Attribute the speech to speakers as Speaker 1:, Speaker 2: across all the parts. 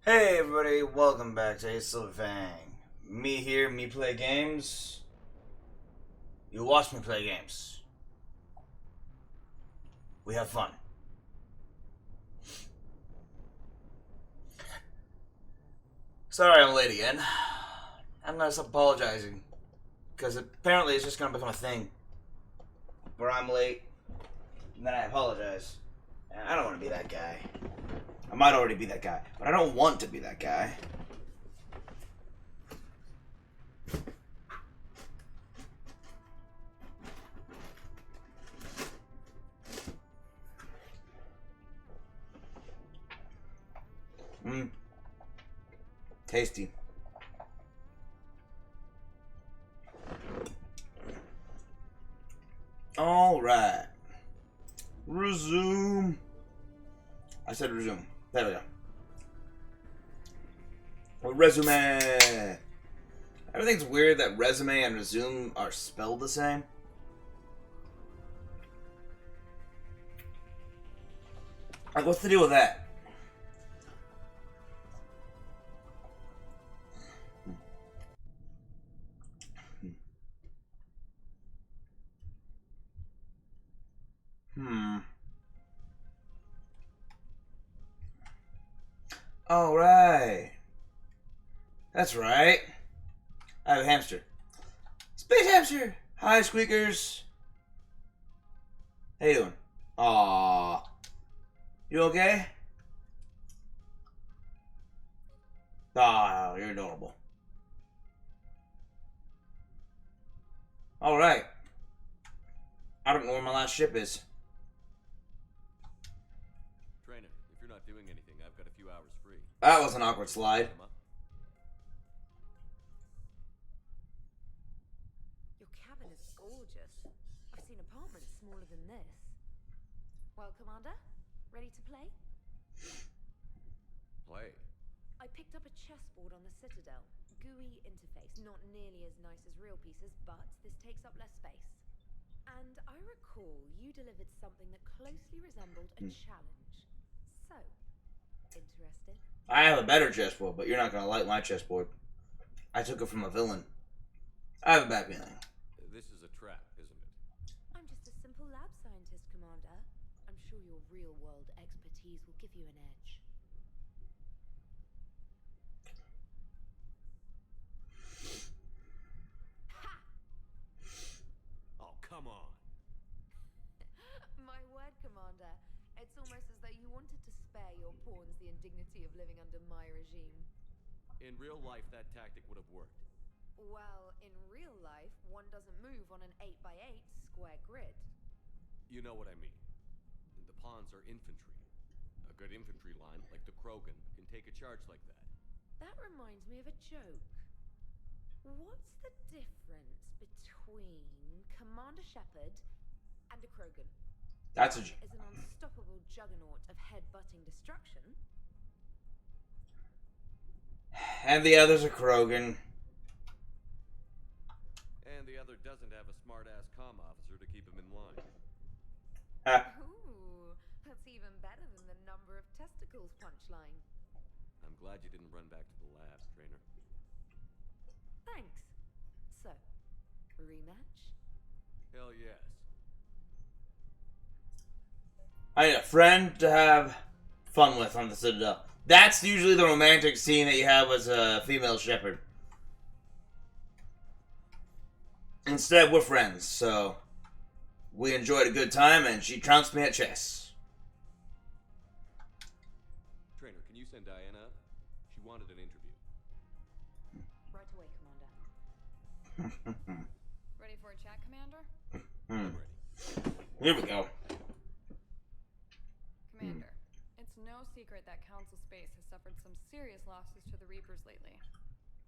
Speaker 1: Hey everybody, welcome back to Fanng. Me here, me play games. You watch me play games. We have fun. Sorry I'm late again. I'm gonna stop apologizing. Because apparently it's just gonna become a thing. Where I'm late, and then I apologize. And I don't want to be that guy. I might already be that guy, but I don't want to be that guy. Tasty. Alright. Resume. I said resume. There we go. Resume. Everything's weird that resume and resume are spelled the same. Like, what's the deal with that? Alright. That's right. I have a hamster. Space hamster! Hi, squeakers. How you doing? Aww. You okay? Aw, you're adorable. Alright. I don't know where my last ship is.
Speaker 2: Trainer, if you're not doing anything, I've got a few hours free.
Speaker 1: That was an awkward slide.
Speaker 3: Your cabin is gorgeous. I've seen apartments smaller than this. Well, Commander, ready to play?
Speaker 2: Play?
Speaker 3: I picked up a chessboard on the Citadel. GUI interface, not nearly as nice as real pieces, but this takes up less space. And I recall you delivered something that closely resembled a challenge. So, interested?
Speaker 1: I have a better chessboard, but you're not gonna like my chessboard. I took it from a villain. I have a bad feeling.
Speaker 2: This is a trap, isn't it?
Speaker 3: I'm just a simple lab scientist, Commander. I'm sure your real-world expertise will give you an edge. Ha!
Speaker 2: Oh, come on.
Speaker 3: My word, Commander. It's almost as though you wanted to spare your pawns the indignity of living under my regime.
Speaker 2: In real life, that tactic would have worked.
Speaker 3: Well, in real life, one doesn't move on an 8x8 square grid.
Speaker 2: You know what I mean. The pawns are infantry. A good infantry line, like the Krogan, can take a charge like that.
Speaker 3: That reminds me of a joke. What's the difference between Commander Shepard and a Krogan?
Speaker 1: That's a
Speaker 3: One is an unstoppable juggernaut of head-butting destruction.
Speaker 1: And the other's a Krogan.
Speaker 2: And the other doesn't have a smart-ass comm officer to keep him in line.
Speaker 3: Ooh, that's even better than the number of testicles punchline.
Speaker 2: I'm glad you didn't run back to the lab, Trainer.
Speaker 3: Thanks. So, rematch?
Speaker 2: Hell yes.
Speaker 1: I need a friend to have fun with on the Citadel. That's usually the romantic scene that you have as a female shepherd. Instead, we're friends, so we enjoyed a good time, and she trounced me at chess.
Speaker 2: Trainer, can you send Diana up? She wanted an interview.
Speaker 3: Right away, Commander.
Speaker 4: Ready for a chat, Commander?
Speaker 2: I'm ready.
Speaker 1: Here we go.
Speaker 4: Commander, it's no secret that Council Space has suffered some serious losses to the Reapers lately.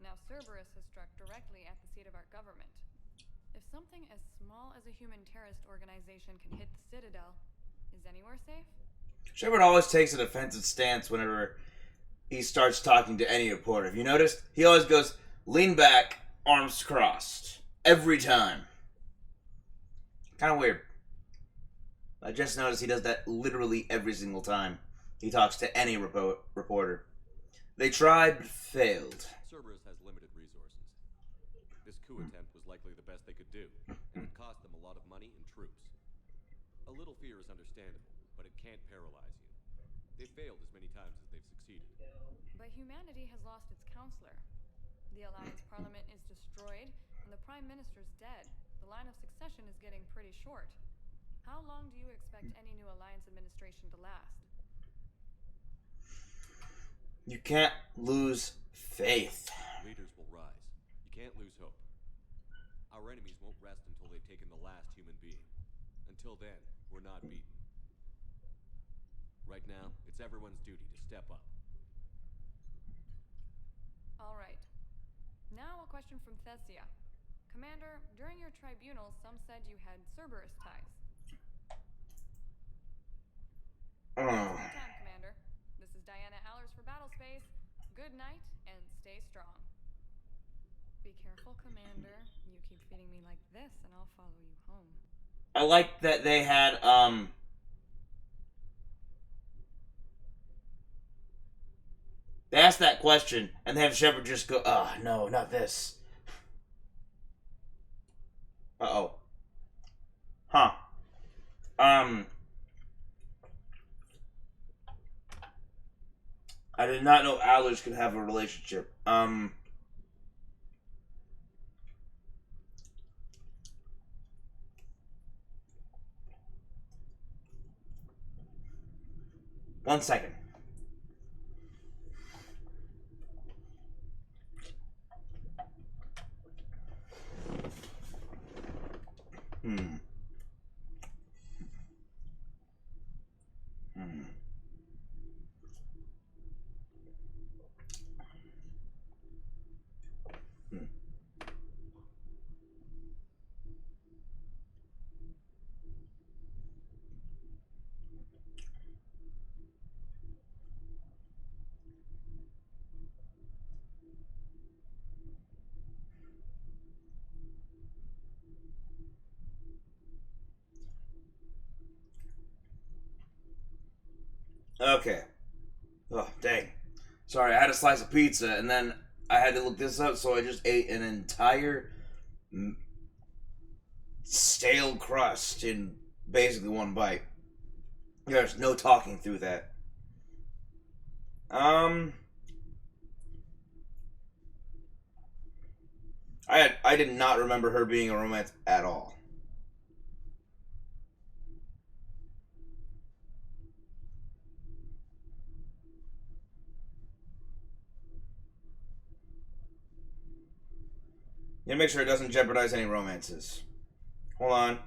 Speaker 4: Now Cerberus has struck directly at the seat of our government. If something as small as a human terrorist organization can hit the Citadel, is anywhere safe?
Speaker 1: Shepard always takes a defensive stance whenever he starts talking to any reporter. Have you noticed? He always goes, lean back, arms crossed. Every time. Kind of weird. I just noticed he does that literally every single time he talks to any reporter. They tried, but failed.
Speaker 2: Cerberus has limited resources. This coup attempt was likely the best they could do, and it cost them a lot of money and troops. A little fear is understandable, but it can't paralyze you. They've failed as many times as they've succeeded.
Speaker 4: But humanity has lost its counselor. The Alliance Parliament is destroyed, and the Prime Minister's dead. The line of succession is getting pretty short. How long do you expect any new Alliance administration to last?
Speaker 1: You can't lose faith.
Speaker 2: Leaders will rise. You can't lose hope. Our enemies won't rest until they've taken the last human being. Until then, we're not beaten. Right now, it's everyone's duty to step up.
Speaker 4: All right. Now a question from Thessia. Commander, during your tribunal, some said you had Cerberus ties. Take your time, Commander. This is Diana Allers for Battlespace. Good night, and stay strong. Be careful, Commander. You keep feeding me like this, and I'll follow you home.
Speaker 1: I like that they had, they asked that question, and they have Shepard just go, no, not this. Uh-oh. Huh. I did not know Allers could have a relationship. One second. Okay. Oh, dang. Sorry, I had a slice of pizza, and then I had to look this up, so I just ate an entire stale crust in basically one bite. There's no talking through that. I did not remember her being a romance at all. You gotta make sure it doesn't jeopardize any romances. Hold on.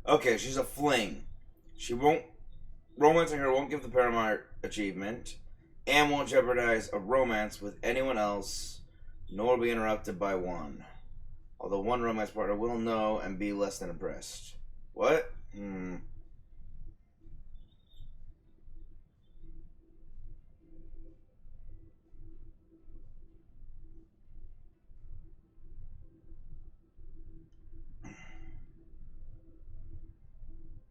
Speaker 1: Okay, she's a fling. Romancing her won't give the paramount achievement, and won't jeopardize a romance with anyone else, nor be interrupted by one. Although one romance partner will know and be less than impressed. What?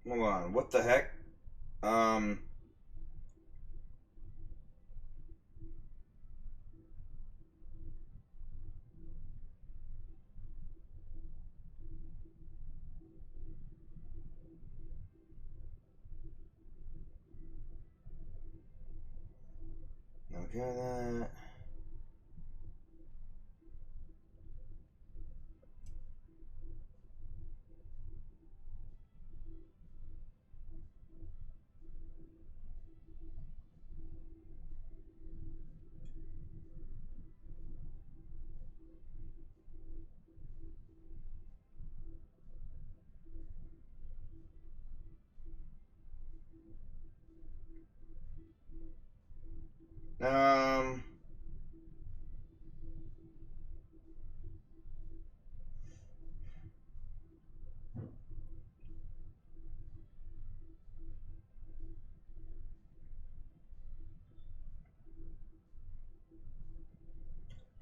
Speaker 1: Hold on, what the heck? Okay, that.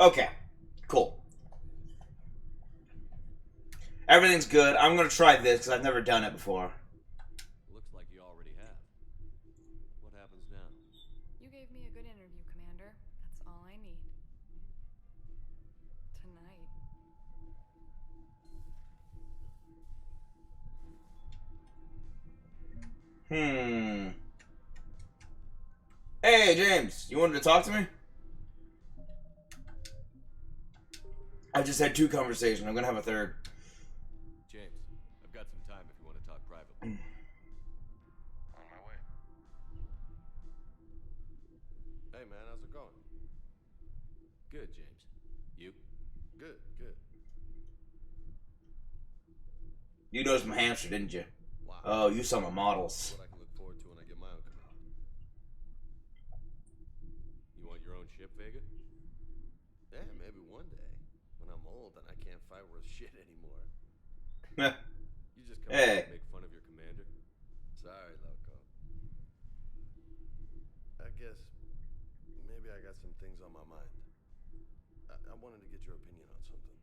Speaker 1: Okay, cool. Everything's good. I'm gonna try this because I've never done it before.
Speaker 2: Looks like you
Speaker 1: Hmm. Hey, James, you wanted to talk to me? I just had 2 conversations. I'm gonna have a third.
Speaker 2: James, I've got some time if you want to talk privately.
Speaker 5: On my way. Hey man, how's it going?
Speaker 2: Good, James. You?
Speaker 5: Good, good.
Speaker 1: You noticed my hamster, didn't you?
Speaker 5: Wow.
Speaker 1: Oh, you saw my models.
Speaker 5: What I can look forward to when I get my own command.
Speaker 2: You want your own ship, Vega?
Speaker 5: Yeah, maybe one day. When I'm old and I can't fight worth shit anymore.
Speaker 2: You just come
Speaker 1: Hey.
Speaker 2: out and make fun of your commander?
Speaker 5: Sorry, Loco. I guess maybe I got some things on my mind. I wanted to get your opinion on something.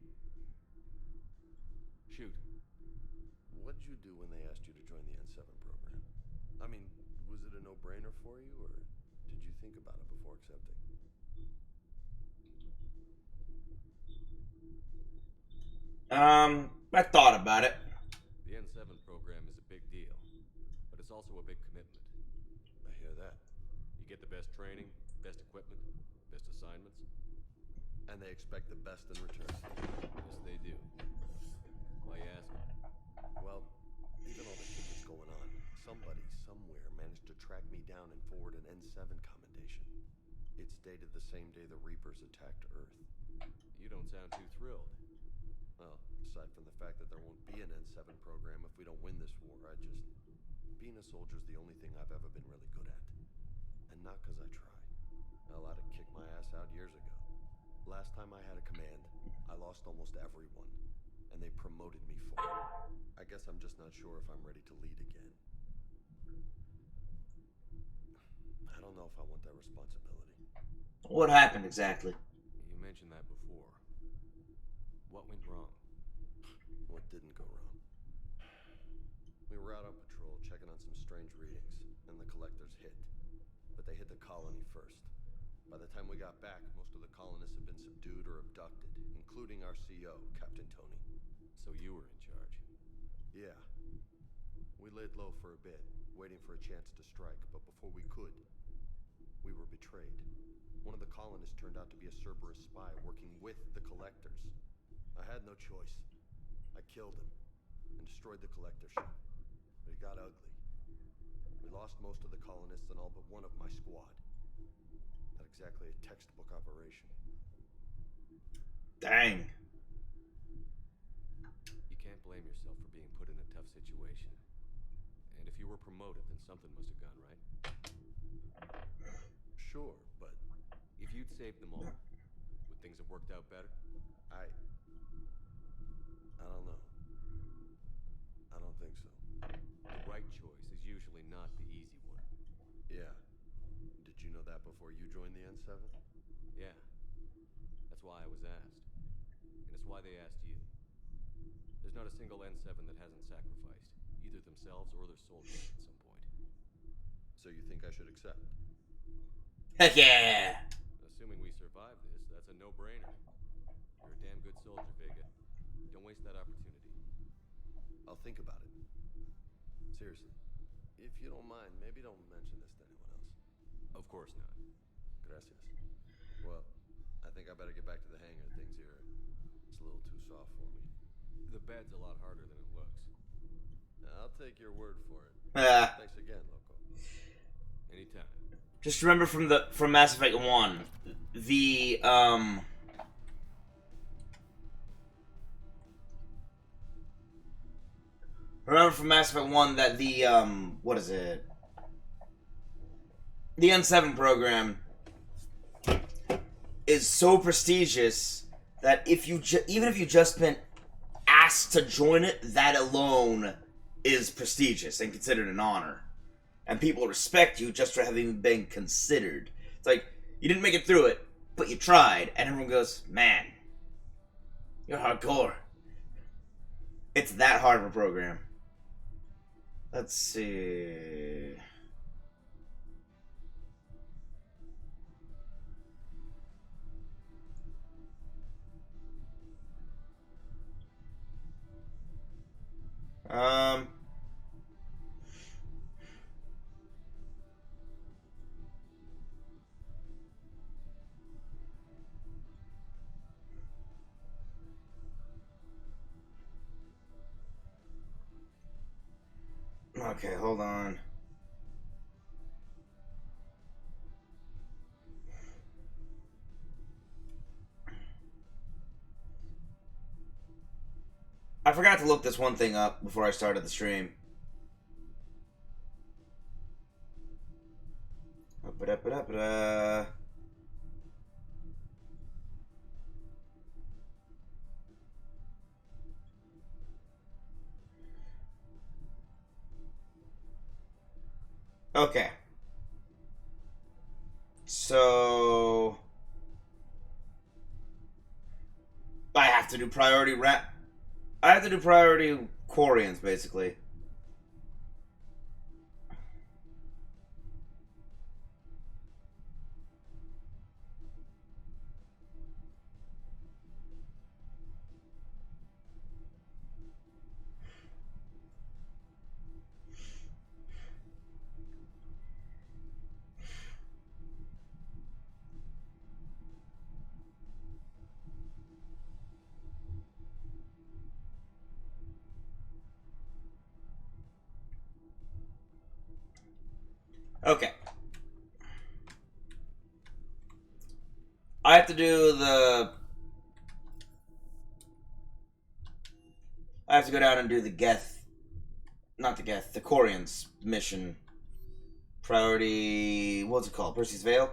Speaker 2: Shoot.
Speaker 5: What'd you do when they asked you to join the N7 program? I mean, was it a no-brainer for you, or did you think about it before accepting?
Speaker 1: I thought about it.
Speaker 2: The N7 program is a big deal, but it's also a big commitment.
Speaker 5: I hear that.
Speaker 2: You get the best training, best equipment, best assignments.
Speaker 5: And they expect the best in return.
Speaker 2: Yes, they do. Why you asking?
Speaker 5: Well, even all the shit that's going on, somebody somewhere managed to track me down and forward an N7 commendation. It's dated the same day the Reapers attacked Earth.
Speaker 2: You don't sound too thrilled.
Speaker 5: Well, aside from the fact that there won't be an N7 program if we don't win this war, being a soldier's the only thing I've ever been really good at. And not because I try. Hell, I'd have kicked my ass out years ago. Last time I had a command, I lost almost everyone, and they promoted me for it. I guess I'm just not sure if I'm ready to lead again. I don't know if I want that responsibility.
Speaker 1: What happened exactly?
Speaker 2: You mentioned that before. What went wrong?
Speaker 5: What didn't go wrong? We were out on patrol, checking on some strange readings, and the collectors hit. But they hit the colony first. By the time we got back, most of the colonists had been subdued or abducted, including our CO, Captain Tony.
Speaker 2: So you were in charge.
Speaker 5: Yeah. We laid low for a bit, waiting for a chance to strike, but before we could, we were betrayed. One of the colonists turned out to be a Cerberus spy working with the collectors. I had no choice. I killed him and destroyed the collector ship. But it got ugly. We lost most of the colonists and all but one of my squad. Not exactly a textbook operation.
Speaker 1: Dang.
Speaker 2: You can't blame yourself for being put in a tough situation. And if you were promoted, then something must have gone right.
Speaker 5: Sure, but
Speaker 2: If you'd saved them all, would things have worked out better?
Speaker 5: I don't know. I don't think so.
Speaker 2: The right choice is usually not the easy one.
Speaker 5: Yeah. Did you know that before you joined the N7?
Speaker 2: Yeah. That's why I was asked. And it's why they asked you. There's not a single N7 that hasn't sacrificed, either themselves or their soldiers at some point.
Speaker 5: So you think I should accept?
Speaker 1: Heck yeah!
Speaker 2: Assuming we survive this, that's a no-brainer. You're a damn good soldier, Vega. Don't waste that opportunity.
Speaker 5: I'll think about it. Seriously. If you don't mind, maybe don't mention this to anyone else.
Speaker 2: Of course not.
Speaker 5: Gracias. Well, I think I better get back to the hangar. Things here, it's a little too soft for me.
Speaker 2: The bed's a lot harder than it looks.
Speaker 5: I'll take your word for it.
Speaker 1: Ah.
Speaker 5: Thanks again, Loco.
Speaker 2: Anytime.
Speaker 1: Just remember from Mass Effect 1, the remember from Mass Effect 1 that the what is it? The N7 program is so prestigious that if you even if you just been asked to join it, that alone is prestigious and considered an honor. And people respect you just for having been considered. It's like, you didn't make it through it, but you tried. And everyone goes, man, you're hardcore. It's that hard of a program. Let's see. Okay, hold on. I forgot to look this one thing up before I started the stream. Ba-da-ba-da-ba-da. Okay. So I have to do priority I have to do priority Quarians, basically. Okay. I have to do the... I have to go down and do the Geth... Not the Geth, the Quarians mission. Priority... What's it called? Percy's Veil?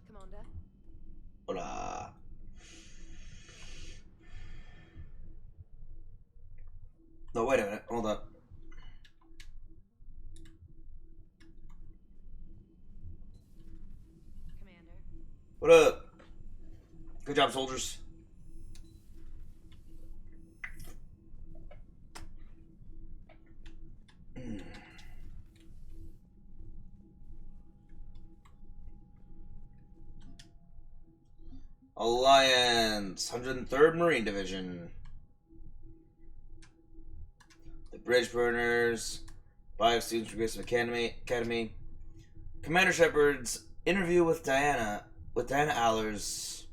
Speaker 3: Commander.
Speaker 1: Hola. No, wait a minute. Hold up.
Speaker 3: Commander.
Speaker 1: What up? Good job, soldiers. Alliance, 103rd Marine Division. The Bridge Burners. 5 students from Grissom Academy. Commander Shepard's interview with Diana Allers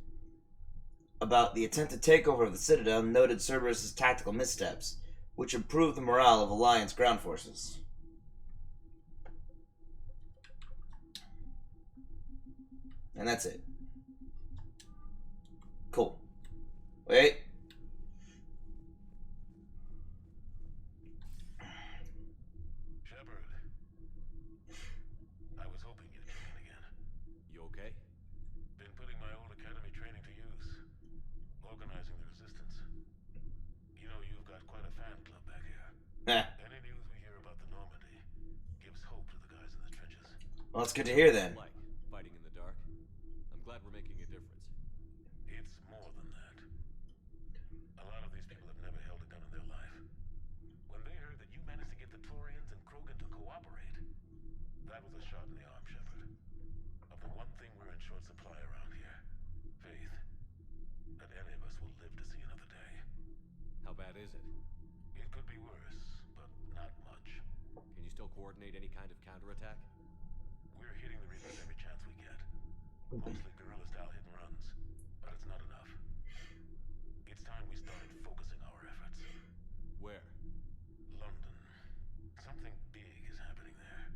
Speaker 1: about the attempted takeover of the Citadel noted Cerberus' tactical missteps, which improved the morale of Alliance ground forces. And that's it. Cool. Wait.
Speaker 6: Shepard, I was hoping you'd kick in again.
Speaker 2: You okay?
Speaker 6: Been putting my old academy training to use. Organizing the resistance. You know, you've got quite a fan club back here. Any news we hear about the Normandy gives hope to the guys in the trenches.
Speaker 1: Well, that's good to hear then.
Speaker 2: Like fighting in the dark. I'm glad we're making a difference.
Speaker 6: It's more than that. A lot of these people have never held a gun in their life. When they heard that you managed to get the Torians and Krogan to cooperate, that was a shot in the arm, Shepard. Of the one thing we're in short supply around here, faith. That any of us will live to see another day.
Speaker 2: How bad is it?
Speaker 6: It could be worse, but not much.
Speaker 2: Can you still coordinate any kind of counterattack?
Speaker 6: We're hitting the Reapers every chance we get. Mostly guerrilla-style hit and runs, but it's not enough. It's time we started focusing our efforts.
Speaker 2: Where?
Speaker 6: London. Something big is happening there.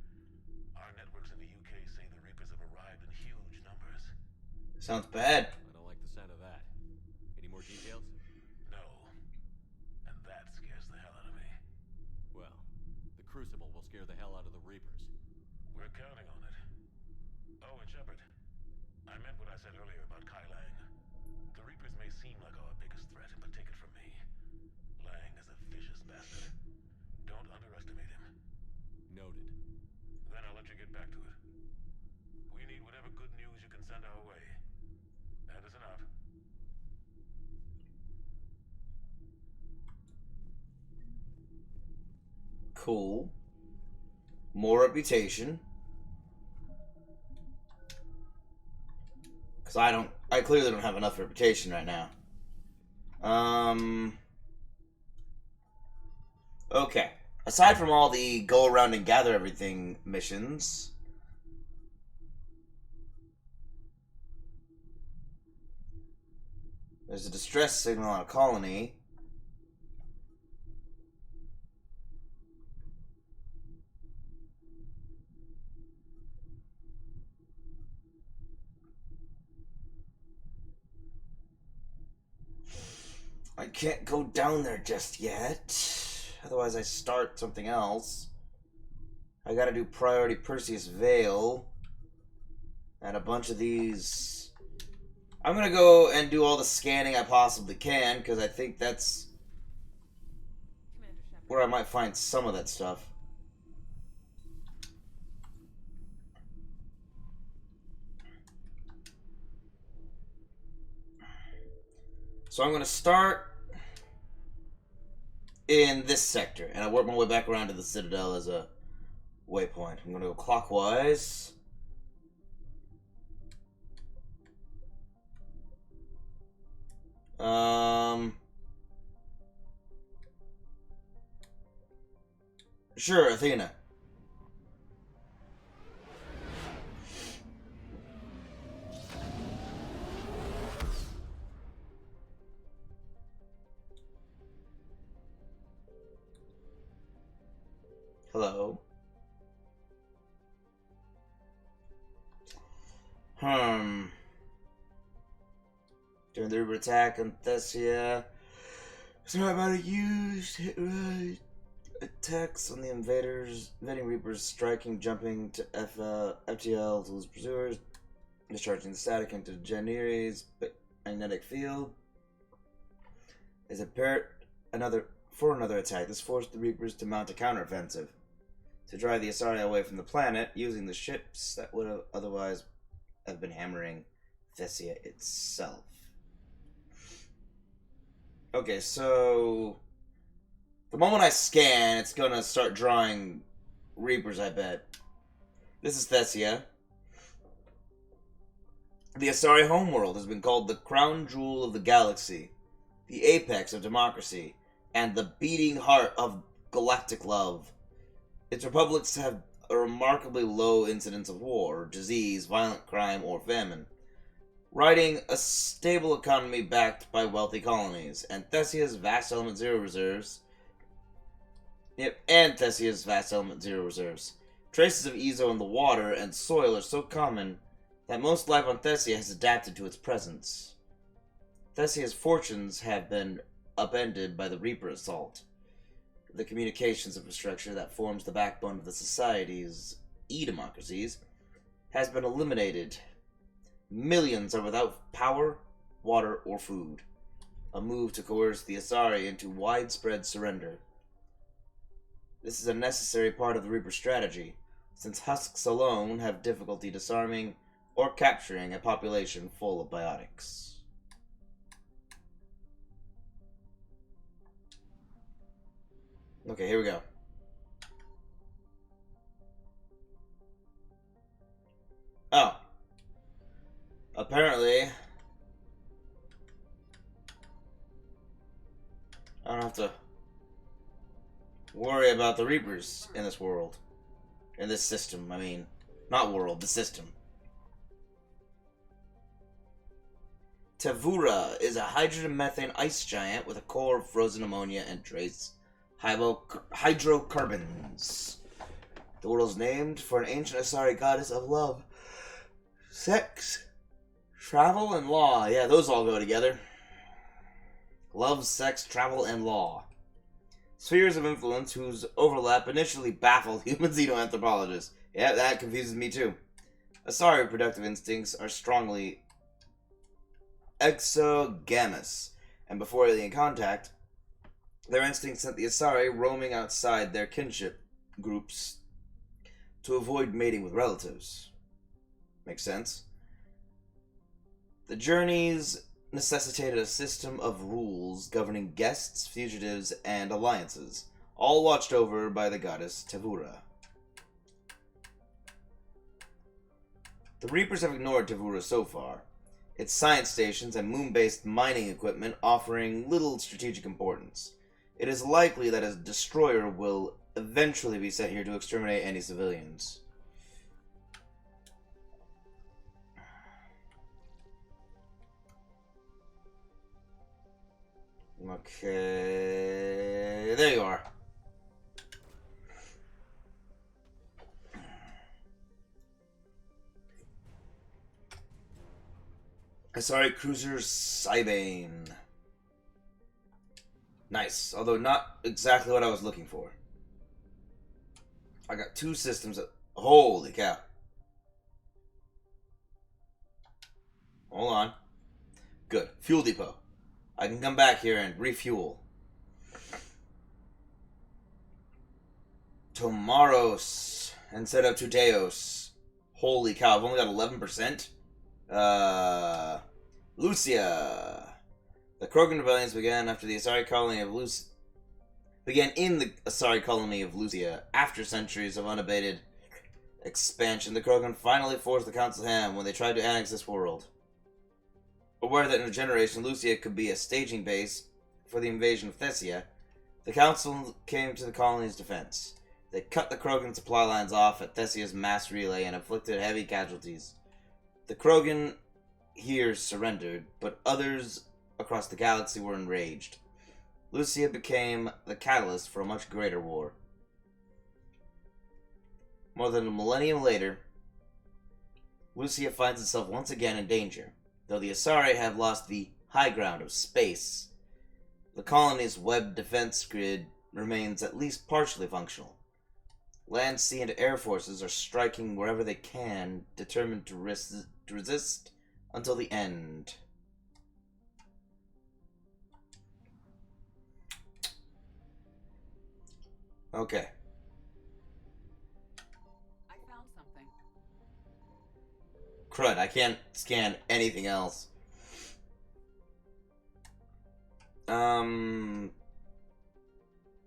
Speaker 6: Our networks in the UK say the Reapers have arrived in huge numbers.
Speaker 1: Sounds bad.
Speaker 2: I don't like the sound of that. Any more details?
Speaker 6: No. And that scares the hell out of me.
Speaker 2: Well, the Crucible will scare the hell out of the Reapers.
Speaker 6: We're counting on it. Oh, and Shepard, I meant what I said earlier about Kai Lang. The Reapers may seem like our biggest threat, but take it from me. Lang is a vicious bastard. Don't underestimate him.
Speaker 2: Noted.
Speaker 6: Then I'll let you get back to it. We need whatever good news you can send our way. And it's enough.
Speaker 1: Cool. More reputation. Because I clearly don't have enough reputation right now. Okay. Aside from all the go around and gather everything missions, there's a distress signal on a colony. I can't go down there just yet. Otherwise I start something else. I gotta do priority Perseus Vale. And a bunch of these. I'm gonna go and do all the scanning I possibly can, because I think that's where I might find some of that stuff. So I'm gonna start in this sector, and I work my way back around to the Citadel as a waypoint. I'm gonna go clockwise. Sure, Athena. Hello. During the Reaper attack on Thessia, it's not about a used hit right. Attacks on the invading Reapers, striking, jumping to FTL to lose pursuers, discharging the static into Janiri's magnetic field. Is apparent for another attack. This forced the Reapers to mount a counteroffensive to drive the Asari away from the planet, using the ships that would have otherwise have been hammering Thessia itself. Okay, so the moment I scan, it's gonna start drawing Reapers, I bet. This is Thessia. The Asari homeworld has been called the crown jewel of the galaxy, the apex of democracy, and the beating heart of galactic love. Its republics have a remarkably low incidence of war, disease, violent crime, or famine, riding a stable economy backed by wealthy colonies, and Thessia's vast element zero reserves. Traces of Ezo in the water and soil are so common that most life on Thessia has adapted to its presence. Thessia's fortunes have been upended by the Reaper assault. The communications infrastructure that forms the backbone of the society's e-democracies has been eliminated. Millions are without power, water, or food. A move to coerce the Asari into widespread surrender. This is a necessary part of the Reaper strategy, since husks alone have difficulty disarming or capturing a population full of biotics. Okay, here we go. Oh. Apparently, I don't have to worry about the Reapers in this world. In this system, I mean. Not world, the system. Tavura is a hydrogen-methane ice giant with a core of frozen ammonia and trace hydrocarbons. The world is named for an ancient Asari goddess of love, sex, travel, and law. Yeah, those all go together. Love, sex, travel, and law. Spheres of influence whose overlap initially baffled human xenoanthropologists. Yeah, that confuses me too. Asari reproductive instincts are strongly exogamous, and before alien contact, their instincts sent the Asari roaming outside their kinship groups to avoid mating with relatives. Makes sense. The journeys necessitated a system of rules governing guests, fugitives, and alliances, all watched over by the goddess Tavura. The Reapers have ignored Tavura so far, its science stations and moon-based mining equipment offering little strategic importance. It is likely that a destroyer will eventually be sent here to exterminate any civilians. Okay, there you are. Asari cruiser Cybane. Nice, although not exactly what I was looking for. I got 2 systems that... Holy cow. Hold on. Good. Fuel depot. I can come back here and refuel. Tomaros instead of Tuteos. Holy cow, I've only got 11%. Lucia. The Krogan rebellions began after the Asari colony of Lucia. Began in the Asari colony of Lucia. After centuries of unabated expansion, the Krogan finally forced the Council hand when they tried to annex this world. Aware that in a generation Lucia could be a staging base for the invasion of Thessia, the Council came to the colony's defense. They cut the Krogan supply lines off at Thessia's mass relay and inflicted heavy casualties. The Krogan here surrendered, but others across the galaxy were enraged. Lucia became the catalyst for a much greater war. More than a millennium later, Lucia finds itself once again in danger. Though the Asari have lost the high ground of space, the colony's web defense grid remains at least partially functional. Land, sea, and air forces are striking wherever they can, determined to resist until the end. Okay.
Speaker 7: I found something.
Speaker 1: Crud, I can't scan anything else.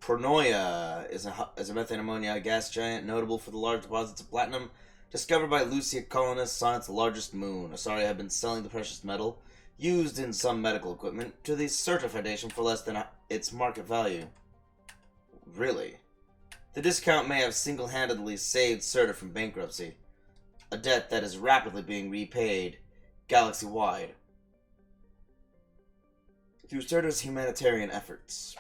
Speaker 1: Pronoia is a methane ammonia gas giant notable for the large deposits of platinum discovered by Lucia colonists on its largest moon. Asari have been selling the precious metal, used in some medical equipment, to the Certa Foundation for less than its market value. Really? The discount may have single-handedly saved Certa from bankruptcy, a debt that is rapidly being repaid galaxy-wide through Certa's humanitarian efforts.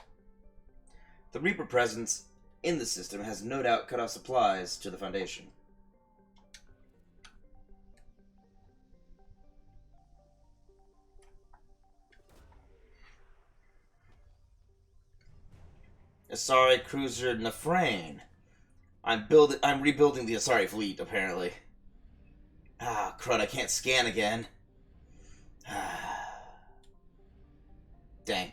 Speaker 1: The Reaper presence in the system has no doubt cut off supplies to the Foundation. Asari cruiser Nafrane. I'm rebuilding the Asari fleet, apparently. Ah, crud, I can't scan again. Dang.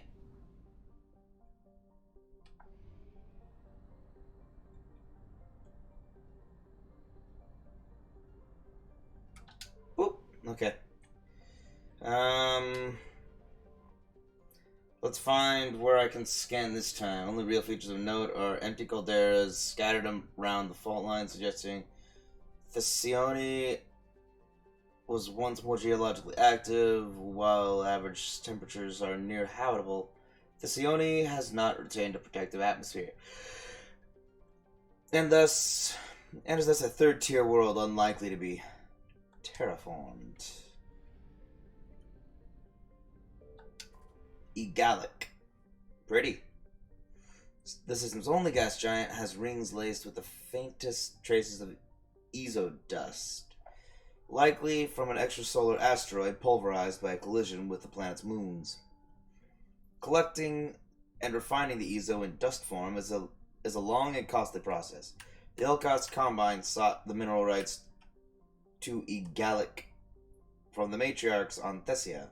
Speaker 1: Oop, okay. Let's find where I can scan this time. Only real features of note are empty calderas scattered around the fault line, suggesting Thessione was once more geologically active, while average temperatures are near habitable. Thessione has not retained a protective atmosphere, and is thus a third-tier world unlikely to be terraformed. Egalic. Pretty. The system's only gas giant has rings laced with the faintest traces of exodust, likely from an extrasolar asteroid pulverized by a collision with the planet's moons. Collecting and refining the ezo in dust form is a long and costly process. The Elkost Combine sought the mineral rights to Egalic from the matriarchs on Thessia,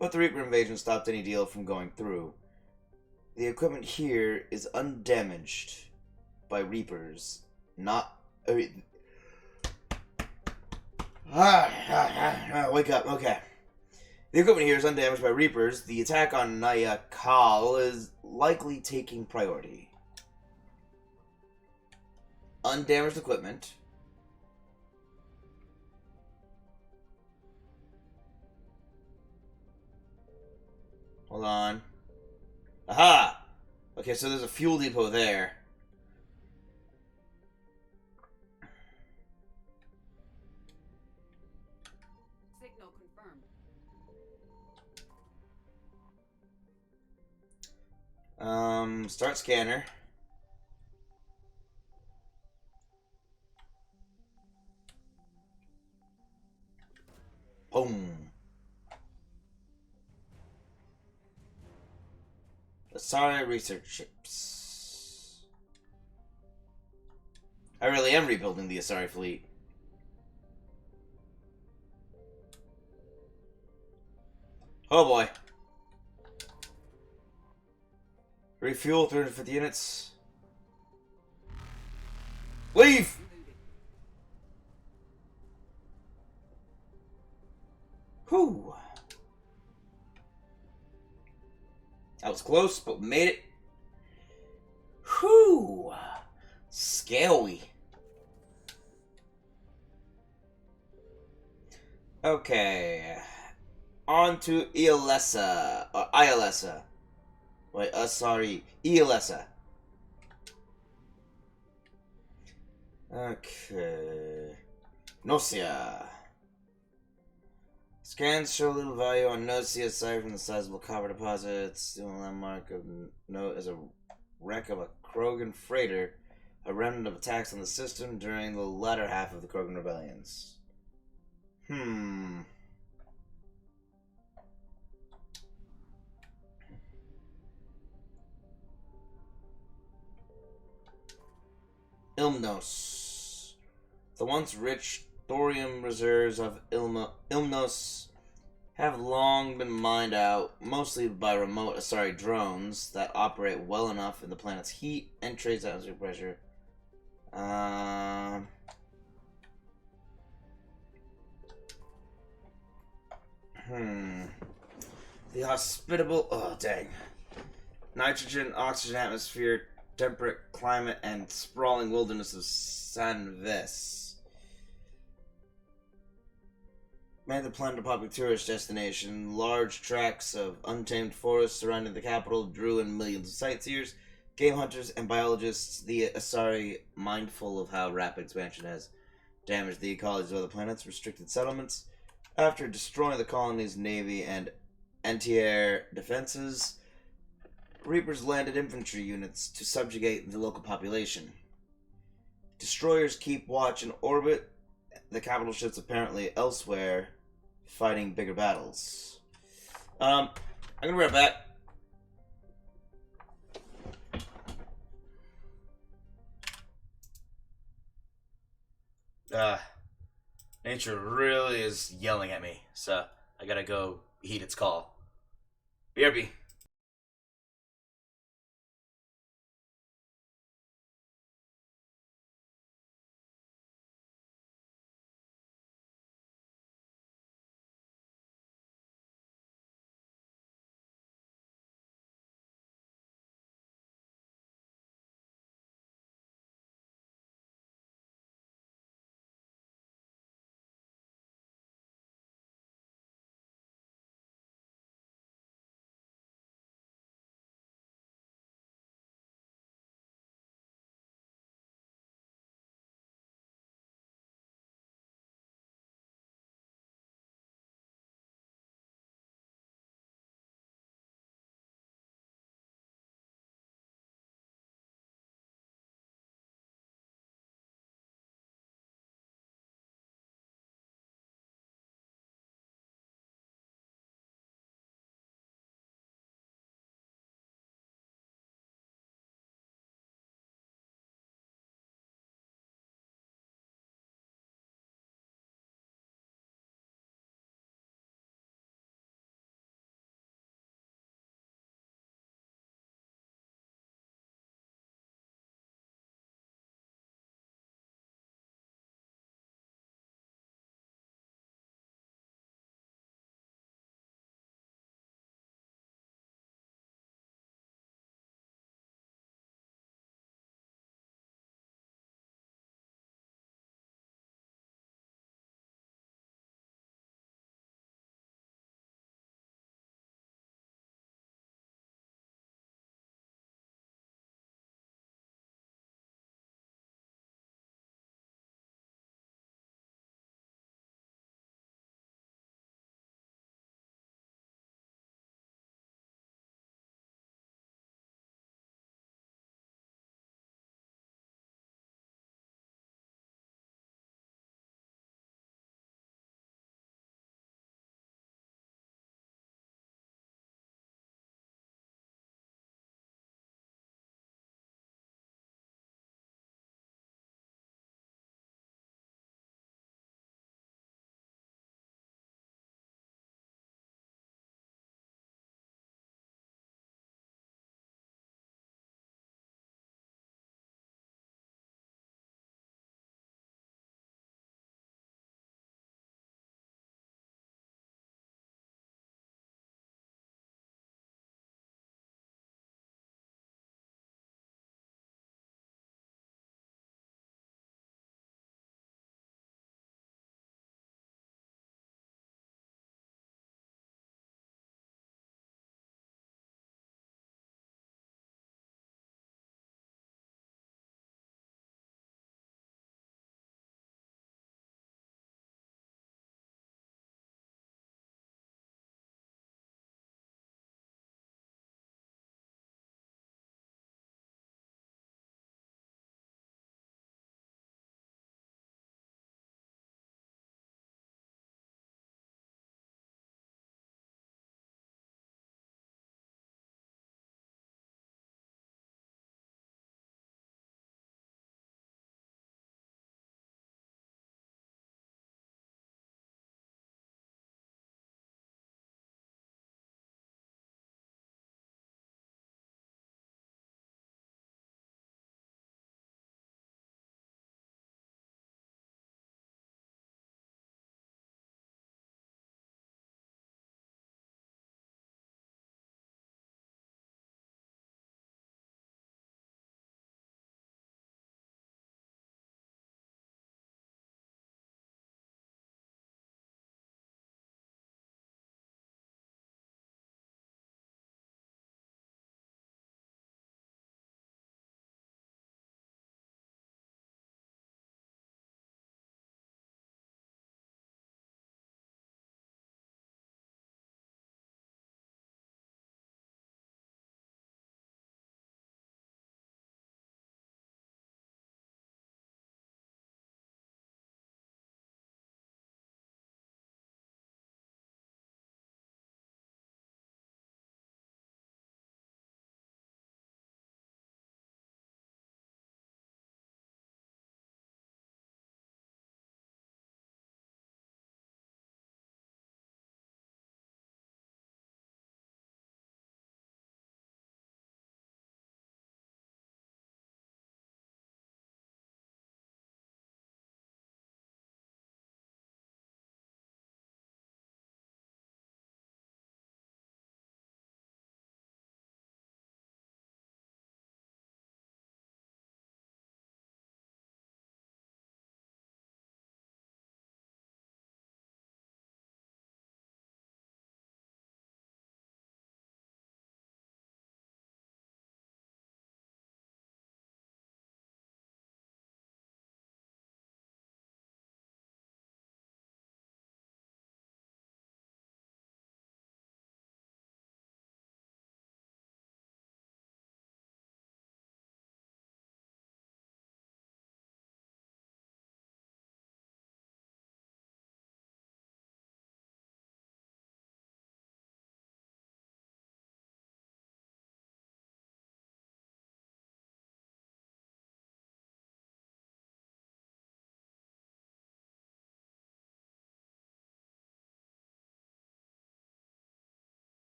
Speaker 1: but the Reaper invasion stopped any deal from going through. The equipment here is undamaged by Reapers, not... wake up, okay. The equipment here is undamaged by Reapers. The attack on Naya Kal is likely taking priority. Undamaged equipment. Hold on. Aha! Okay, so there's a fuel depot there.
Speaker 7: Signal confirmed.
Speaker 1: Start scanner. Boom. Asari research ships. I really am rebuilding the Asari fleet. Oh boy. Refuel 350 units. Leave! Whew. That was close, but we made it. Whew. Scary. Okay. On to Iolessa. Or Iolessa. Wait, sorry. Iolessa. Okay. Nocia. Scans show little value on Nocia aside from the sizable copper deposits. The only landmark of note is a wreck of a Krogan freighter, a remnant of attacks on the system during the latter half of the Krogan rebellions. Ilmnos. The once rich thorium reserves of Ilmnos have long been mined out, mostly by remote Asari drones that operate well enough in the planet's heat and trace atmospheric pressure. The hospitable... Oh, dang. Nitrogen, oxygen atmosphere, temperate climate, and sprawling wilderness of San Ves made the planet a popular tourist destination. Large tracts of untamed forest surrounding the capital drew in millions of sightseers, game hunters, and biologists. The Asari, mindful of how rapid expansion has damaged the ecologies of other planets, restricted settlements. After destroying the colony's navy and anti-air defenses, Reapers landed infantry units to subjugate the local population. Destroyers keep watch in orbit, the capital ships apparently elsewhere, fighting bigger battles. I'm gonna be right back. Nature really is yelling at me, so I gotta go heed its call. BRB.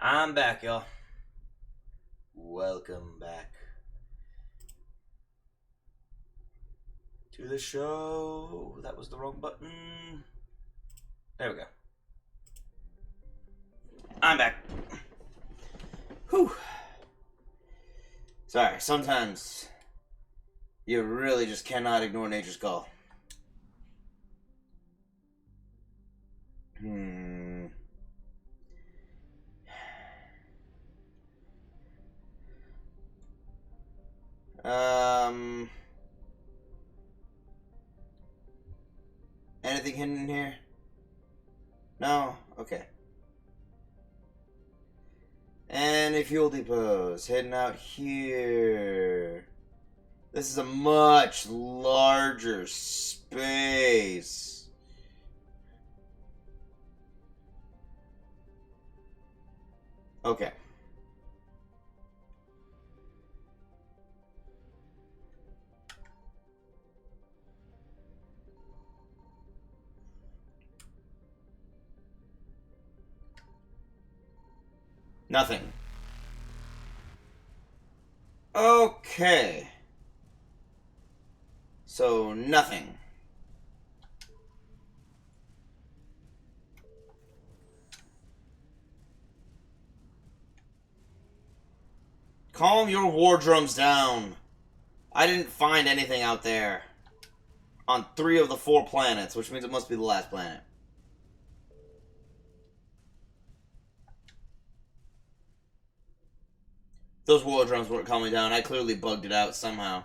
Speaker 1: I'm back, y'all. Welcome back to the show. That was the wrong button. There we go. I'm back. Whew. Sorry, sometimes you really just cannot ignore nature's call. Anything hidden in here? No? Okay. Any fuel depots heading out here. This is a much larger space. Okay. Nothing. Okay. So, nothing. Calm your war drums down. I didn't find anything out there. On 3 of the 4 planets, which means it must be the last planet. Those war drums weren't calming down. I clearly bugged it out somehow.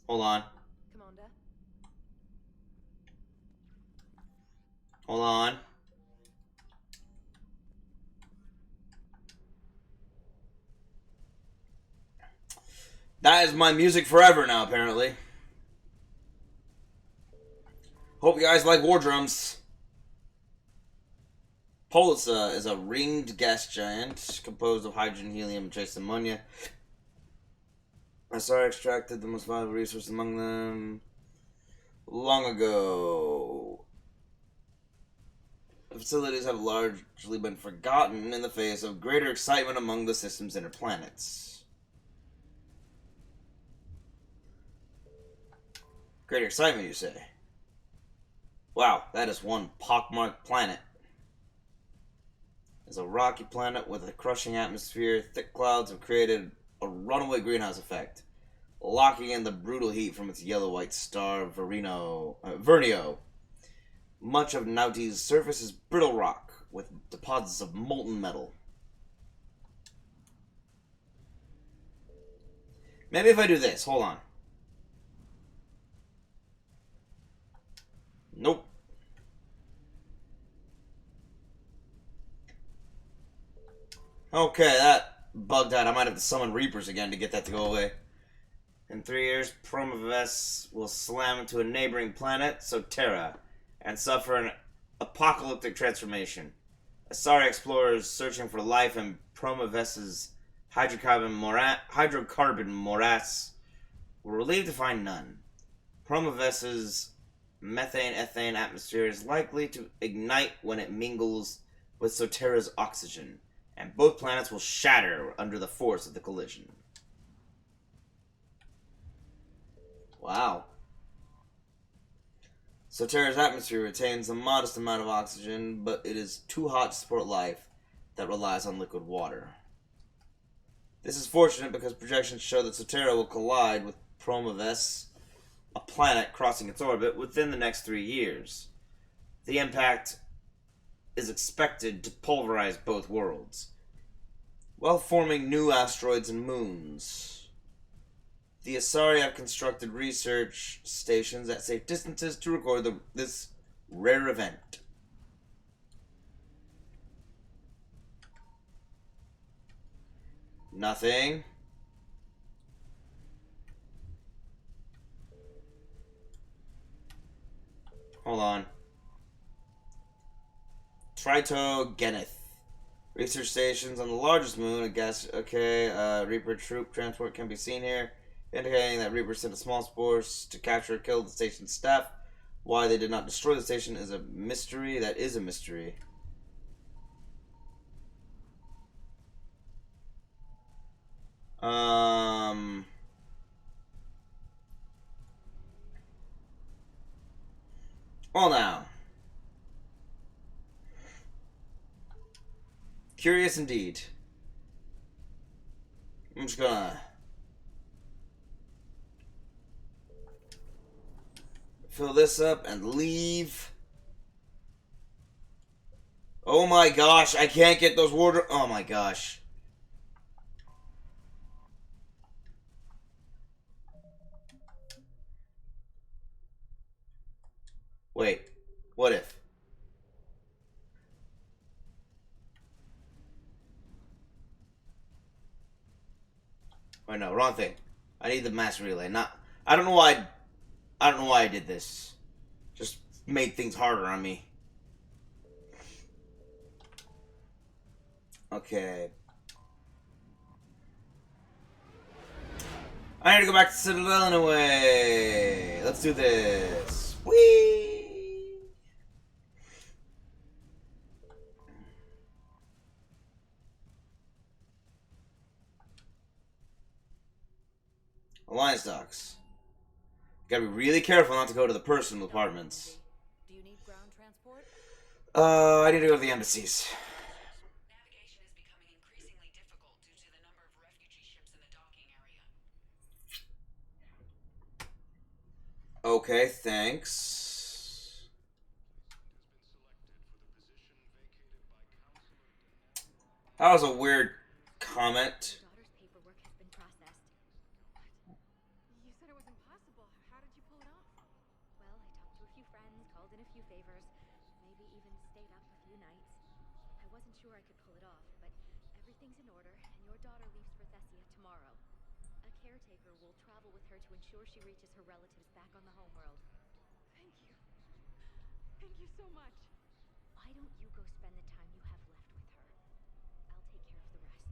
Speaker 1: Hold on.
Speaker 3: Commander?
Speaker 1: Hold on. That is my music forever now, apparently. Hope you guys like war drums. Polis is a ringed gas giant composed of hydrogen, helium, and trace ammonia. Asari extracted the most valuable resource among them long ago. The facilities have largely been forgotten in the face of greater excitement among the system's inner planets. Greater excitement, you say? Wow, that is one pockmarked planet. It's a rocky planet with a crushing atmosphere. Thick clouds have created a runaway greenhouse effect, locking in the brutal heat from its yellow-white star, Vernio. Much of Nauti's surface is brittle rock, with deposits of molten metal. Maybe if I do this, hold on. Nope. Okay, that bugged out. I might have to summon Reapers again to get that to go away. In 3 years, Promoves will slam into a neighboring planet, Sotera, and suffer an apocalyptic transformation. Asari explorers searching for life in Promoves's hydrocarbon morass were relieved to find none. Promoves's methane-ethane atmosphere is likely to ignite when it mingles with Sotera's oxygen, and both planets will shatter under the force of the collision. Wow. Sotera's atmosphere retains a modest amount of oxygen, but it is too hot to support life that relies on liquid water. This is fortunate because projections show that Sotera will collide with Promoves, a planet crossing its orbit, within the next 3 years. The impact is expected to pulverize both worlds, while forming new asteroids and moons. The Asari have constructed research stations at safe distances to record this rare event. Nothing. Hold on. Tritogeneth. Research stations on the largest moon, I guess. Okay, Reaper troop transport can be seen here, indicating that Reaper sent a small force to capture or kill the station's staff. Why they did not destroy the station is a mystery. That is a mystery. Well now. Curious indeed. I'm just gonna fill this up and leave. Oh my gosh, I can't get those wardrobe. Oh my gosh. Wait, what if? Wait, no, wrong thing. I need the mass relay. Not. I don't know why. I don't know why I did this. Just made things harder on me. Okay. I need to go back to Citadel anyway. Let's do this. Whee! Alliance docks. Gotta be really careful not to go to the personal apartments.
Speaker 3: Do you need ground transport?
Speaker 1: I need to go to the embassies.
Speaker 7: Navigation is becoming increasingly difficult due to the number of refugee ships in the docking area.
Speaker 1: Okay, thanks. That was a weird comment.
Speaker 3: Daughter's paperwork has been processed.
Speaker 4: You said it was impossible. How did you pull it off?
Speaker 3: Well, I talked to a few friends, called in a few favors, maybe even stayed up a few nights. I wasn't sure I could pull it off, but everything's in order, and your daughter leaves for Thessia tomorrow. A caretaker will travel with her to ensure she reaches her relatives back on the homeworld.
Speaker 4: Thank you. Thank you so much.
Speaker 3: Why don't you go spend the time you have left with her? I'll take care of the rest.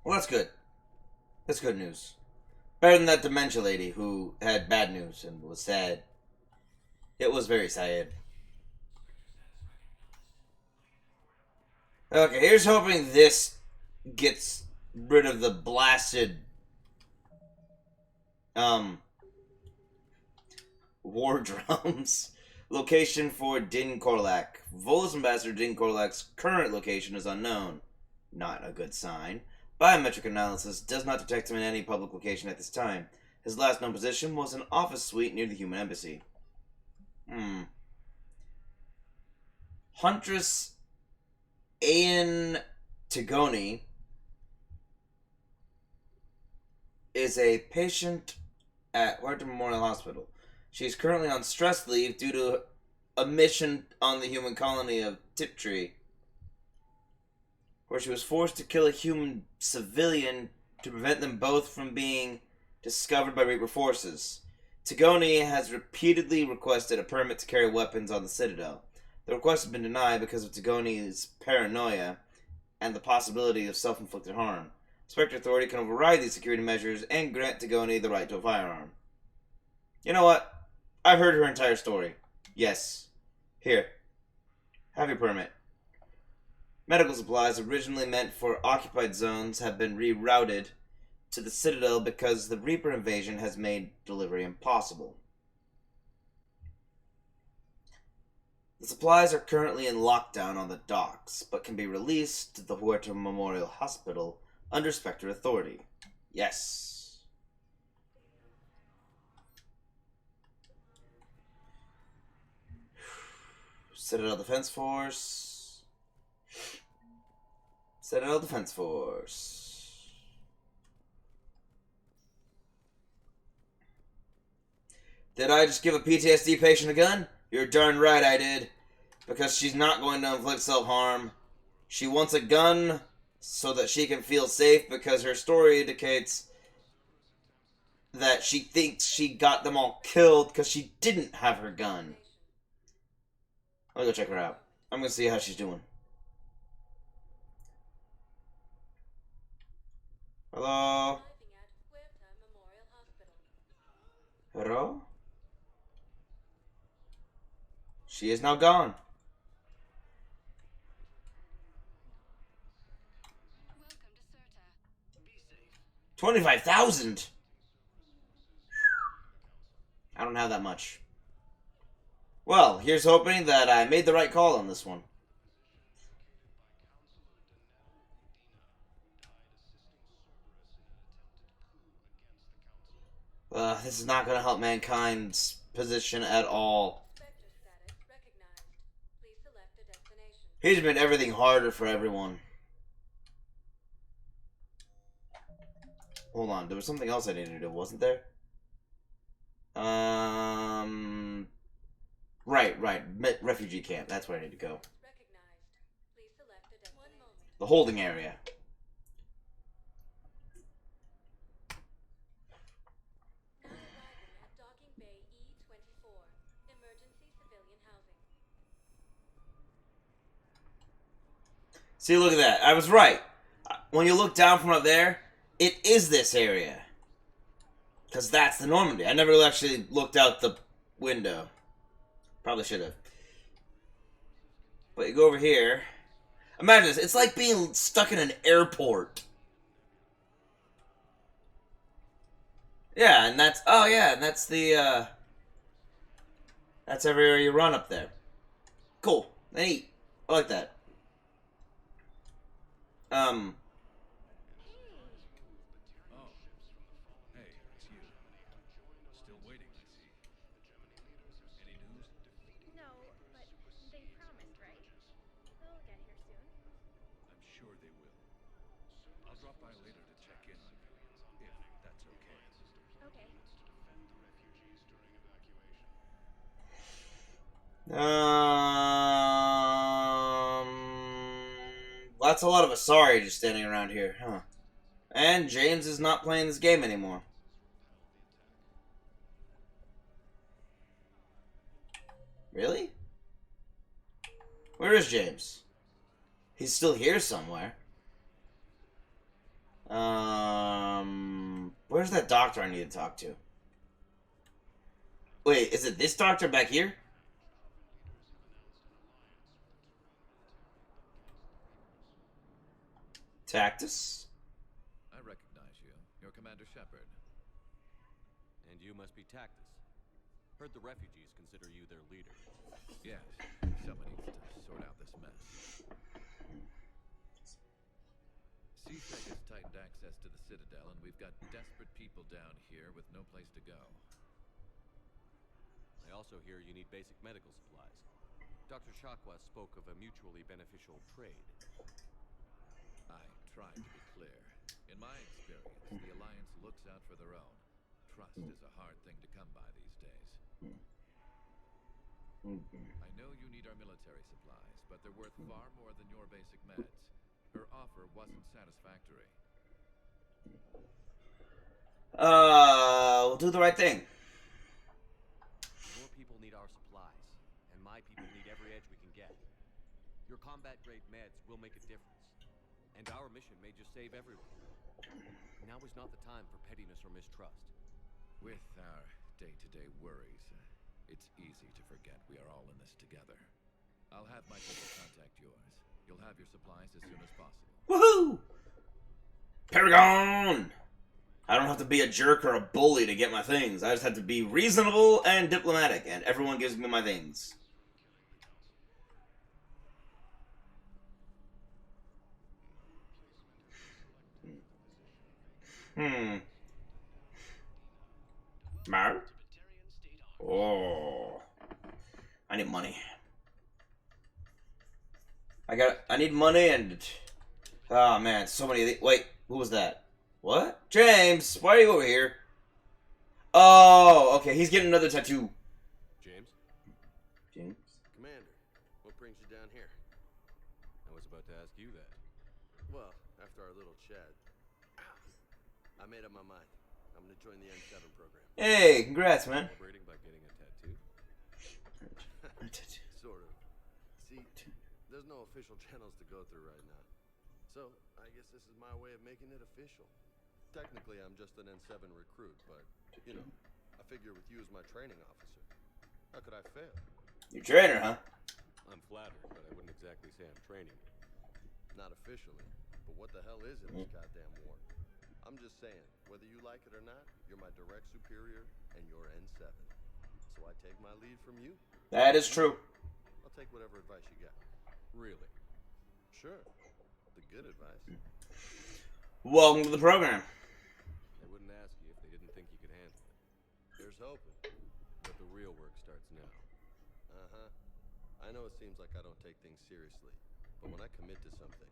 Speaker 1: Well, that's good. That's good news. Better than that dementia lady who had bad news and was sad. It was very sad. Okay, here's hoping this gets rid of the blasted war drums. Location for Din Korlak. Volus Ambassador Din Korlak's current location is unknown. Not a good sign. Biometric analysis does not detect him in any public location at this time. His last known position was an office suite near the human embassy. Huntress Ayan Tigoni is a patient at Huerta Memorial Hospital. She is currently on stress leave due to a mission on the human colony of Tiptree, where she was forced to kill a human civilian to prevent them both from being discovered by Reaper forces. Tigoni has repeatedly requested a permit to carry weapons on the Citadel. The request has been denied because of Tigoni's paranoia and the possibility of self-inflicted harm. Spectre Authority can override these security measures and grant Tigoni the right to a firearm. You know what? I've heard her entire story. Yes. Here. Have your permit. Medical supplies originally meant for occupied zones have been rerouted to the Citadel because the Reaper invasion has made delivery impossible. The supplies are currently in lockdown on the docks, but can be released to the Huerta Memorial Hospital under Spectre Authority. Yes. Citadel Defense Force. Citadel Defense Force. Did I just give a PTSD patient a gun? You're darn right I did. Because she's not going to inflict self-harm. She wants a gun so that she can feel safe because her story indicates that she thinks she got them all killed because she didn't have her gun. I'm gonna go check her out. I'm gonna see how she's doing. Hello? Hello? She is now gone.
Speaker 7: Welcome to Serta. Be safe.
Speaker 1: 25,000. I don't have that much. Well, here's hoping that I made the right call on this one. This is not going to help mankind's position at all.
Speaker 3: Spectre status recognized. Please select a destination.
Speaker 1: He's made everything harder for everyone. Hold on, there was something else I needed to do, wasn't there? Right. Refugee camp. That's where I need to go.
Speaker 3: Recognized. Please select a destination. 1 moment.
Speaker 1: The holding area.
Speaker 3: Now arriving at Docking Bay E24. Emergency civilian housing.
Speaker 1: See, look at that. I was right. When you look down from up there, it is this area. Because that's the Normandy. I never actually looked out the window. Probably should have. But you go over here. Imagine this. It's like being stuck in an airport. Yeah, and that's... Oh, yeah, and that's the, that's everywhere you run up there. Cool. Neat. I like that.
Speaker 2: Oh. Hey, it's you. Still waiting, I see. Any news?
Speaker 8: No, but they promised, right? They'll get here soon.
Speaker 2: I'm sure they will. I'll drop by later to check in on you, if that's okay.
Speaker 8: Okay.
Speaker 1: That's a lot of Asari just standing around here, huh? And James is not playing this game anymore. Really? Where is James? He's still here somewhere. Where's that doctor I need to talk to? Wait, is it this doctor back here? Tactus?
Speaker 9: I recognize you. You're Commander Shepard.
Speaker 2: And you must be Tactus. Heard the refugees consider you their leader.
Speaker 9: Yes, someone needs to sort out this mess. CSEC has tightened access to the Citadel, and we've got desperate people down here with no place to go.
Speaker 2: I also hear you need basic medical supplies. Dr. Chakwas spoke of a mutually beneficial trade.
Speaker 9: I tried to be clear. In my experience, the Alliance looks out for their own. Trust is a hard thing to come by these days. I know you need our military supplies, but they're worth far more than your basic meds. Her offer wasn't satisfactory.
Speaker 1: We'll do the right thing.
Speaker 2: Your people need our supplies, and my people need every edge we can get. Your combat-grade meds will make a difference, and our mission may just save everyone. Now is not the time for pettiness or mistrust.
Speaker 9: With our day-to-day worries, it's easy to forget we are all in this together. I'll have my people contact yours. You'll have your supplies as soon as possible.
Speaker 1: Woohoo! Paragon! I don't have to be a jerk or a bully to get my things. I just have to be reasonable and diplomatic, and everyone gives me my things. Mar? Oh. I need money. I need money and... Oh, man, so many of these... Wait, who was that? What? James, why are you over here? Oh, okay, he's getting another tattoo.
Speaker 2: James?
Speaker 1: James?
Speaker 5: Commander, what brings you down here?
Speaker 2: I was about to ask you that.
Speaker 5: Well, after our little chat, I made up my mind. I'm gonna join the N7 program.
Speaker 1: Hey, congrats, man.
Speaker 2: Celebrating by getting a tattoo?
Speaker 5: Sort of. See, there's no official channels to go through right now. So, I guess this is my way of making it official. Technically, I'm just an N7 recruit, but, you know, I figure with you as my training officer, how could I fail?
Speaker 1: Your trainer, huh?
Speaker 2: I'm flattered, but I wouldn't exactly say I'm training you.
Speaker 5: Not officially, but what the hell is in this goddamn war? I'm just saying, whether you like it or not, you're my direct superior, and you're N7. So I take my lead from you.
Speaker 1: That is true.
Speaker 5: I'll take whatever advice you got.
Speaker 2: Really?
Speaker 5: Sure. The good advice.
Speaker 1: Welcome to the program.
Speaker 2: They wouldn't ask you if they didn't think you could handle it.
Speaker 5: Here's hoping.
Speaker 2: But the real work starts now.
Speaker 5: Uh-huh. I know it seems like I don't take things seriously, but when I commit to something,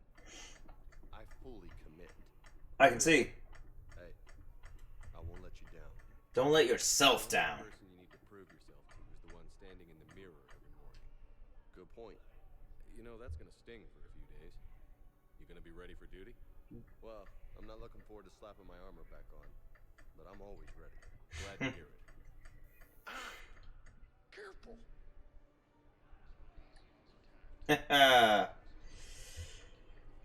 Speaker 5: I fully commit.
Speaker 1: I can see.
Speaker 5: Hey, I won't let you down.
Speaker 1: Don't let yourself down.
Speaker 2: The person you need to prove yourself to is the one standing in the mirror every morning.
Speaker 5: Good point.
Speaker 2: You know, that's gonna sting for a few days. You gonna be ready for duty?
Speaker 5: Well, I'm not looking forward to slapping my armor back on, but I'm always ready.
Speaker 2: Glad to hear it.
Speaker 5: Careful.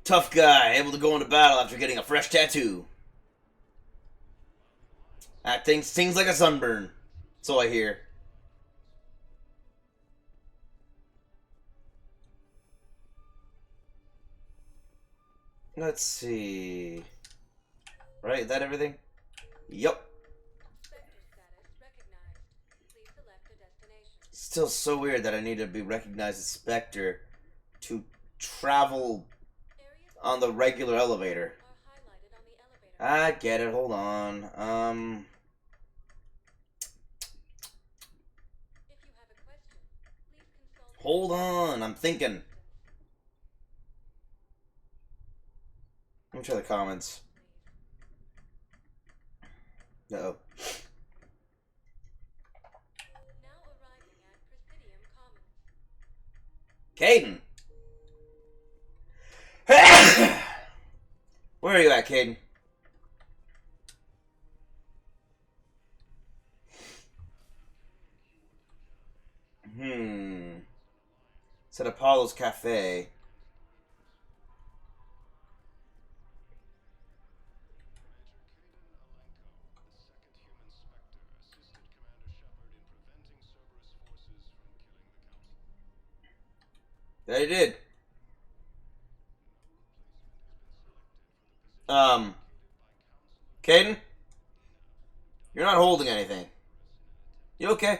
Speaker 1: Tough guy, able to go into battle after getting a fresh tattoo. That thing stings like a sunburn. That's all I hear. Let's see. Right, is that everything? Yup.
Speaker 3: Spectre status recognized. Please select a destination.
Speaker 1: Still so weird that I need to be recognized as Spectre to travel
Speaker 3: Areas
Speaker 1: on the regular elevator.
Speaker 3: are highlighted on the elevator.
Speaker 1: I get it, hold on.
Speaker 3: If you have a question, please consult.
Speaker 1: Hold on, I'm thinking. Let me try the comments. Uh-oh.
Speaker 3: Now arriving at Presidium Commons.
Speaker 1: Caden! Where are you at, Caden? It's at Apollo's Cafe. That he did. Caden? You're not holding anything. You okay?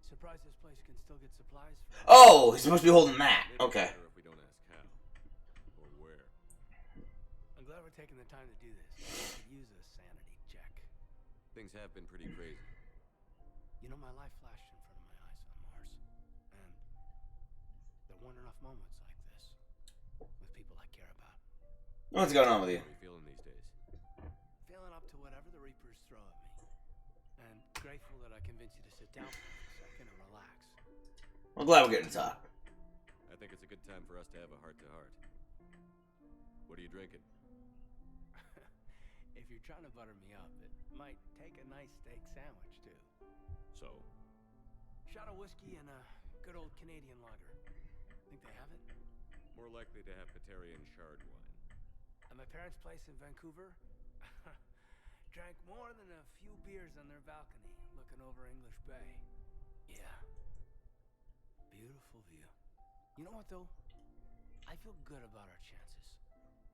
Speaker 10: Surprised this place can still get supplies from.
Speaker 1: Oh, he's supposed to be holding that.
Speaker 2: Maybe
Speaker 1: Okay.
Speaker 2: better if we don't ask how or where.
Speaker 10: I'm glad we're taking the time to do this. I could use a sanity check.
Speaker 2: Things have been pretty crazy.
Speaker 10: You know, my life flashed in front of my eyes on Mars. And there weren't enough moments like this with people I care about.
Speaker 1: What's going on with you?
Speaker 2: How are you feeling these days?
Speaker 10: Feeling up to whatever the Reapers throw at me. And grateful that I convinced you to sit down for a second and relax.
Speaker 1: I'm glad we're getting to talk.
Speaker 2: I think it's a good time for us to have a heart-to-heart. What are you drinking?
Speaker 10: If you're trying to butter me up, it might take a nice steak sandwich, too.
Speaker 2: So,
Speaker 10: Shot of whiskey and a good old Canadian lager. Think they have it?
Speaker 2: more likely to have Batarian shard wine.
Speaker 10: At my parents' place in Vancouver, drank more than a few beers on their balcony, looking over English Bay. Yeah. Beautiful view. You know what, though? I feel good about our chances.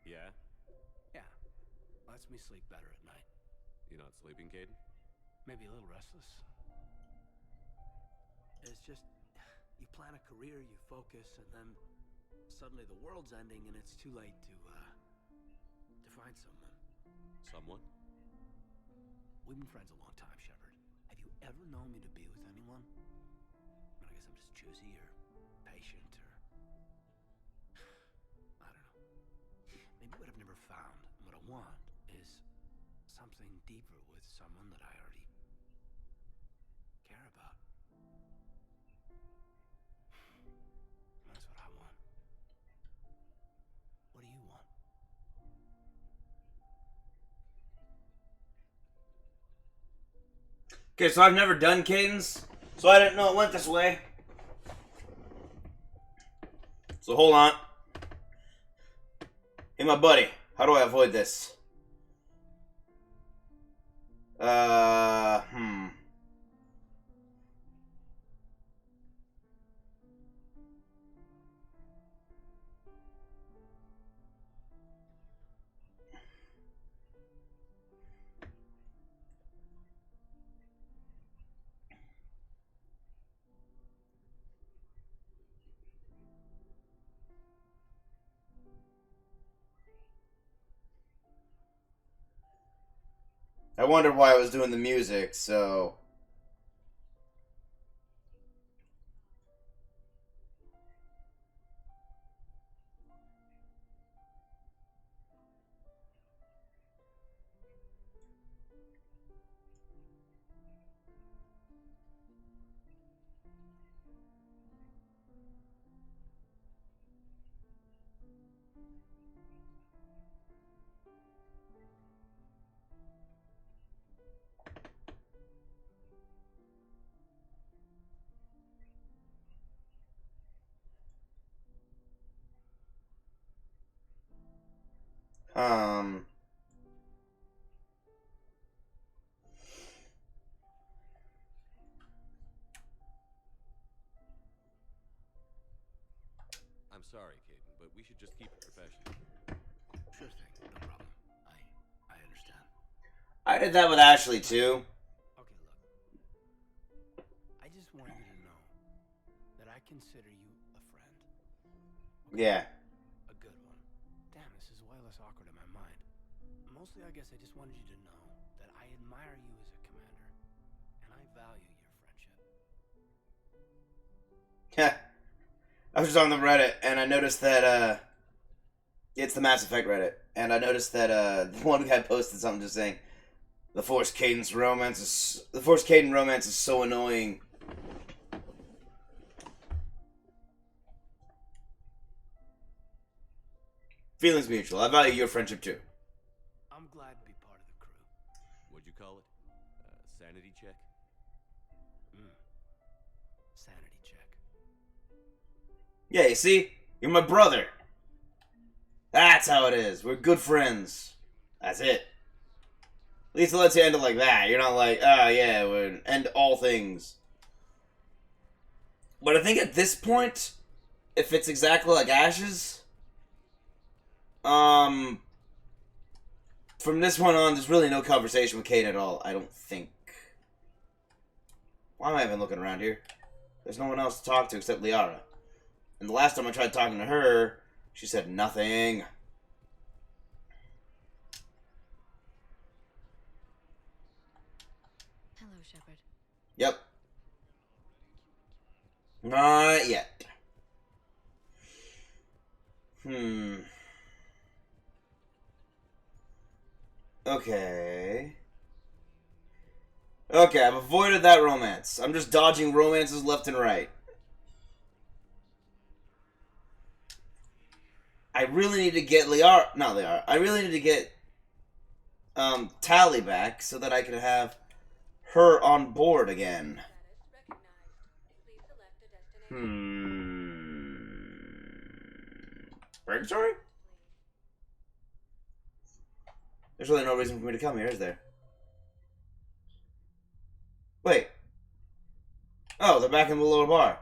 Speaker 2: Yeah?
Speaker 10: Yeah. Lets me sleep better at night.
Speaker 2: You not sleeping, Caden?
Speaker 10: Maybe a little restless. It's just, you plan a career, you focus, and then suddenly the world's ending and it's too late to find someone.
Speaker 2: Someone?
Speaker 10: We've been friends a long time, Shepard. Have you ever known me to be with anyone? I guess I'm just choosy or patient or... I don't know. Maybe what I've never found and what I want is something deeper with someone that I already care about. That's what I want. What do you want?
Speaker 1: Okay, so I've never done Cadence, so I didn't know it went this way. So hold on. Hey, my buddy, how do I avoid this? I wondered why I was doing the music, so...
Speaker 2: I'm sorry, Caden, but we should just keep it professional.
Speaker 10: Sure thing, no problem. I understand.
Speaker 1: I did that with Ashley, too.
Speaker 10: Okay, look. I just want you to know that I consider you a friend. Okay?
Speaker 1: Yeah.
Speaker 10: A good one. Damn, this is way less awkward in my mind. Mostly, I guess I just wanted you to know that I admire you as a commander, and I value your friendship.
Speaker 1: Yeah. I was just on the Reddit, and I noticed that, it's the Mass Effect Reddit, and I noticed that, one guy posted something just saying, the Force Caden romance is so annoying. Feelings mutual. I value your friendship, too.
Speaker 10: I'm glad to be part of the crew.
Speaker 2: What'd you call it? Sanity check?
Speaker 10: Sanity check.
Speaker 1: Yeah, you see? You're my brother. That's how it is. We're good friends. That's it. At least it lets you end it like that. You're not like, oh yeah, we're end all things. But I think at this point, if it's exactly like Ash's, from this point on, there's really no conversation with Kate at all, I don't think. Why am I even looking around here? There's no one else to talk to except Liara. And the last time I tried talking to her, she said nothing.
Speaker 3: Hello, Shepard.
Speaker 1: Yep. Not yet. Okay. Okay, I've avoided that romance. I'm just dodging romances left and right. I really need to get I really need to get Tally back so that I can have her on board again. Purgatory? There's really no reason for me to come here, is there? Wait. Oh, they're back in the lower bar.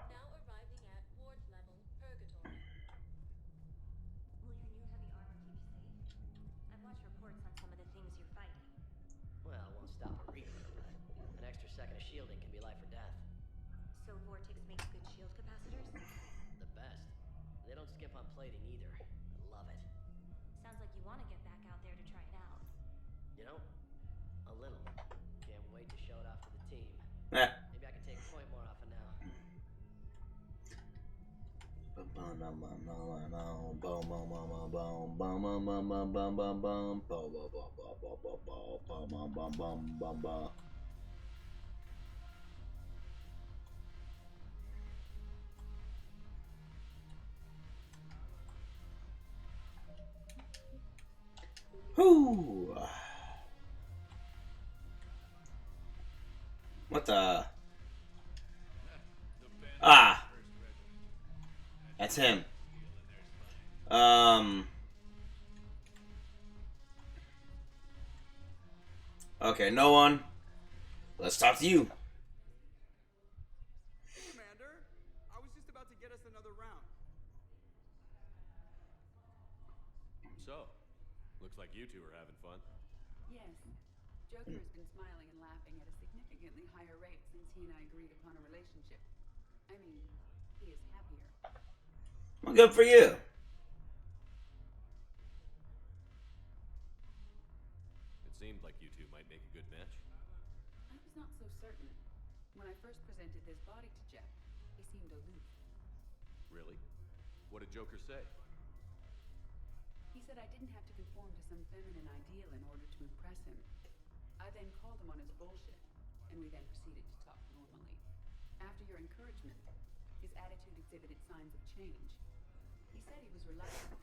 Speaker 11: Well, it won't stop a Reaper, but an extra second of shielding can be life or death.
Speaker 3: So Vortex makes good shield capacitors?
Speaker 11: The best. They don't skimp on plating either. I love it.
Speaker 3: Sounds like you want to get back out there to try it out.
Speaker 11: You know, a little. Can't wait to show it off to the team.
Speaker 1: Eh.
Speaker 11: Maybe I can take a point more often now.
Speaker 1: Whoo! What the? Ah! That's him. Okay, no one. Let's talk to you.
Speaker 12: Commander, I was just about to get us another round.
Speaker 2: So, looks like you two are having fun.
Speaker 13: Yes. Joker has been smiling and laughing at a significantly higher rate since he and I agreed upon a relationship. I mean, he is happier.
Speaker 1: Well, good for you.
Speaker 2: It seemed like you two might make a good
Speaker 13: to Jeff. He seemed aloof.
Speaker 2: Really? What did Joker say?
Speaker 13: He said I didn't have to conform to some feminine ideal in order to impress him. I then called him on his bullshit, and we then proceeded to talk normally. After your encouragement, his attitude exhibited signs of change. He said he was reluctant,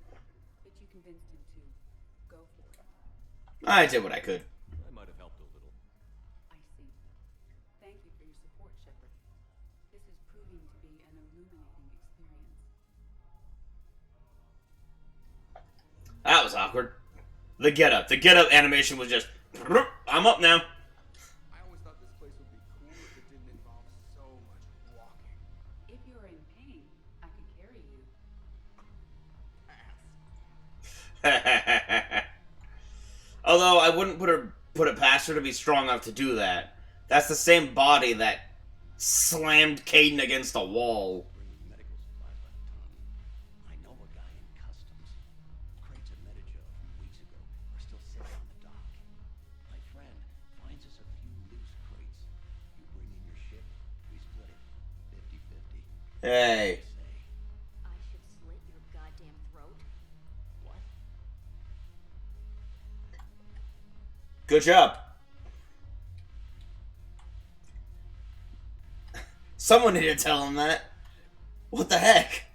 Speaker 13: but you convinced him to go for it.
Speaker 1: I did what I could.
Speaker 2: I might have helped a little.
Speaker 13: I see. Thank you for your support, Shepard. This is proving to be an illuminating experience.
Speaker 1: That was awkward. The get up animation was just, I'm up now.
Speaker 12: I always thought this place would be cool if it didn't involve so much walking.
Speaker 13: If you're in pain, I could carry you.
Speaker 1: Although I wouldn't put it past her to be strong enough to do that. That's the same body that slammed Caden against a wall.
Speaker 10: Bringing medical supplies by the ton. I know a guy in customs. Crates of Metagel from weeks ago are still sitting on the dock. My friend finds us a few loose crates. You bring in your ship, we split it. 50-50.
Speaker 1: Hey.
Speaker 3: I should slit your goddamn throat.
Speaker 10: What?
Speaker 1: Good job. Someone need to tell him that. What the heck?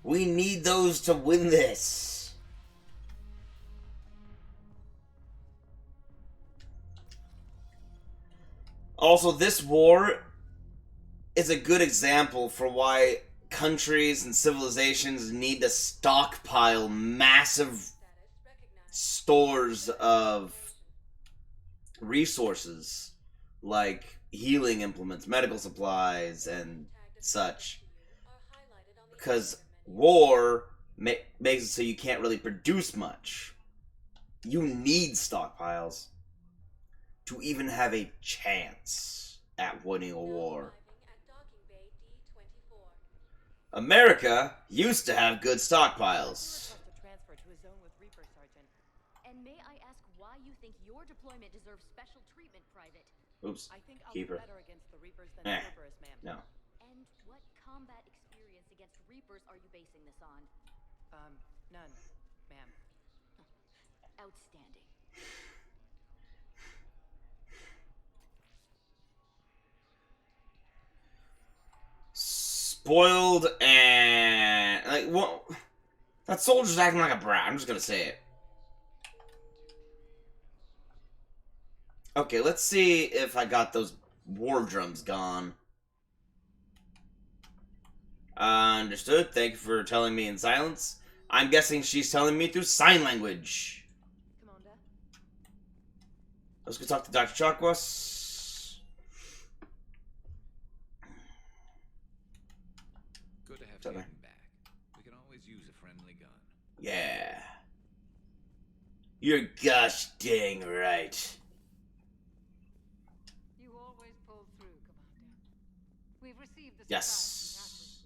Speaker 1: We need those to win this. Also, this war is a good example for why countries and civilizations need to stockpile massive stores of resources like healing implements, medical supplies, and such. Because war makes it so you can't really produce much. You need stockpiles to even have a chance at winning a war. America used to have good stockpiles.
Speaker 3: And may I ask why you think your deployment deserves special treatment, Private?
Speaker 1: Oops.
Speaker 11: I think I'll
Speaker 1: Keep
Speaker 11: do
Speaker 1: her.
Speaker 11: better against the Reapers than
Speaker 1: Eh.
Speaker 11: Cerberus, ma'am.
Speaker 1: No.
Speaker 3: And what combat experience against Reapers are you basing this on?
Speaker 11: None, ma'am.
Speaker 3: Outstanding.
Speaker 1: Spoiled and like what? That soldier's acting like a brat. I'm just gonna say it. Okay, let's see if I got those war drums gone. Understood. Thank you for telling me in silence. I'm guessing she's telling me through sign language.
Speaker 11: Commander?
Speaker 1: Let's go talk to Dr. Chakwas.
Speaker 9: Good to have
Speaker 1: Sorry.
Speaker 9: Caden back. We can always use a friendly gun.
Speaker 1: Yeah. You're gosh dang right.
Speaker 14: You always pull through, Commander. We've received the
Speaker 1: Yes.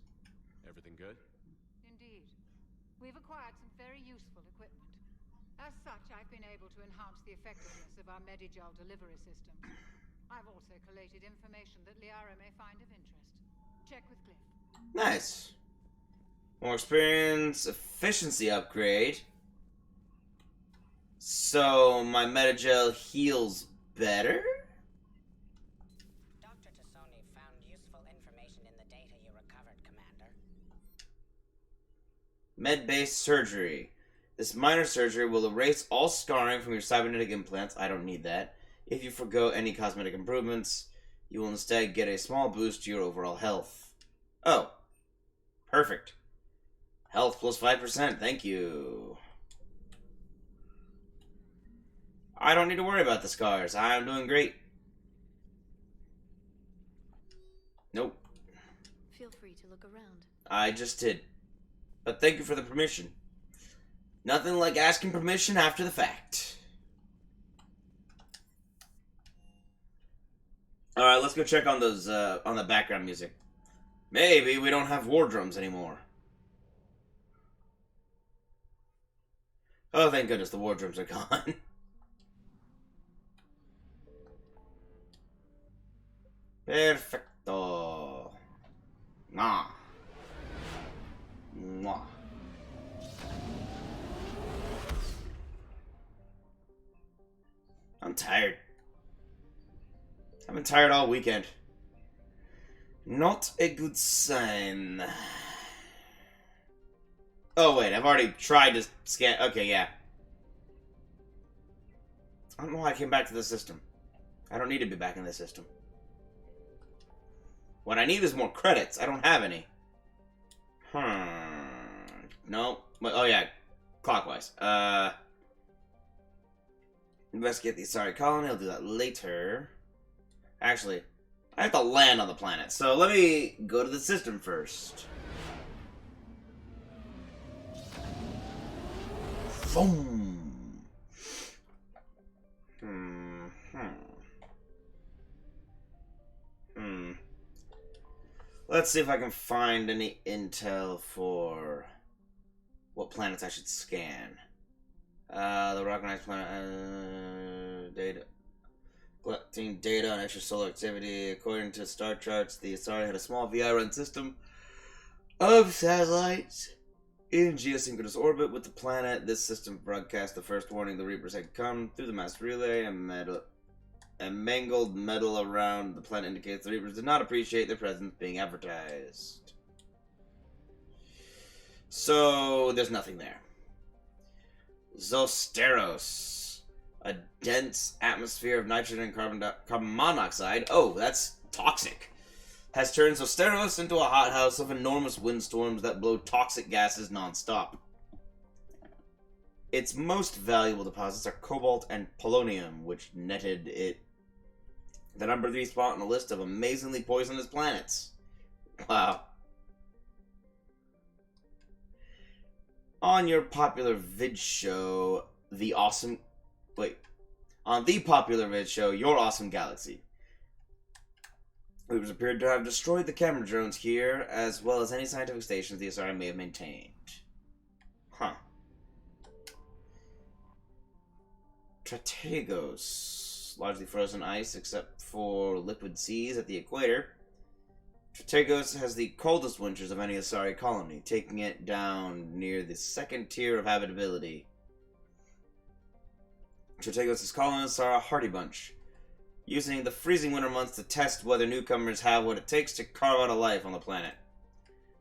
Speaker 2: Everything good?
Speaker 14: Indeed. We've acquired some very useful equipment. As such, I've been able to enhance the effectiveness of our Medigel delivery systems. I've also collated information that Liara may find of interest. Check with Cliff.
Speaker 1: Nice. More experience, efficiency upgrade. So my Medigel heals better?
Speaker 15: Dr. Tassoni found useful information in the data you recovered, Commander.
Speaker 1: Med-based surgery. This minor surgery will erase all scarring from your cybernetic implants. I don't need that. If you forgo any cosmetic improvements, you will instead get a small boost to your overall health. Oh. Perfect. Health plus 5%. Thank you. I don't need to worry about the scars. I'm doing great. Nope.
Speaker 3: Feel free to look around.
Speaker 1: I just did. But thank you for the permission. Nothing like asking permission after the fact. Alright, let's go check on those, on the background music. Maybe we don't have war drums anymore. Oh, thank goodness the war drums are gone. Perfecto. To. Mwah. Mwah. I'm tired. I've been tired all weekend. Not a good sign. Oh wait, I've already tried to scan. Okay, yeah. I don't know why I came back to the system. I don't need to be back in the system. What I need is more credits. I don't have any. No. Oh yeah. Clockwise. Investigate the Asari colony. I'll do that later. Actually, I have to land on the planet. So let me go to the system first. Boom. Let's see if I can find any intel for what planets I should scan. The recognized planet data. Collecting data on extrasolar activity. According to star charts, the Asari had a small VI-run system of satellites in geosynchronous orbit with the planet. This system broadcast the first warning the Reapers had come through the master relay, and mangled metal around the planet indicates the Reapers did not appreciate their presence being advertised. So, there's nothing there. Zosteros. A dense atmosphere of nitrogen and carbon monoxide. Oh, that's toxic. Has turned Zosteros into a hothouse of enormous windstorms that blow toxic gases non-stop. Its most valuable deposits are cobalt and polonium, which netted it the number 3 spot on a list of amazingly poisonous planets. Wow. On your popular vid show, on the popular vid show, Your Awesome Galaxy, Reapers appeared to have destroyed the camera drones here, as well as any scientific stations the Asari may have maintained. Huh. Strategos. Largely frozen ice, except for liquid seas at the equator. Strategos has the coldest winters of any Asari colony, taking it down near the second tier of habitability. Strategos' colonists are a hardy bunch, using the freezing winter months to test whether newcomers have what it takes to carve out a life on the planet.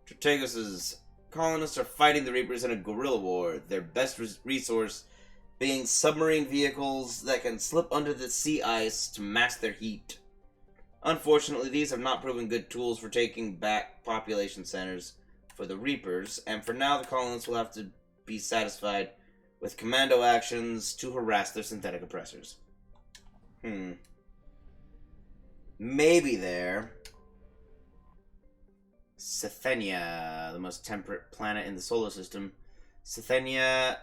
Speaker 1: Strategos' colonists are fighting the Reapers in a guerrilla war, their best resource being submarine vehicles that can slip under the sea ice to mask their heat. Unfortunately, these have not proven good tools for taking back population centers for the Reapers, and for now the colonists will have to be satisfied with commando actions to harass their synthetic oppressors. Maybe there. Cythenia, the most temperate planet in the solar system. Cythenia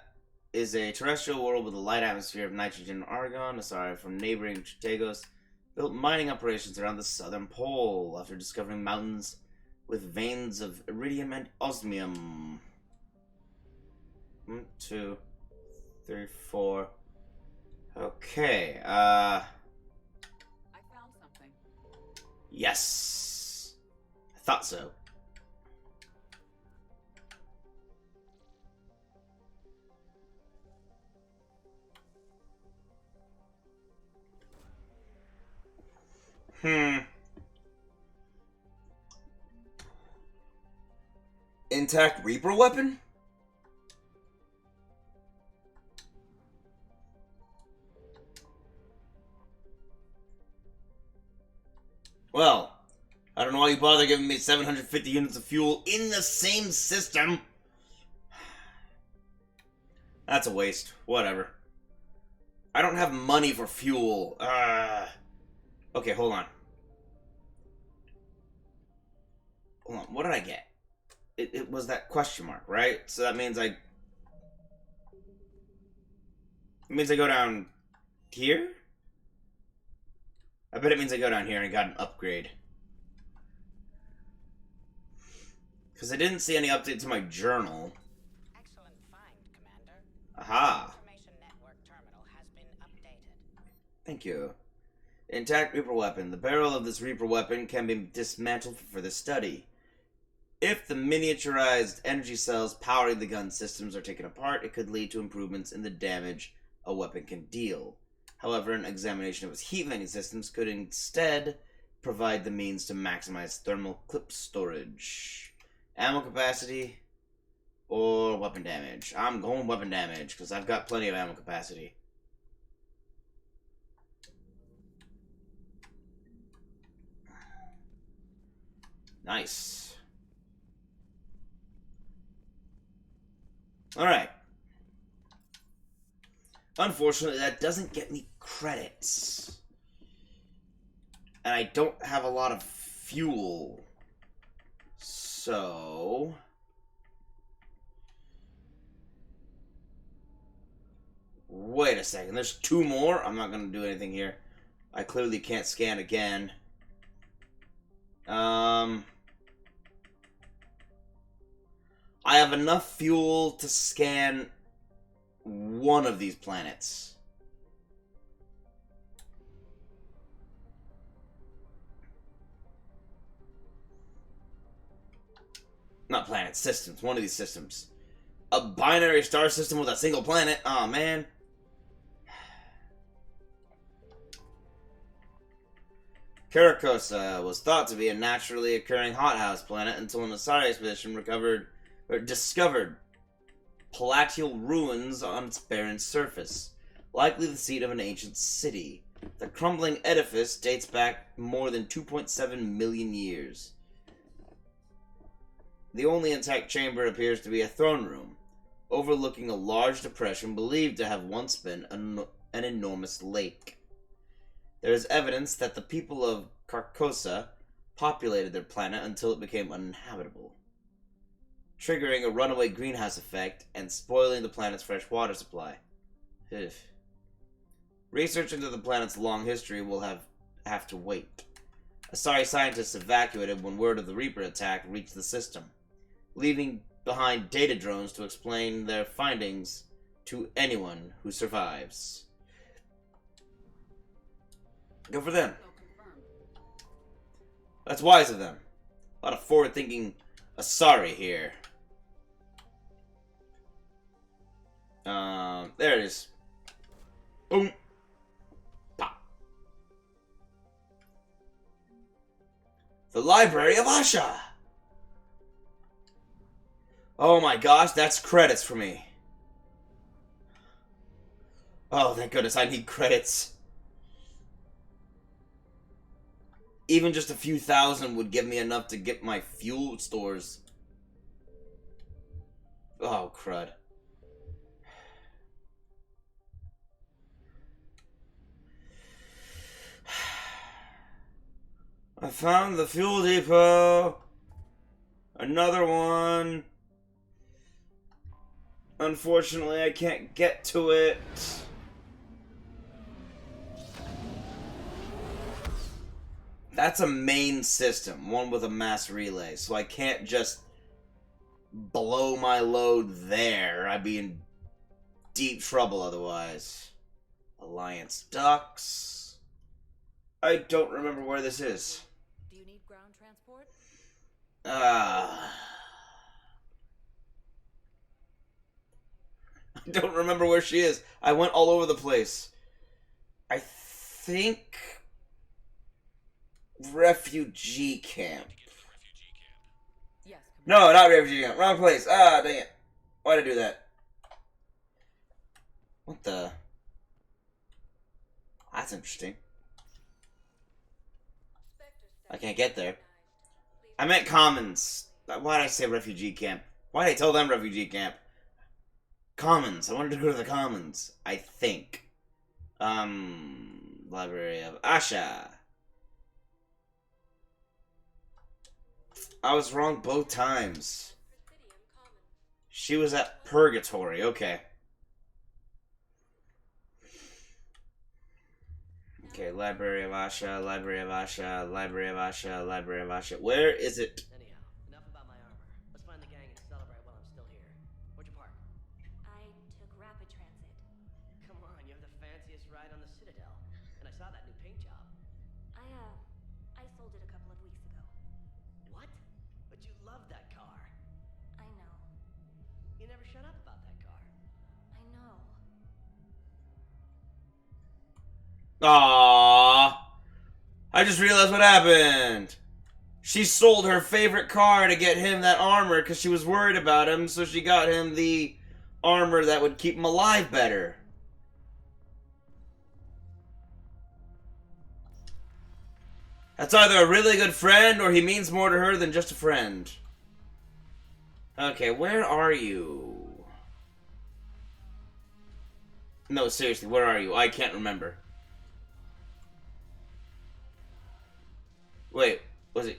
Speaker 1: is a terrestrial world with a light atmosphere of nitrogen and argon. Asari from neighboring Strategos built mining operations around the southern pole after discovering mountains with veins of iridium and osmium. 1, 2, 3, 4. Okay,
Speaker 13: I found something.
Speaker 1: Yes. I thought so. Intact Reaper weapon? Well, I don't know why you bother giving me 750 units of fuel in the same system. That's a waste. Whatever. I don't have money for fuel. Okay, hold on. Hold on, what did I get? It was that question mark, right? So that means it means I go down here? I bet it means I go down here and got an upgrade. Because I didn't see any update to my journal.
Speaker 15: Excellent find, Commander.
Speaker 1: Aha.
Speaker 15: The information network terminal has been updated.
Speaker 1: Thank you. Intact Reaper weapon. The barrel of this Reaper weapon can be dismantled for further study. If the miniaturized energy cells powering the gun systems are taken apart, it could lead to improvements in the damage a weapon can deal. However, an examination of its heat venting systems could instead provide the means to maximize thermal clip storage. Ammo capacity or weapon damage? I'm going weapon damage because I've got plenty of ammo capacity. Nice. Alright. Unfortunately, that doesn't get me credits. And I don't have a lot of fuel. So... wait a second. There's 2 more? I'm not going to do anything here. I clearly can't scan again. I have enough fuel to scan one of these planets. Not planets, systems. One of these systems. A binary star system with a single planet? Aw, man. Caracosa was thought to be a naturally occurring hothouse planet until an Asari expedition discovered palatial ruins on its barren surface, likely the seat of an ancient city. The crumbling edifice dates back more than 2.7 million years. The only intact chamber appears to be a throne room, overlooking a large depression believed to have once been an enormous lake. There is evidence that the people of Carcosa populated their planet until it became uninhabitable, triggering a runaway greenhouse effect and spoiling the planet's fresh water supply. Ugh. Research into the planet's long history will have to wait. Asari scientists evacuated when word of the Reaper attack reached the system, leaving behind data drones to explain their findings to anyone who survives. Good for them. That's wise of them. A lot of forward-thinking Asari here. There it is. Boom. Pop. The Library of Asha. Oh my gosh, that's credits for me. Oh, thank goodness, I need credits. Even just a few thousand would give me enough to get my fuel stores. Oh, crud. I found the fuel depot. Another one. Unfortunately, I can't get to it. That's a main system, one with a mass relay, so I can't just blow my load there. I'd be in deep trouble otherwise. Alliance docks. I don't remember where this is.
Speaker 3: Do you need ground transport?
Speaker 1: I don't remember where she is. I went all over the place. I think... refugee camp.
Speaker 3: Yes.
Speaker 1: No, not refugee camp. Wrong place. Ah, dang it. Why'd I do that? What the? That's interesting. I can't get there. I meant commons. Why'd I say refugee camp? Why'd I tell them refugee camp? Commons. I wanted to go to the commons. I think. Library of Asha. I was wrong both times. She was at Purgatory. Okay. Okay, Library of Asha, Library of Asha, Library of Asha, Library of Asha. Where is it?
Speaker 11: Anyhow, enough about my armor. Let's find the gang and celebrate while I'm still here. Where'd you park?
Speaker 3: I took rapid transit.
Speaker 11: Come on, you have the fanciest ride on the Citadel. And I saw that new paint job. shut up about that car.
Speaker 3: I know.
Speaker 1: Aww. I just realized what happened. She sold her favorite car to get him that armor because she was worried about him, so she got him the armor that would keep him alive better. That's either a really good friend or he means more to her than just a friend. Okay, where are you? No, seriously, where are you? I can't remember. Wait, was it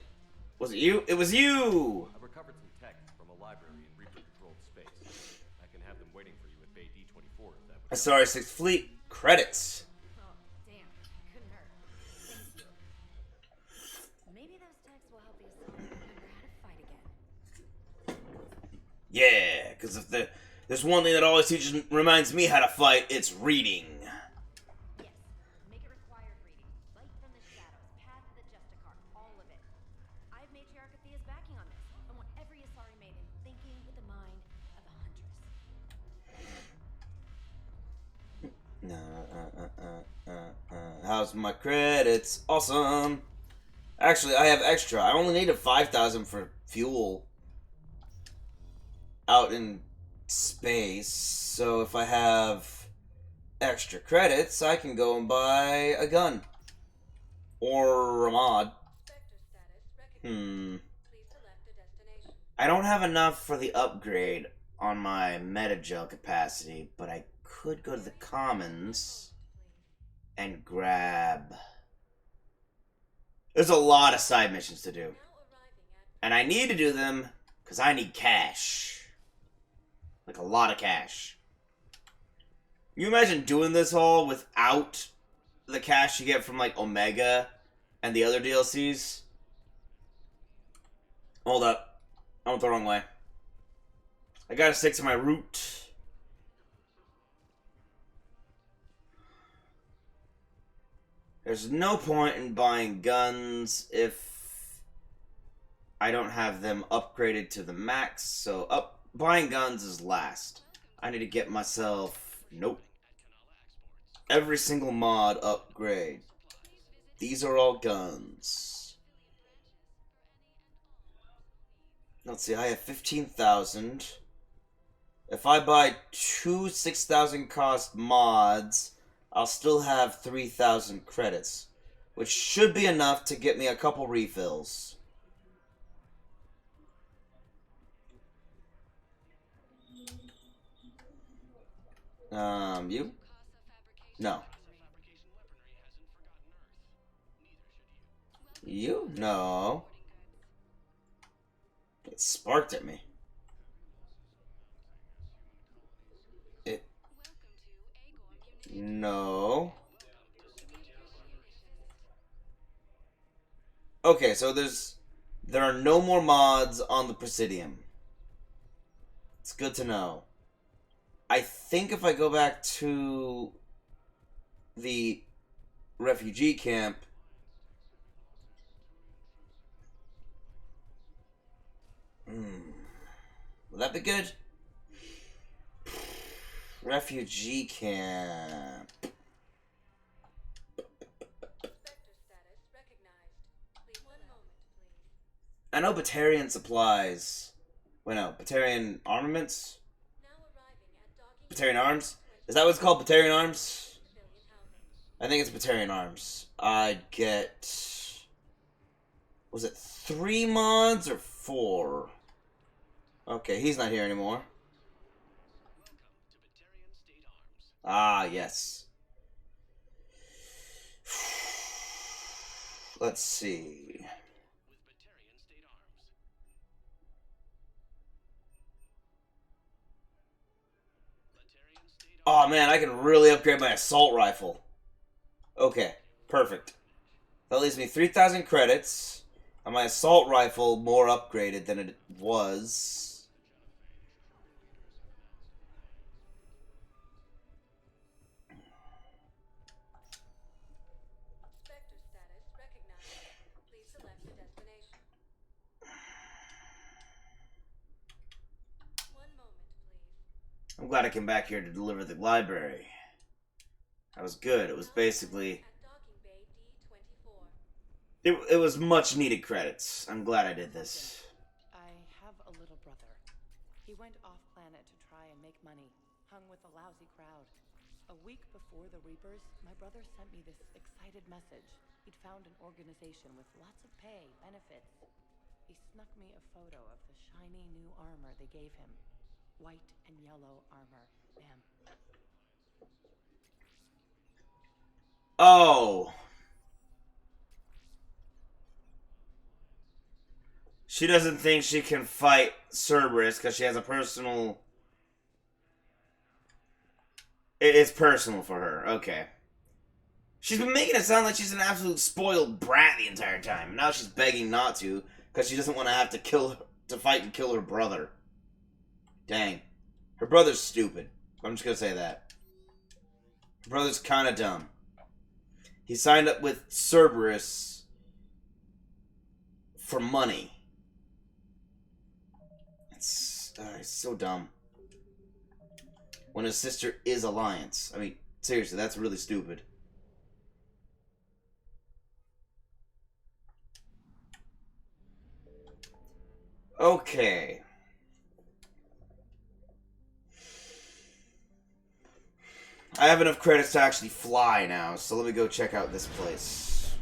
Speaker 1: you? It was you!
Speaker 2: I've recovered some tech from a library in Reaper-controlled space. I can have them waiting for you at Bay D-24 if that would...
Speaker 1: Sorry, 6th Fleet. Credits.
Speaker 3: Oh, damn. Couldn't hurt. Thank you. Maybe those texts will help the Asari remember how to fight again.
Speaker 1: Yeah, because if there's one thing that always reminds me how to fight, it's reading.
Speaker 3: Yes. Make it required reading. Light from the shadows, Path of the Justicar, all of it. I have Matriarch Athea's backing on this. I want every Asari maiden thinking with the mind of a huntress.
Speaker 1: How's my credits? Awesome. Actually, I have extra. I only needed 5,000 for fuel out in space. So if I have extra credits, I can go and buy a gun. Or a mod. I don't have enough for the upgrade on my metagel capacity, but I could go to the commons and grab... There's a lot of side missions to do. And I need to do them because I need cash. Like a lot of cash. Can you imagine doing this all without the cash you get from like Omega and the other DLCs? Hold up. I went the wrong way. I gotta stick to my route. There's no point in buying guns if I don't have them upgraded to the max, so buying guns is last. I need to get myself... Nope. Every single mod upgrade. These are all guns. Let's see, I have 15,000. If I buy 2 6,000 cost mods, I'll still have 3,000 credits, which should be enough to get me a couple refills. You? No. You? No. It sparked at me. No. Okay, so there are no more mods on the Presidium. It's good to know. I think if I go back to the refugee camp, will that be good? Refugee camp. I know Batarian supplies. Wait, no. Batarian armaments? Batarian arms? Is that what it's called? Batarian arms? I think it's Batarian arms. I'd get... Was it 3 mods or 4? Okay, he's not here anymore. Ah, yes. Let's see. Oh man, I can really upgrade my assault rifle. Okay, perfect. That leaves me 3,000 credits. And my assault rifle more upgraded than it was. I'm glad I came back here to deliver the library. That was good. It was basically... It was much needed credits. I'm glad I did this.
Speaker 16: I have a little brother. He went off-planet to try and make money, hung with a lousy crowd. A week before the Reapers, my brother sent me this excited message. He'd found an organization with lots of pay, benefits. He snuck me a photo of the shiny new armor they gave him. White and yellow armor, ma'am.
Speaker 1: Oh! She doesn't think she can fight Cerberus because she has a personal... It's personal for her. Okay. She's been making it sound like she's an absolute spoiled brat the entire time. Now she's begging not to because she doesn't want to have to fight and kill her brother. Dang. Her brother's stupid. I'm just going to say that. Her brother's kind of dumb. He signed up with Cerberus for money. It's so dumb. When his sister is Alliance. I mean, seriously, that's really stupid. Okay. I have enough credits to actually fly now, so let me go check out this place.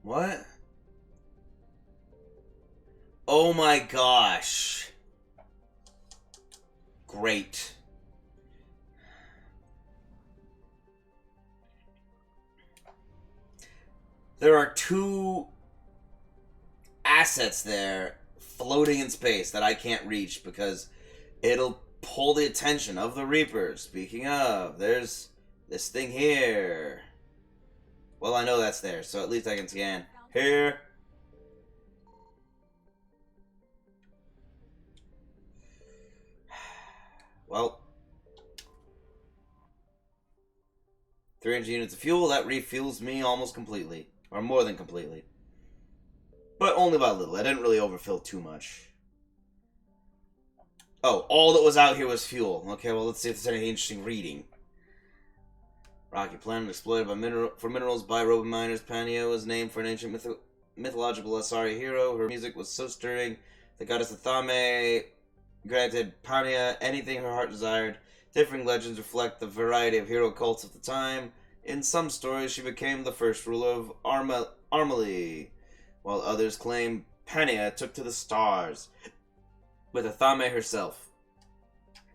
Speaker 1: What? Oh my gosh. Great. There are 2 assets there floating in space that I can't reach because it'll pull the attention of the Reapers. Speaking of, there's this thing here. Well, I know that's there, so at least I can scan. Here. Well. 300 units of fuel, that refuels me almost completely. Or more than completely. But only by a little. I didn't really overfill too much. Oh, all that was out here was fuel. Okay, well, let's see if there's anything interesting reading. Rocky planet exploited for minerals by Robo miners. Pania was named for an ancient mythological Asari hero. Her music was so stirring. The goddess Athame granted Pania anything her heart desired. Differing legends reflect the variety of hero cults of the time. In some stories, she became the first ruler of Armali, while others claim Pania took to the stars with Athame herself.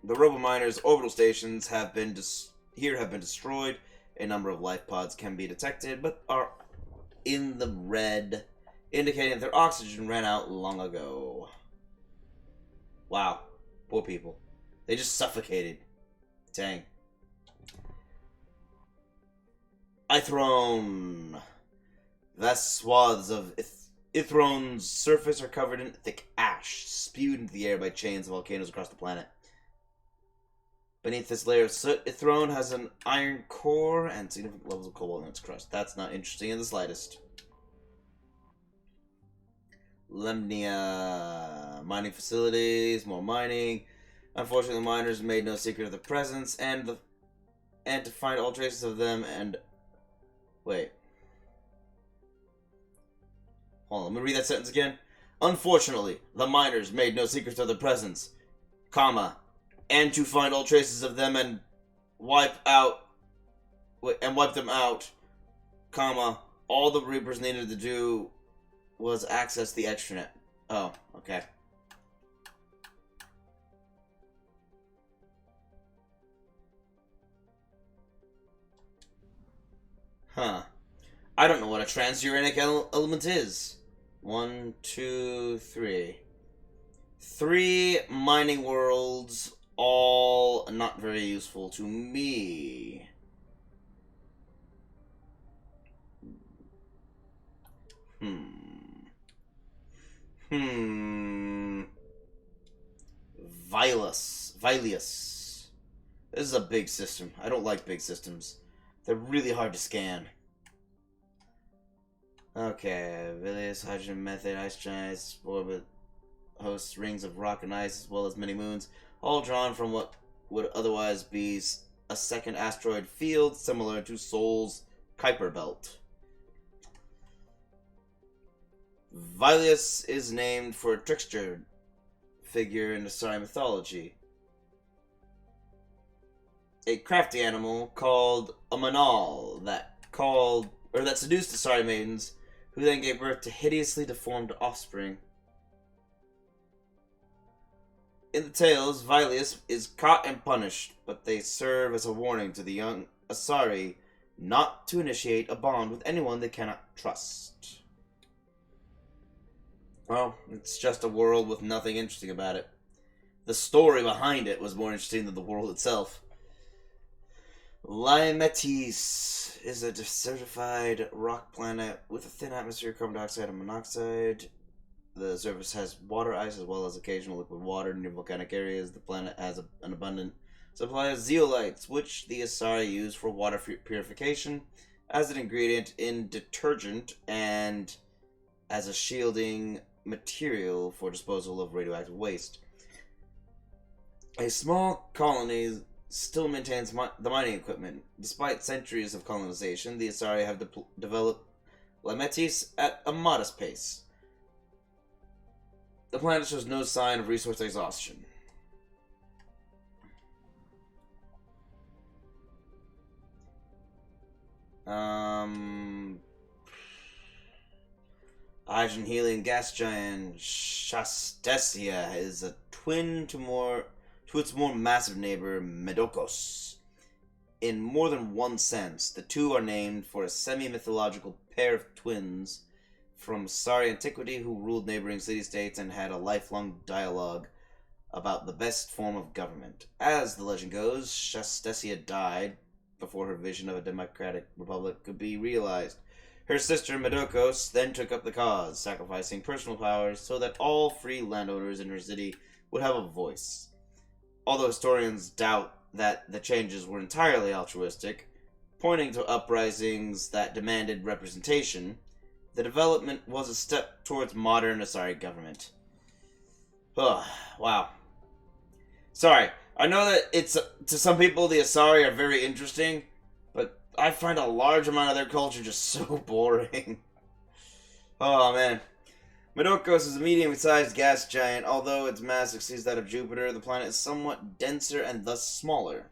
Speaker 1: The Robo-Miners' orbital stations have been destroyed. A number of life pods can be detected, but are in the red, indicating that their oxygen ran out long ago. Wow. Poor people. They just suffocated. Dang. Ithrone. Vast swaths of Ithrone's surface are covered in thick ash, spewed into the air by chains of volcanoes across the planet. Beneath this layer of soot, Ithrone has an iron core and significant levels of cobalt in its crust. That's not interesting in the slightest. Lemnia. Mining facilities, more mining. Unfortunately, the miners made no secret of their presence, and to find all traces of them and... Wait. Hold on, let me read that sentence again. Unfortunately, the miners made no secret of their presence, comma, and to find all traces of them and wipe them out, comma, all the Reapers needed to do was access the extranet. Oh, okay. Huh. I don't know what a transuranic element is. 1, 2, 3. 3 mining worlds, all not very useful to me. Vilius. This is a big system. I don't like big systems. They're really hard to scan. Okay, Vilius, hydrogen, methane, ice giants, orbit hosts rings of rock and ice, as well as many moons, all drawn from what would otherwise be a second asteroid field similar to Sol's Kuiper Belt. Vilius is named for a trickster figure in Asari mythology. A crafty animal called a manal that seduced Asari maidens, who then gave birth to hideously deformed offspring. In the tales, Vilius is caught and punished, but they serve as a warning to the young Asari not to initiate a bond with anyone they cannot trust. Well, it's just a world with nothing interesting about it. The story behind it was more interesting than the world itself. Lymetis is a desertified rock planet with a thin atmosphere of carbon dioxide and monoxide. The surface has water ice as well as occasional liquid water. Near volcanic areas, the planet has an abundant supply of zeolites, which the Asari use for water purification, as an ingredient in detergent, and as a shielding material for disposal of radioactive waste. A small colony still maintains the mining equipment. Despite centuries of colonization, the Asari have developed Lymetis at a modest pace. The planet shows no sign of resource exhaustion. Hydrogen helium gas giant Shastesia is a twin to its more massive neighbor Medokos. In more than one sense, the two are named for a semi-mythological pair of twins from Asari antiquity who ruled neighboring city-states and had a lifelong dialogue about the best form of government. As the legend goes, Shastesia died before her vision of a democratic republic could be realized. Her sister Medokos then took up the cause, sacrificing personal powers so that all free landowners in her city would have a voice. Although historians doubt that the changes were entirely altruistic, pointing to uprisings that demanded representation, the development was a step towards modern Asari government. Oh, wow. Sorry, I know that to some people the Asari are very interesting, but I find a large amount of their culture just so boring. Oh man. Medokos is a medium-sized gas giant. Although its mass exceeds that of Jupiter, the planet is somewhat denser and thus smaller.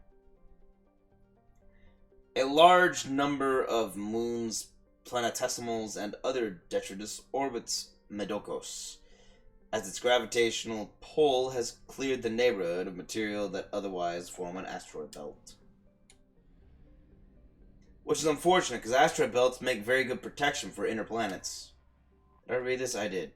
Speaker 1: A large number of moons, planetesimals, and other detritus orbits Medokos, as its gravitational pull has cleared the neighborhood of material that otherwise form an asteroid belt. Which is unfortunate, because asteroid belts make very good protection for inner planets. Did I read this? I did.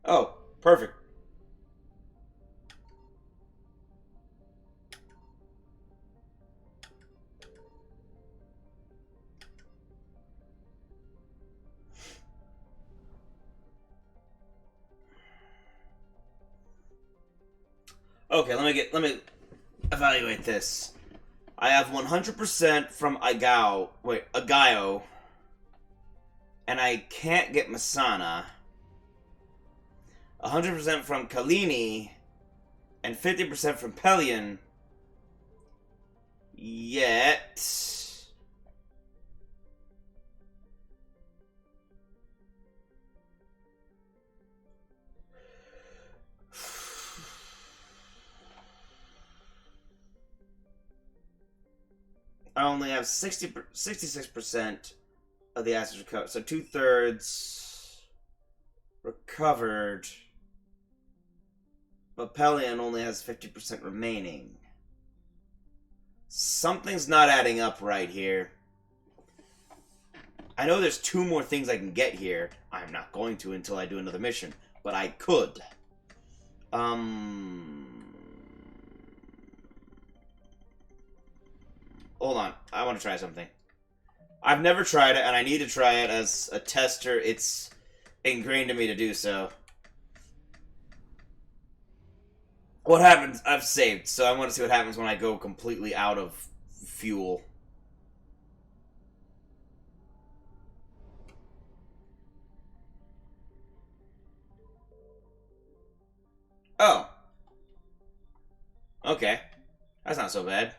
Speaker 1: Oh, perfect. Okay, let me evaluate this. I have 100% from Agaio, and I can't get Masana. 100% from Kalini, and 50% from Pelion. Yet I only have 66% of the assets recovered. So 2/3 recovered. But Pelion only has 50% remaining. Something's not adding up right here. I know there's 2 more things I can get here. I'm not going to until I do another mission. But I could. Hold on. I want to try something. I've never tried it, and I need to try it as a tester. It's ingrained in me to do so. What happens? I've saved, so I want to see what happens when I go completely out of fuel. Oh. Okay. That's not so bad.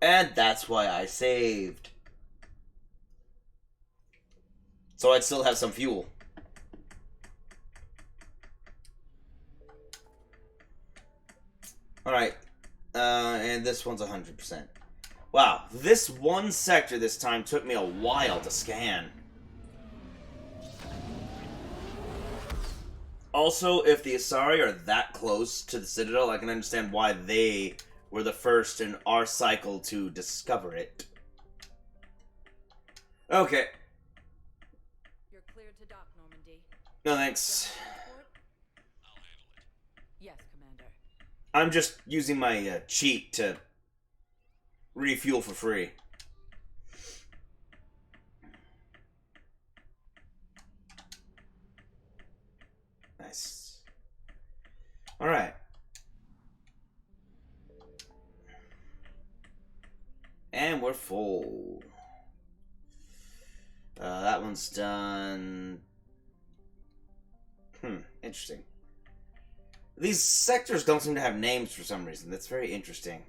Speaker 1: And that's why I saved. So I'd still have some fuel. Alright. And this one's 100%. Wow, this one sector this time took me a while to scan. Also, if the Asari are that close to the Citadel, I can understand why they were the first in our cycle to discover it. Okay.
Speaker 16: You're cleared to dock, Normandy.
Speaker 1: No thanks.
Speaker 16: Yes, Commander.
Speaker 1: I'm just using my cheat to refuel for free. Nice. Alright. And we're full. That one's done. Interesting. These sectors don't seem to have names for some reason. That's very interesting.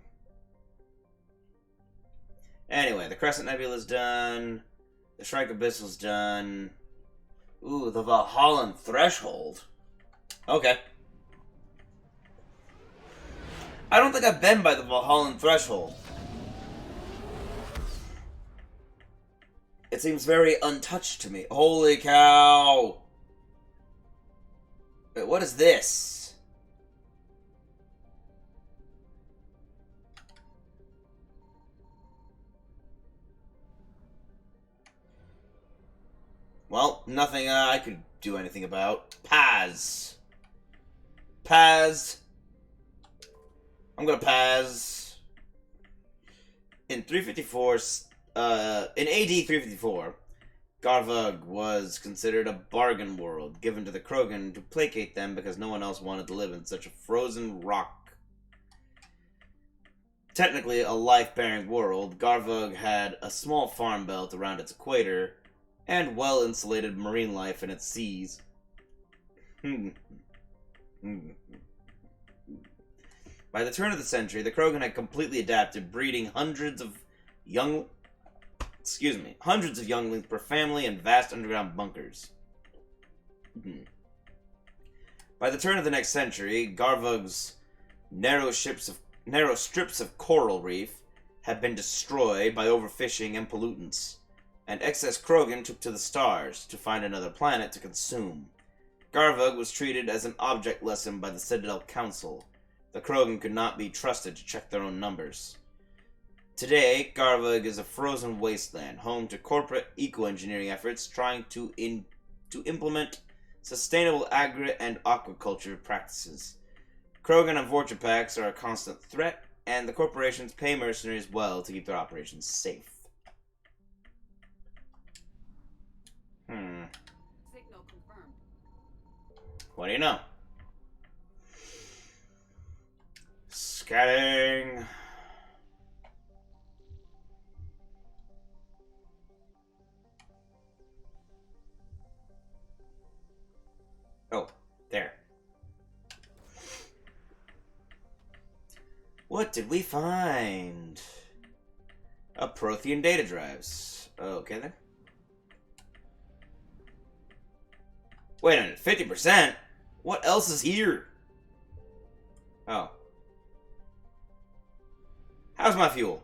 Speaker 1: Anyway, the Crescent Nebula's done. The Shrike Abyssal's done. Ooh, the Valhallan Threshold. Okay. I don't think I've been by the Valhallan Threshold. It seems very untouched to me. Holy cow! Wait, what is this? Well, nothing I could do anything about. Paz. Paz. I'm gonna paz. In 354, in AD 354, Garvug was considered a bargain world given to the Krogan to placate them because no one else wanted to live in such a frozen rock. Technically a life-bearing world, Garvug had a small farm belt around its equator and well-insulated marine life in its seas. By the turn of the century, the Krogan had completely adapted, breeding hundreds of younglings per family in vast underground bunkers. By the turn of the next century, Garvug's narrow strips of coral reef had been destroyed by overfishing and pollutants, and excess Krogan took to the stars to find another planet to consume. Garvug was treated as an object lesson by the Citadel Council. The Krogan could not be trusted to check their own numbers. Today, Garvug is a frozen wasteland, home to corporate eco-engineering efforts trying to implement sustainable agri- and aquaculture practices. Krogan and Vortipax are a constant threat, and the corporations pay mercenaries well to keep their operations safe.
Speaker 13: Signal confirmed.
Speaker 1: What do you know? Scanning. Oh, there. What did we find? A Prothean data drives. Okay then. Wait a minute, 50%? What else is here? Oh. How's my fuel?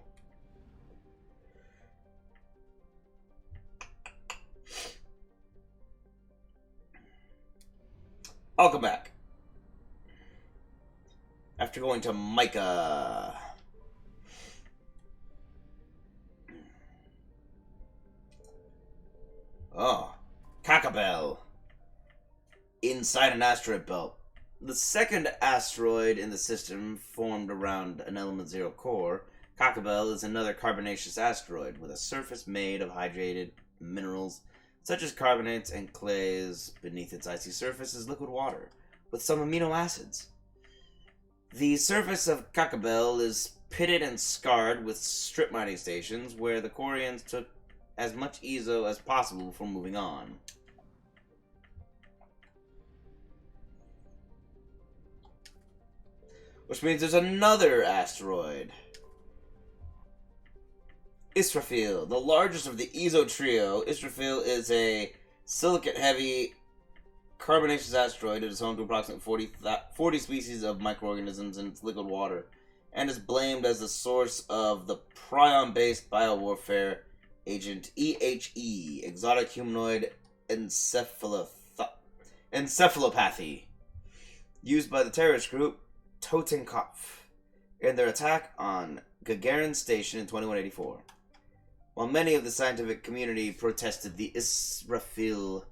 Speaker 1: I'll come back. After going to Micah. Oh. Kakabel. Inside an asteroid belt. The second asteroid in the system, formed around an Element Zero core, Cockabel is another carbonaceous asteroid with a surface made of hydrated minerals such as carbonates and clays. Beneath its icy surface is liquid water with some amino acids. The surface of Cockabel is pitted and scarred with strip mining stations where the Quarians took as much Ezo as possible before moving on. Which means there's another asteroid. Israfil, the largest of the Ezo trio. Israfil is a silicate-heavy carbonaceous asteroid. It is home to approximately 40 species of microorganisms in its liquid water, and is blamed as the source of the prion-based biowarfare agent EHE, exotic humanoid encephalopathy, used by the terrorist group Totenkopf in their attack on Gagarin Station in 2184. While many of the scientific community protested that Israfil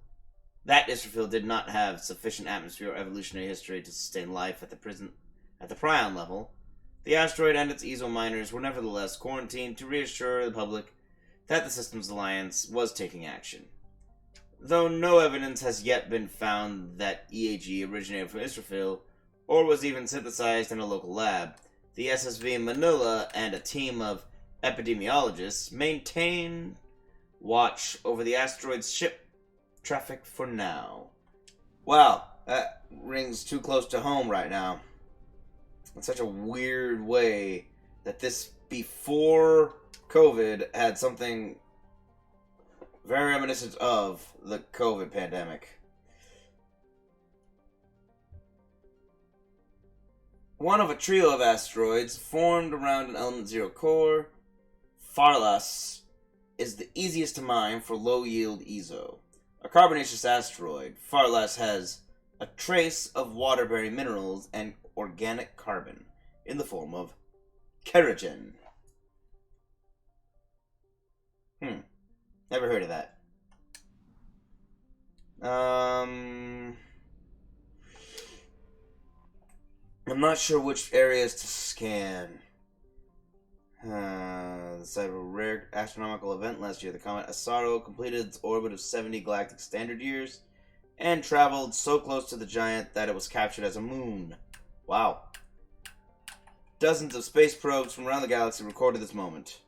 Speaker 1: did not have sufficient atmosphere or evolutionary history to sustain life at the prion level, the asteroid and its Ezo miners were nevertheless quarantined to reassure the public that the Systems Alliance was taking action. Though no evidence has yet been found that EAG originated from Israfil or was even synthesized in a local lab, the SSV Manila and a team of epidemiologists maintain watch over the asteroid's ship traffic for now. Wow, that rings too close to home right now. In such a weird way that this, before COVID, had something very reminiscent of the COVID pandemic. One of a trio of asteroids formed around an element 0 core, Farlas is the easiest to mine for low-yield Ezo. A carbonaceous asteroid, Farlas has a trace of water-bearing minerals and organic carbon in the form of kerogen. Never heard of that. I'm not sure which areas to scan. The site of a rare astronomical event last year, the comet Asaro completed its orbit of 70 galactic standard years and traveled so close to the giant that it was captured as a moon. Wow. Dozens of space probes from around the galaxy recorded this moment.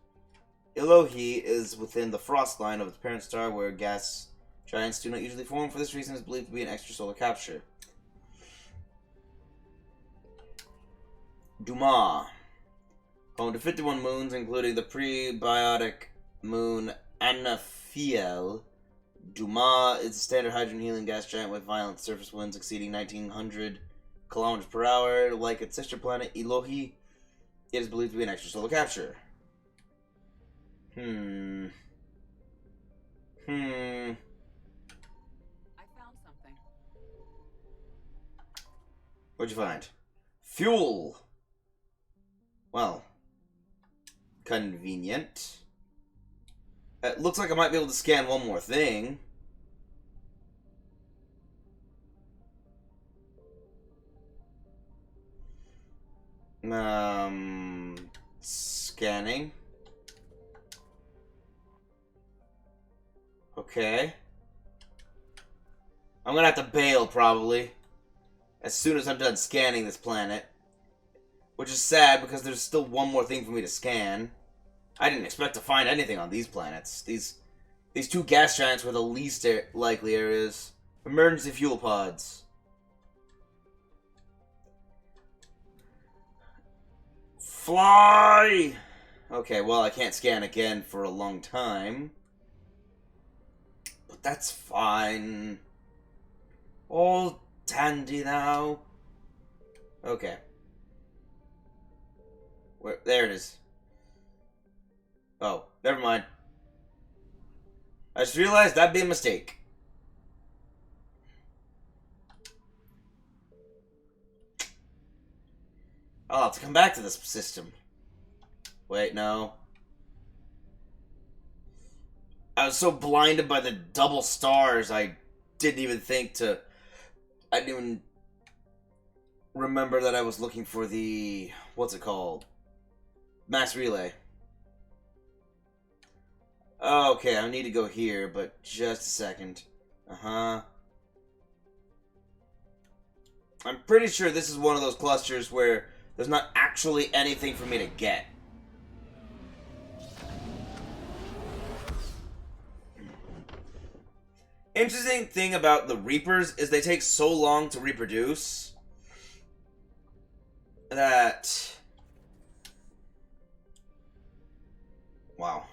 Speaker 1: Elohi is within the frost line of its parent star, where gas giants do not usually form. For this reason, it is believed to be an extrasolar capture. Dumas. Home to 51 moons, including the prebiotic moon Anafiel. Dumas is a standard hydrogen helium gas giant with violent surface winds exceeding 1900 kilometers per hour. Like its sister planet Elohi, it is believed to be an extrasolar capture.
Speaker 13: I found something.
Speaker 1: What'd you find? Fuel! Well, convenient. It looks like I might be able to scan one more thing. Scanning. Okay. I'm gonna have to bail, probably, as soon as I'm done scanning this planet. Which is sad, because there's still one more thing for me to scan. I didn't expect to find anything on these planets. These two gas giants were the least likely areas. Emergency fuel pods. Fly! Okay, well, I can't scan again for a long time. But that's fine. All dandy now. Okay. There it is. Oh, never mind. I just realized that'd be a mistake. I'll have to come back to this system. Wait, no. I was so blinded by the double stars, I didn't even think to... I didn't even remember that I was looking for the... What's it called? Mass relay. Okay, I need to go here, but just a second. Uh-huh. I'm pretty sure this is one of those clusters where there's not actually anything for me to get. Interesting thing about the Reapers is they take so long to reproduce that... Wow.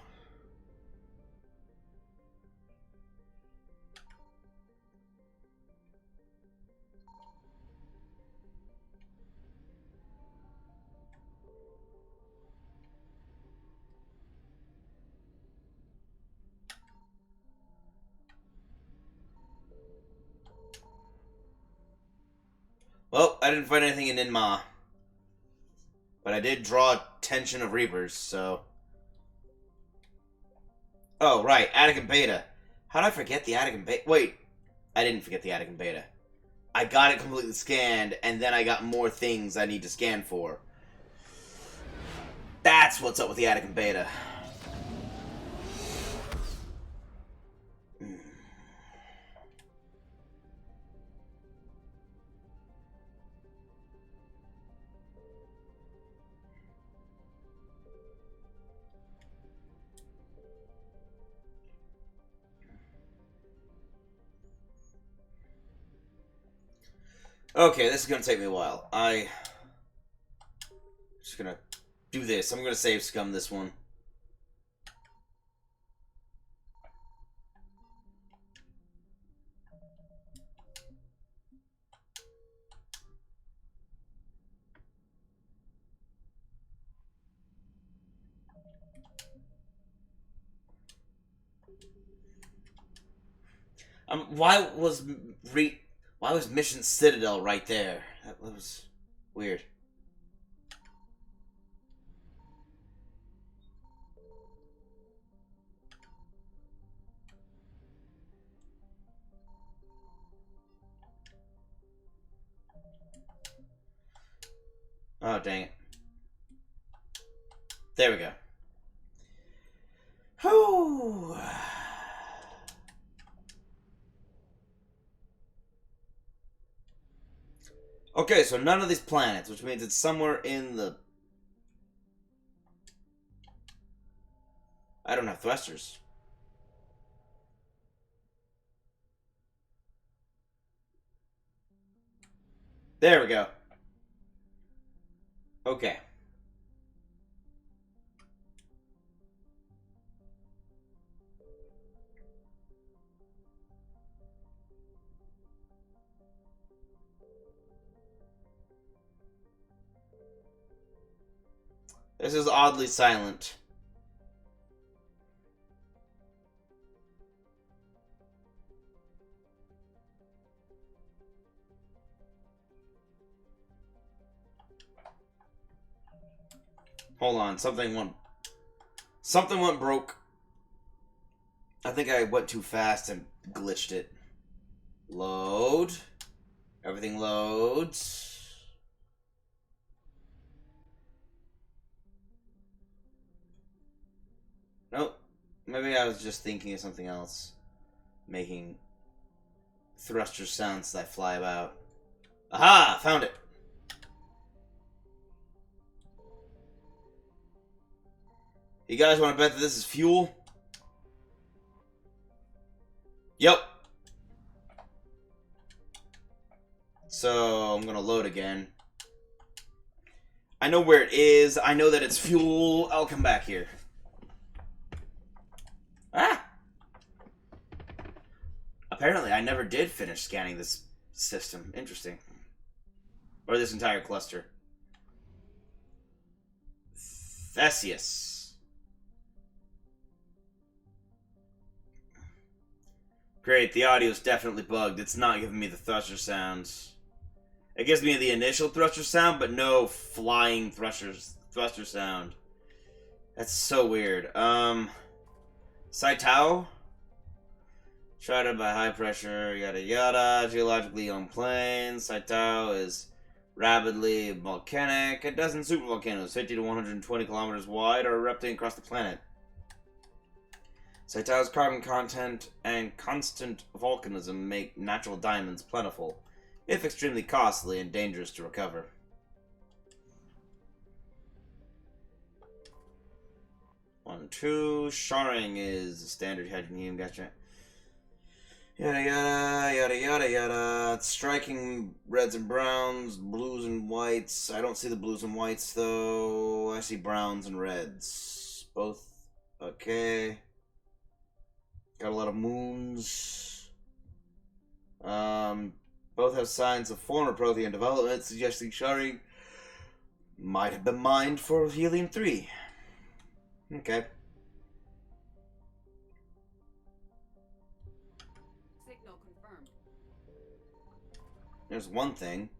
Speaker 1: Well, I didn't find anything in Inma. But I did draw attention of Reapers, so... Oh, right, Attic and Beta. How did I forget the Attic and Beta? Wait, I didn't forget the Attic and Beta. I got it completely scanned, and then I got more things I need to scan for. That's what's up with the Attic and Beta. Okay, this is gonna take me a while. Just gonna do this. I'm gonna save scum this one. Why was Mission Citadel right there? That was weird. Oh, dang it. There we go. Whew. Okay, so none of these planets, which means it's somewhere in the... I don't have thrusters. There we go. Okay. This is oddly silent. Hold on, something went broke. I think I went too fast and glitched it. Load. Everything loads. Nope. Maybe I was just thinking of something else. Making thruster sounds that fly about. Aha! Found it! You guys want to bet that this is fuel? Yep. So, I'm gonna load again. I know where it is. I know that it's fuel. I'll come back here. Ah! Apparently, I never did finish scanning this system. Interesting. Or this entire cluster. Theseus. Great, the audio's definitely bugged. It's not giving me the thruster sounds. It gives me the initial thruster sound, but no flying thruster sound. That's so weird. Saitao? Shrouded by high pressure, yada yada. Geologically on planes. Saitao is Rapidly volcanic. A dozen supervolcanoes, 50 to 120 kilometers wide, are erupting across the planet. Saitai's carbon content and constant volcanism make natural diamonds plentiful, if extremely costly and dangerous to recover. One, two. Sharing is a standard hydrogen. Gotcha. Yada yada yada yada yada. Striking reds and browns, blues and whites. I don't see the blues and whites though. I see browns and reds. Both okay. Got a lot of moons. Both have signs of former Prothean development, suggesting Sharing might have been mined for helium-3. Okay.
Speaker 13: Signal confirmed.
Speaker 1: There's one thing.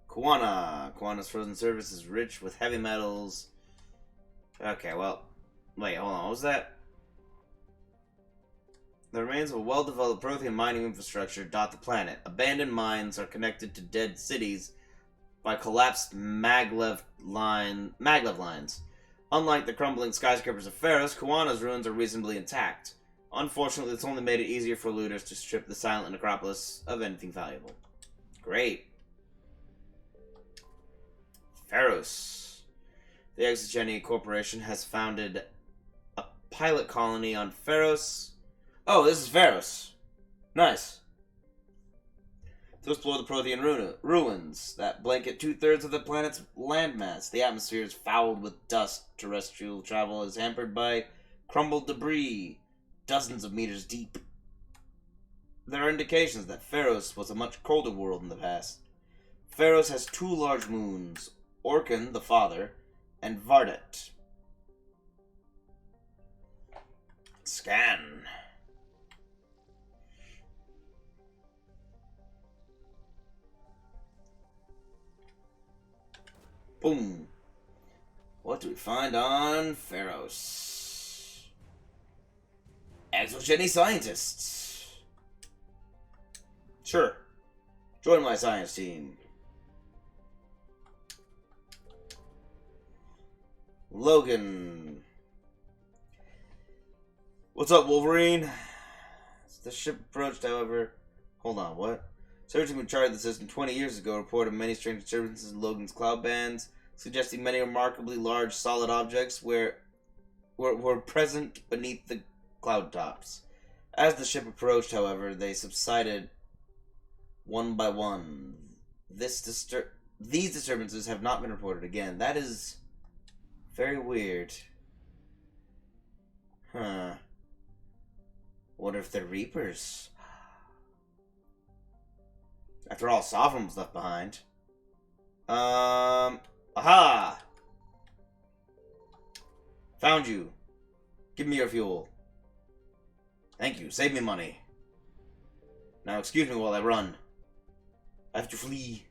Speaker 1: Kuana's frozen surface is rich with heavy metals. Okay, well. Wait, hold on. What was that? The remains of a well-developed Prothean mining infrastructure dot the planet. Abandoned mines are connected to dead cities by collapsed maglev lines. Unlike the crumbling skyscrapers of Pharos, Kuana's ruins are reasonably intact. Unfortunately, it's only made it easier for looters to strip the silent necropolis of anything valuable. Great. Pharos. The Exogeny Corporation has founded a pilot colony on Pharos. Oh, this is Pharos. Nice. To explore the Prothean ruins that blanket 2/3 of the planet's landmass. The atmosphere is fouled with dust. Terrestrial travel is hampered by crumbled debris, dozens of meters deep. There are indications that Pharos was a much colder world in the past. Pharos has 2 large moons, Orkan, the father, and Vardet. Scan. Boom. What do we find on Pharos? Exogeny scientists. Sure. Join my science team. Logan. What's up, Wolverine? The ship approached, however. Hold on, what? Searching who charted the system 20 years ago reported many strange disturbances in Logan's cloud bands, suggesting many remarkably large solid objects were present beneath the cloud tops. As the ship approached, however, they subsided one by one. These disturbances have not been reported again. That is very weird. Huh. Wonder if they're Reapers. After all, Sovereign was left behind. Aha! Found you. Give me your fuel. Thank you. Save me money. Now excuse me while I run. I have to flee.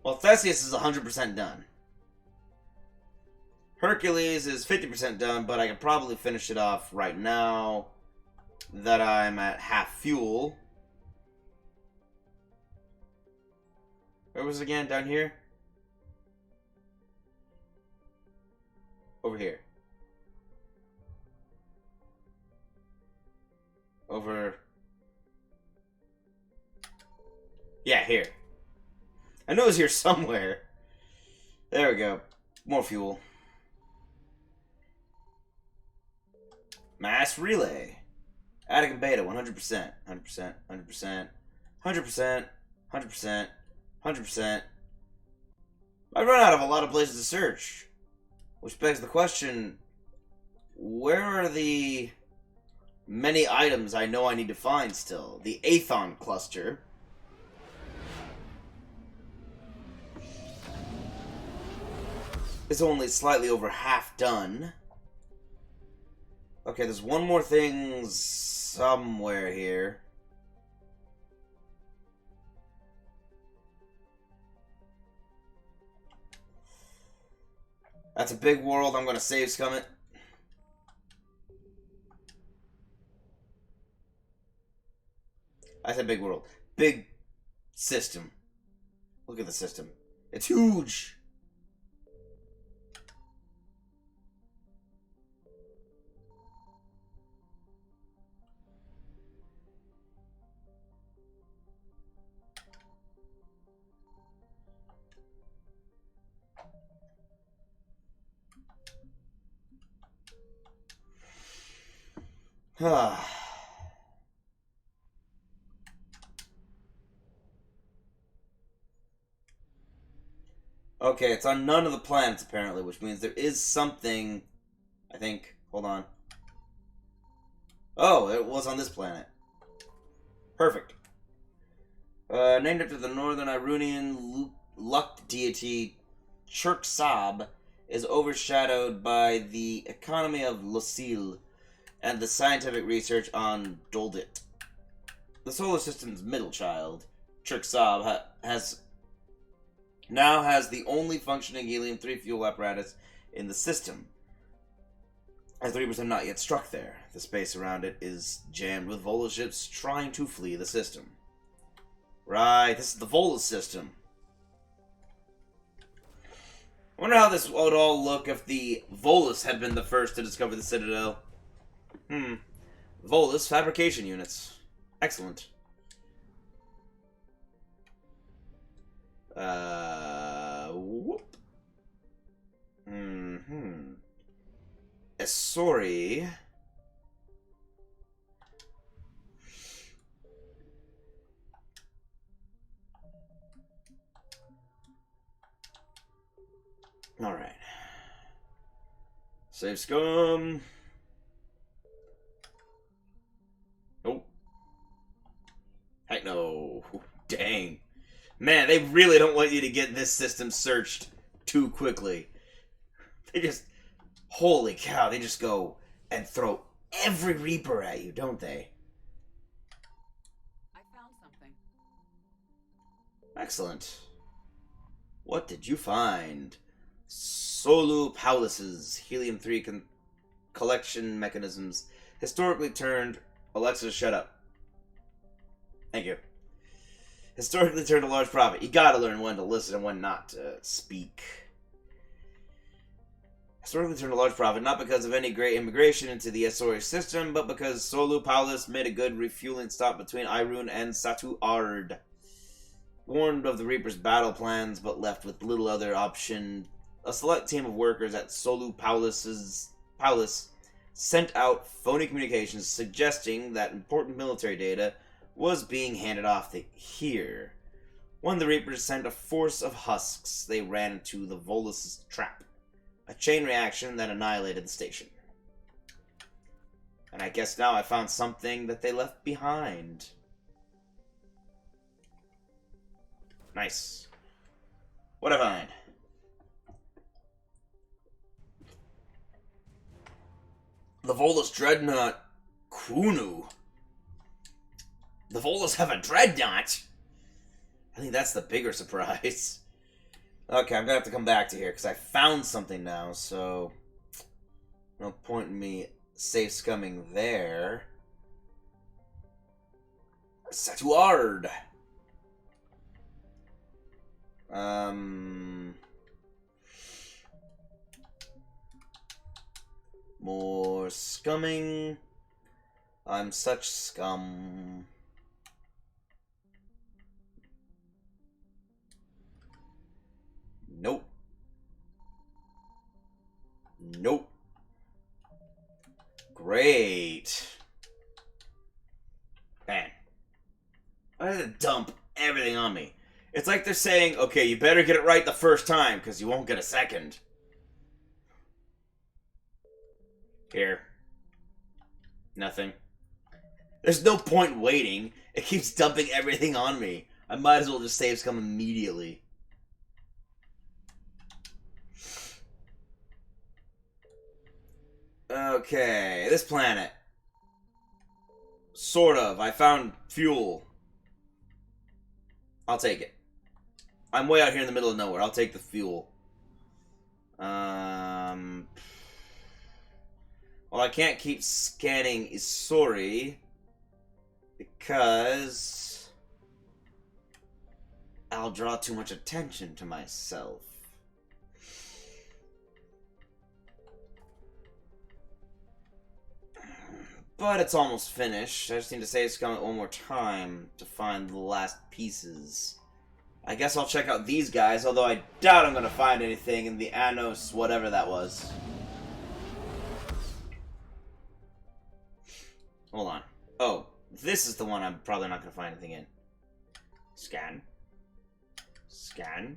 Speaker 1: Well, Theseus is 100% done. Hercules is 50% done, but I can probably finish it off right now that I'm at half fuel. Where was it again? Down here? Over here. Over. Yeah, here. I know it's here somewhere. There we go. More fuel. Mass relay. Attic and beta, 100%. 100%. 100%. 100%. 100%. 100%. I've run out of a lot of places to search. Which begs the question, where are the many items I know I need to find still? The Aethon cluster. Is only slightly over half done. Okay, there's one more thing somewhere here. That's a big world. I'm gonna save scum it. I said big world. big system. Look at the system. It's huge. Okay, it's on none of the planets apparently, which means there is something. I think. Hold on. Oh, it was on this planet. Perfect. Named after the northern Irunian luck deity, Chirksab is overshadowed by the economy of Lucille and the scientific research on Doldit. The solar system's middle child, Chirksab, now has the only functioning helium-3 fuel apparatus in the system, as the Reapers have not yet struck there. The space around it is jammed with Vola ships trying to flee the system. Right, this is the Vola system. I wonder how this would all look if the Volus had been the first to discover the Citadel. Volus fabrication units. Excellent. Whoop. Sorry. Alright. Save scum. Nope. Heck no. Dang. Man, they really don't want you to get this system searched too quickly. They just... Holy cow, they just go and throw every Reaper at you, don't they?
Speaker 13: I found something.
Speaker 1: Excellent. What did you find? Solu Paulus's helium-3 collection mechanisms historically turned... Alexa, shut up. Thank you. Historically turned a large profit. You gotta learn when to listen and when not to speak. Historically turned a large profit, not because of any great immigration into the Asori system, but because Solu Paulus made a good refueling stop between Irun and Satu Ard. Warned of the Reaper's battle plans, but left with little other option, a select team of workers at Solu Paulus sent out phony communications suggesting that important military data was being handed off here. When the Reapers sent a force of husks, they ran into the Volus' trap. A chain reaction that annihilated the station. And I guess now I found something that they left behind. Nice. What'd I find? The Volus Dreadnought Kunu. The Volus have a Dreadnought? I think that's the bigger surprise. Okay, I'm gonna have to come back to here, because I found something now, so... no point in me safe scumming there. Satuard! More scumming. I'm such scum. Nope. Nope. Great. Man. I had to dump everything on me. It's like they're saying, okay, you better get it right the first time, because you won't get a second. Here. Nothing. There's no point waiting. It keeps dumping everything on me. I might as well just save scum immediately. Okay, this planet. Sort of. I found fuel. I'll take it. I'm way out here in the middle of nowhere. I'll take the fuel. Well, I can't keep scanning Isori because I'll draw too much attention to myself. But it's almost finished. I just need to save Scum one more time to find the last pieces. I guess I'll check out these guys, although I doubt I'm going to find anything in the Anos, whatever that was. Hold on. Oh, this is the one I'm probably not going to find anything in. Scan. Scan.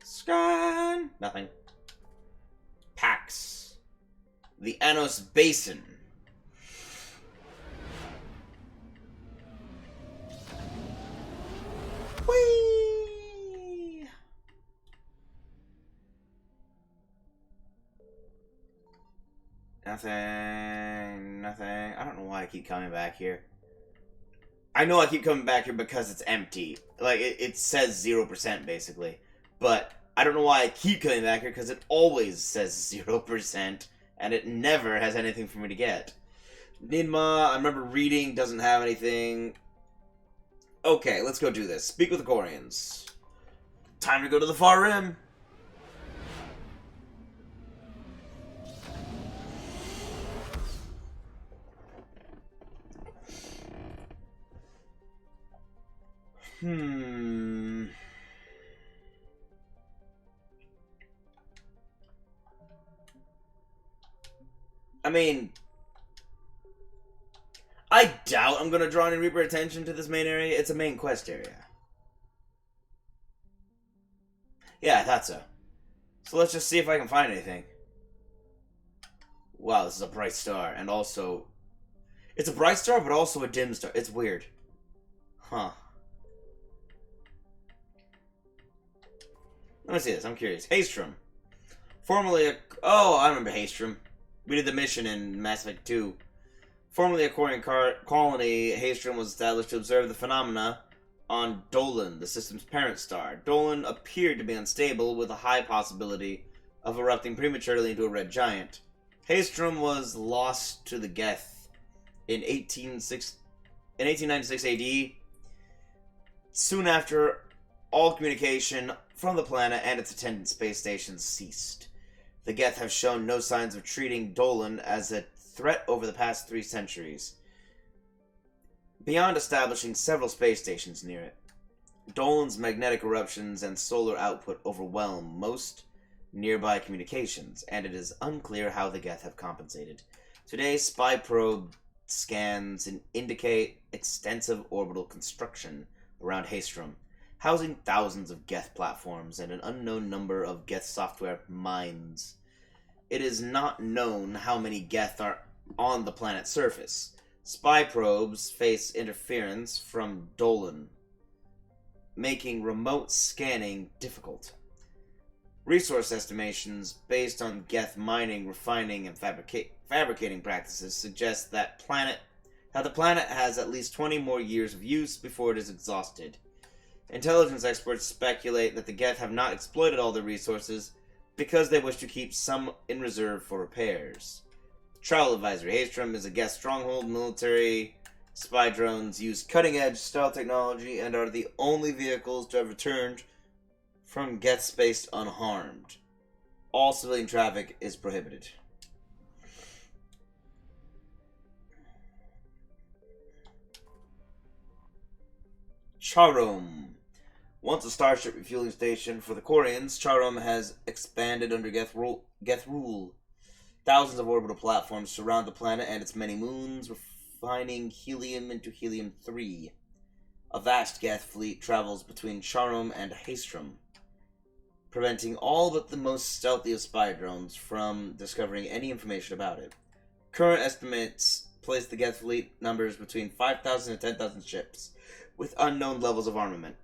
Speaker 1: Scan. Nothing. Pax. The Anos Basin. Whee! Nothing. Nothing. I don't know why I keep coming back here. I know I keep coming back here because it's empty. Like, it says 0% basically. But I don't know why I keep coming back here because it always says 0%. And it never has anything for me to get. Nidma, I remember reading, doesn't have anything. Okay, let's go do this. Speak with the Corians. Time to go to the Far Rim. I mean, I doubt I'm gonna draw any Reaper attention to this main area. It's a main quest area. Yeah, I thought so. So let's just see if I can find anything. Wow, this is a bright star, and also... It's a bright star, but also a dim star. It's weird. Huh. Let me see this, I'm curious. Haestrom. Formerly a... Oh, I remember Haestrom. We did the mission in Mass Effect 2. Formerly a Corian colony, Haestrom was established to observe the phenomena on Dolan, the system's parent star. Dolan appeared to be unstable, with a high possibility of erupting prematurely into a red giant. Haestrom was lost to the Geth in 1896 AD. Soon after, all communication from the planet and its attendant space stations ceased. The Geth have shown no signs of treating Dolan as a threat over the past 3 centuries, beyond establishing several space stations near it. Dolan's magnetic eruptions and solar output overwhelm most nearby communications, and it is unclear how the Geth have compensated. Today, spy probe scans indicate extensive orbital construction around Haestrom, housing thousands of Geth platforms and an unknown number of Geth software mines. It is not known how many Geth are on the planet's surface. Spy probes face interference from Dolan, making remote scanning difficult. Resource estimations based on Geth mining, refining, and fabricating practices suggest that the planet has at least 20 more years of use before it is exhausted. Intelligence experts speculate that the Geth have not exploited all their resources because they wish to keep some in reserve for repairs. Travel Advisory. Haestrom is a Geth stronghold. Military spy drones use cutting-edge stealth technology and are the only vehicles to have returned from Geth space unharmed. All civilian traffic is prohibited. Charom. Once a starship refueling station for the Corians, Charom has expanded under Geth rule. Thousands of orbital platforms surround the planet and its many moons, refining helium into helium-3. A vast Geth fleet travels between Charom and Haestrom, preventing all but the most stealthy of spy drones from discovering any information about it. Current estimates place the Geth fleet numbers between 5,000 and 10,000 ships, with unknown levels of armament.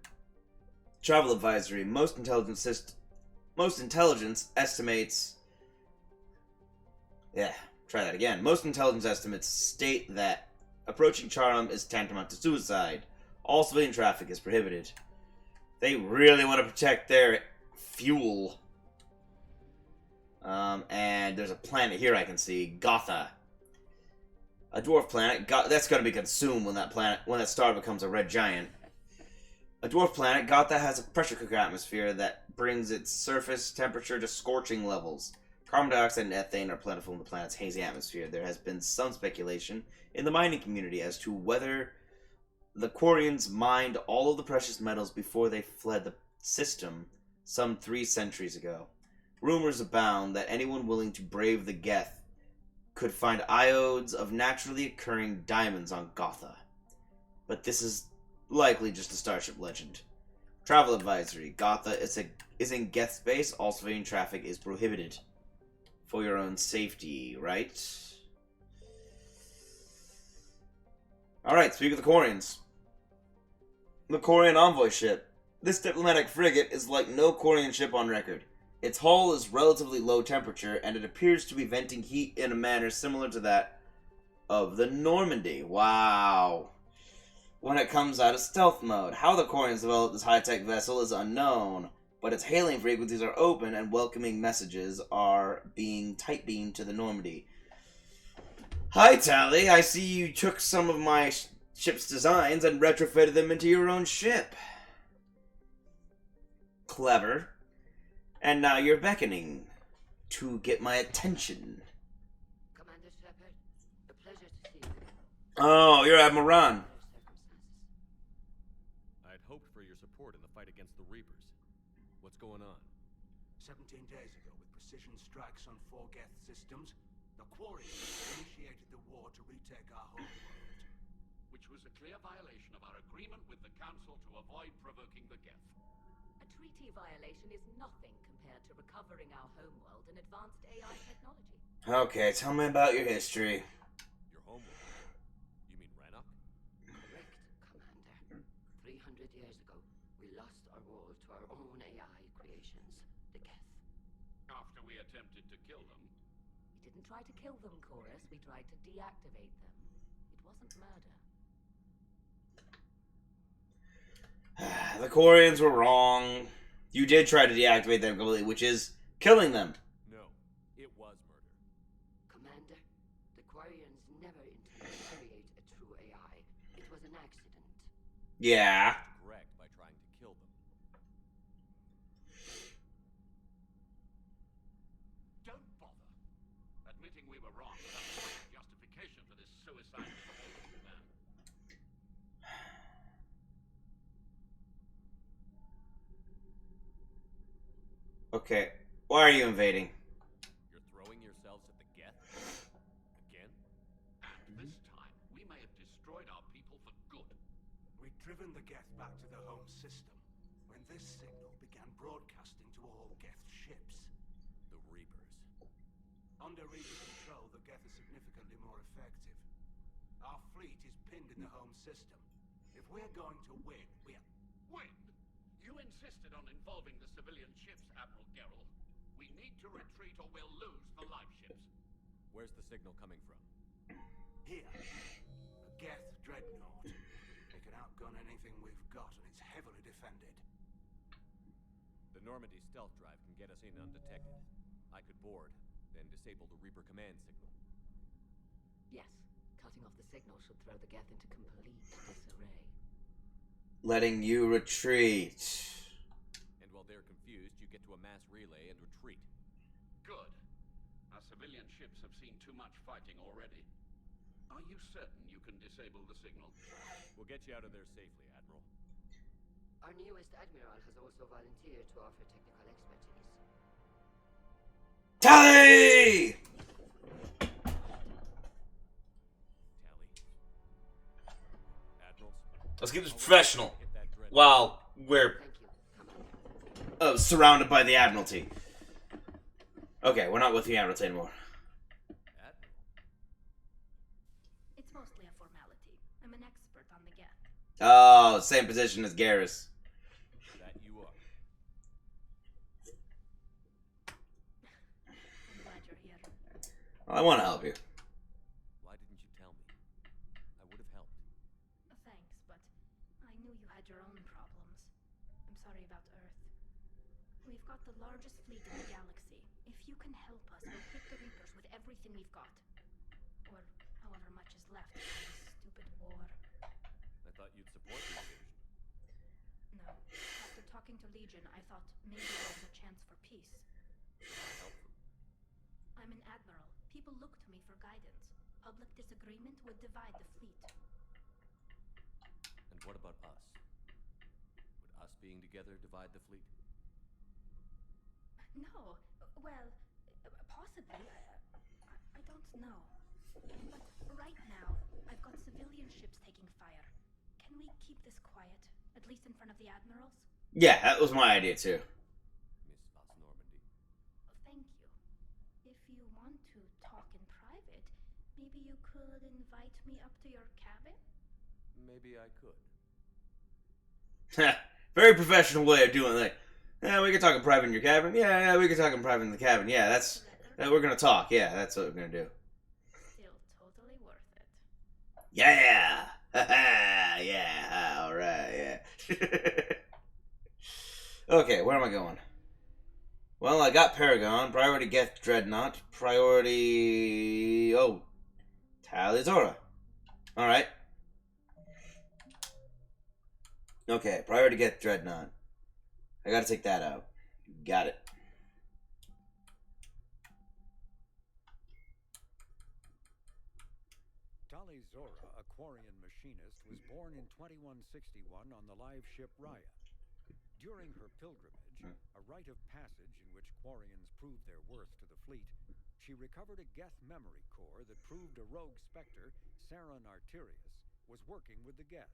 Speaker 1: Travel Advisory. Most intelligence estimates... Most intelligence estimates state that approaching Charom is tantamount to suicide. All civilian traffic is prohibited. They really want to protect their fuel. And there's a planet here I can see. Gotha. A dwarf planet. That's going to be consumed when that star becomes a red giant. A dwarf planet, Gotha has a pressure cooker atmosphere that brings its surface temperature to scorching levels. Carbon dioxide and ethane are plentiful in the planet's hazy atmosphere. There has been some speculation in the mining community as to whether the Quarians mined all of the precious metals before they fled the system some 3 centuries ago. Rumors abound that anyone willing to brave the Geth could find iodes of naturally occurring diamonds on Gotha. But this is likely just a Starship legend. Travel advisory. Gotha is in Geth space. All civilian traffic is prohibited. For your own safety, right? Alright, speak of the Quarians. The Quarian envoy ship. This diplomatic frigate is like no Quarian ship on record. Its hull is relatively low temperature, and it appears to be venting heat in a manner similar to that of the Normandy. Wow. When it comes out of stealth mode. How the Quarians developed this high-tech vessel is unknown, but its hailing frequencies are open and welcoming messages are being tight-beamed to the Normandy. Hi, Tally. I see you took some of my ship's designs and retrofitted them into your own ship. Clever. And now you're beckoning to get my attention.
Speaker 17: Commander Shepard, a pleasure to see you.
Speaker 1: Oh, you're Admiral Ron.
Speaker 2: I'd hoped for your support in the fight against the Reapers. What's going on?
Speaker 6: 17 days ago, with precision strikes on 4 Geth systems, the Quarians initiated the war to retake our homeworld.
Speaker 10: Which was a clear violation of our agreement with the Council to avoid provoking the Geth.
Speaker 7: A treaty violation is nothing compared to recovering our homeworld and advanced AI technology.
Speaker 1: Okay, tell me about your history.
Speaker 2: Your homeworld? You mean Rannoch?
Speaker 17: Correct, Commander. 300 years ago, we lost our world to our own AI creations, the Geth.
Speaker 10: After we attempted to kill them.
Speaker 7: We didn't try to kill them, Chorus. We tried to deactivate them. It wasn't murder.
Speaker 1: The Quarians were wrong. You did try to deactivate them completely, which is killing them.
Speaker 2: No, it was murder.
Speaker 17: Commander, the Quarians never intended to create a true AI. It was an accident.
Speaker 1: Yeah.
Speaker 2: Correct by trying to kill them.
Speaker 10: Don't bother. Admitting we were wrong without justification for this suicide man.
Speaker 1: Okay, why are you invading?
Speaker 2: You're throwing yourselves at the Geth? Again?
Speaker 10: And this time, we may have destroyed our people for good.
Speaker 6: We'd driven the Geth back to the home system when this signal began broadcasting to all Geth ships.
Speaker 2: The Reapers.
Speaker 6: Under Reaper control, the Geth are significantly more effective. Our fleet is pinned in the home system. If we're going to win, we're...
Speaker 10: Win? You insisted on involving the civilian ships, Admiral Gerrel. We need to retreat or we'll lose the live ships.
Speaker 2: Where's the signal coming from?
Speaker 6: Here. A Geth dreadnought. It can outgun anything we've got, and it's heavily defended.
Speaker 2: The Normandy stealth drive can get us in undetected. I could board, then disable the Reaper command signal.
Speaker 7: Yes, cutting off the signal should throw the Geth into complete disarray.
Speaker 1: Letting you retreat.
Speaker 2: And while they're confused, you get to a mass relay and retreat.
Speaker 10: Good. Our civilian ships have seen too much fighting already. Are you certain you can disable the signal?
Speaker 2: We'll get you out of there safely, Admiral.
Speaker 17: Our newest admiral has also volunteered to offer technical expertise.
Speaker 1: Tally! Let's keep this professional while we're surrounded by the Admiralty. Okay, we're not with the Admiralty anymore.
Speaker 8: It's mostly a formality. I'm an expert on the Geth.
Speaker 1: Oh, same position as Garrus.
Speaker 2: That you are.
Speaker 8: I'm glad you're here.
Speaker 1: Well, I want to help you.
Speaker 2: Why didn't you tell me? I would have helped.
Speaker 8: Thanks, but I knew you had your own problems. I'm sorry about Earth. We've got the largest fleet in the galaxy. If you can help us, we'll hit the Reapers with everything we've got. Or however much is left of this stupid war.
Speaker 2: I thought you'd support the invasion.
Speaker 8: No. talking to Legion, I thought maybe there was a chance for peace. I'm an admiral. People look to me for guidance. Public disagreement would divide the fleet.
Speaker 2: And what about us? Would us being together divide the fleet?
Speaker 8: No. Well, possibly. I don't know. But right now, I've got civilian ships taking fire. Can we keep this quiet? At least in front of the admirals?
Speaker 1: Yeah, that was my idea too.
Speaker 2: Miss Vas Normandy.
Speaker 8: Thank you. If you want to talk in private, maybe you could invite me up to your cabin?
Speaker 2: Maybe I could.
Speaker 1: Very professional way of doing it. Yeah, we can talk in private in your cabin. Yeah, we can talk in private in the cabin. Yeah, that's we're gonna talk. Yeah, that's what we're gonna do.
Speaker 8: Still totally worth it.
Speaker 1: Yeah, yeah. All right, yeah. Okay, where am I going? Well, I got Paragon. Priority get Dreadnought. Priority. Oh, Talizora. All right. Okay, priority get Dreadnought. I gotta take that out. Got it.
Speaker 18: Talizora, a Quarian machinist, was born in 2161 on the live ship Raya. During her pilgrimage, a rite of passage in which Quarians proved their worth to the fleet, she recovered a Geth memory core that proved a rogue spectre, Saron Arterius, was working with the Geth.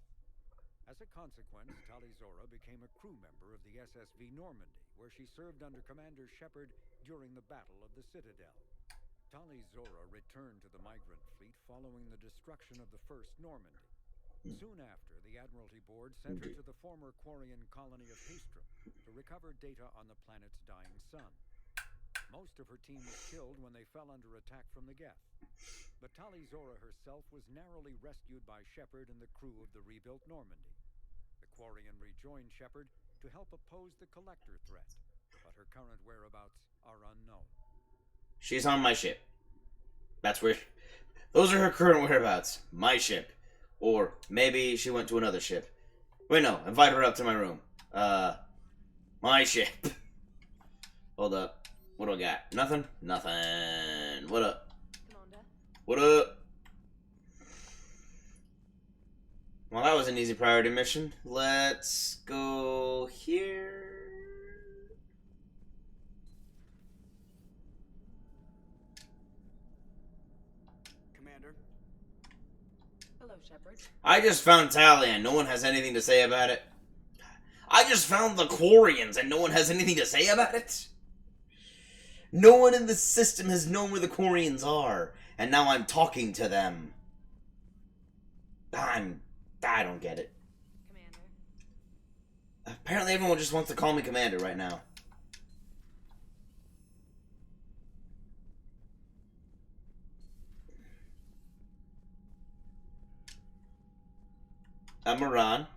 Speaker 18: As a consequence, Talizora became a crew member of the SSV Normandy, where she served under Commander Shepard during the Battle of the Citadel. Talizora returned to the migrant fleet following the destruction of the First Normandy. Soon after, the Admiralty Board sent her to the former Quarian colony of Haestrom to recover data on the planet's dying sun. Most of her team was killed when they fell under attack from the Geth. But Talizora herself was narrowly rescued by Shepard and the crew of the rebuilt Normandy. The Quarian rejoined Shepard to help oppose the Collector threat, but her current whereabouts are unknown.
Speaker 1: She's on my ship. That's where... Those are her current whereabouts. My ship. Or maybe she went to another ship. Wait, no. Invite her up to my room. My ship. Hold up. What do I got? Nothing? Nothing. What up?
Speaker 16: Commander?
Speaker 1: What up? Well, that was an easy priority mission. Let's go here.
Speaker 12: Commander.
Speaker 16: Hello, Shepard.
Speaker 1: I just found Tally and no one has anything to say about it. I just found the Quarians and no one has anything to say about it. No one in the system has known where the Quarians are, and now I'm talking to them. I don't get it.
Speaker 16: Commander.
Speaker 1: Apparently everyone just wants to call me Commander right now. I'm Moran.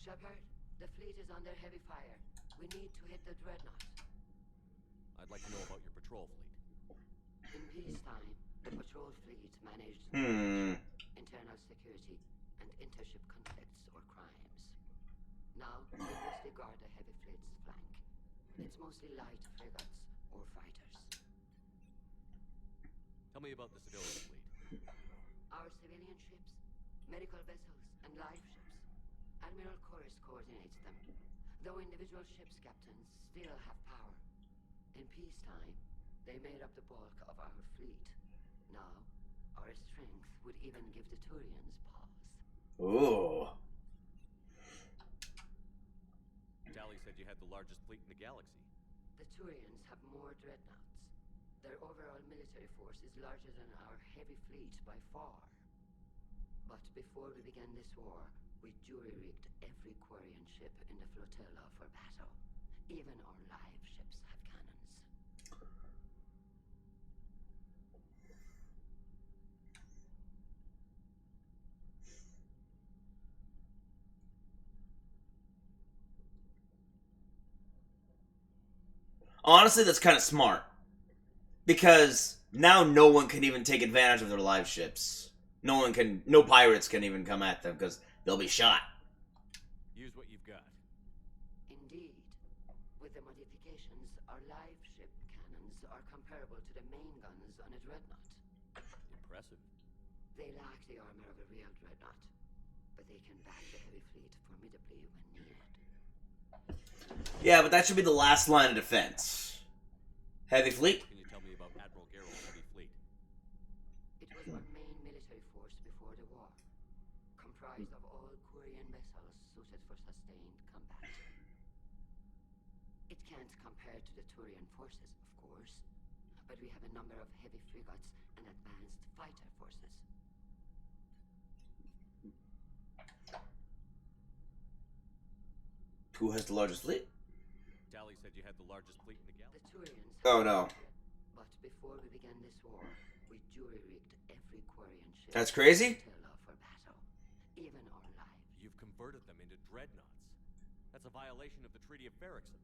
Speaker 17: Shepard, the fleet is under heavy fire. We need to hit the dreadnought.
Speaker 2: I'd like to know about your patrol fleet.
Speaker 17: In peacetime, the patrol fleet managed internal security and intership conflicts or crimes. Now, they mostly guard the heavy fleet's flank. It's mostly light frigates or fighters.
Speaker 2: Tell me about the civilian fleet.
Speaker 17: Our civilian ships, medical vessels, and live ships. Admiral Chorus coordinates them, though individual ships' captains still have power. In peacetime, they made up the bulk of our fleet. Now, our strength would even give the Turians pause.
Speaker 1: Ooh.
Speaker 2: Tally said you had the largest fleet in the galaxy.
Speaker 17: The Turians have more dreadnoughts. Their overall military force is larger than our heavy fleet by far. But before we began this war, we jury-rigged every Quarian ship in the flotilla for battle. Even our live ships have cannons.
Speaker 1: Honestly, that's kind of smart. Because now no one can even take advantage of their live ships. No pirates can even come at them because they'll be shot.
Speaker 2: Use what you've got.
Speaker 17: Indeed. With the modifications, our live ship cannons are comparable to the main guns on a dreadnought.
Speaker 2: Impressive.
Speaker 17: They lack the armor of a real dreadnought, but they can back the heavy fleet formidably when needed.
Speaker 1: Yeah, but that should be the last line of defense. Heavy fleet?
Speaker 2: Can you tell me about Admiral Garrel's heavy fleet?
Speaker 17: It was our main military force before the war, comprised of all Quarian vessels suited for sustained combat. It can't compare to the Turian forces, of course, but we have a number of heavy frigates and advanced fighter forces.
Speaker 1: Who has the largest fleet?
Speaker 2: Tally said you had the largest fleet in the galaxy.
Speaker 17: The Turians
Speaker 1: Oh no.
Speaker 17: But before we began this war, we jury-rigged every Quarian ship.
Speaker 1: That's crazy?
Speaker 17: For battle, even our lives.
Speaker 2: You've converted them into dreadnoughts. That's a violation of the Treaty of Ferrixon.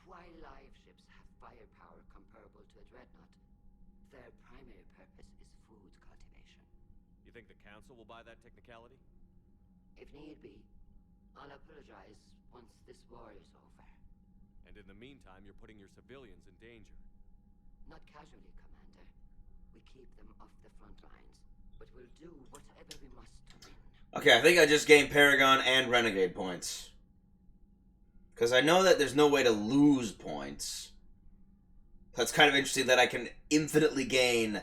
Speaker 17: While live ships have firepower comparable to a dreadnought, their primary purpose is food cultivation.
Speaker 2: You think the Council will buy that technicality?
Speaker 17: If need be, I'll apologize once this war is over.
Speaker 2: And in the meantime, you're putting your civilians in danger.
Speaker 17: Not casually, Commander. We keep them off the front lines, but we'll do whatever we must to win.
Speaker 1: Okay, I think I just gained Paragon and Renegade points. Because I know that there's no way to lose points. That's kind of interesting that I can infinitely gain.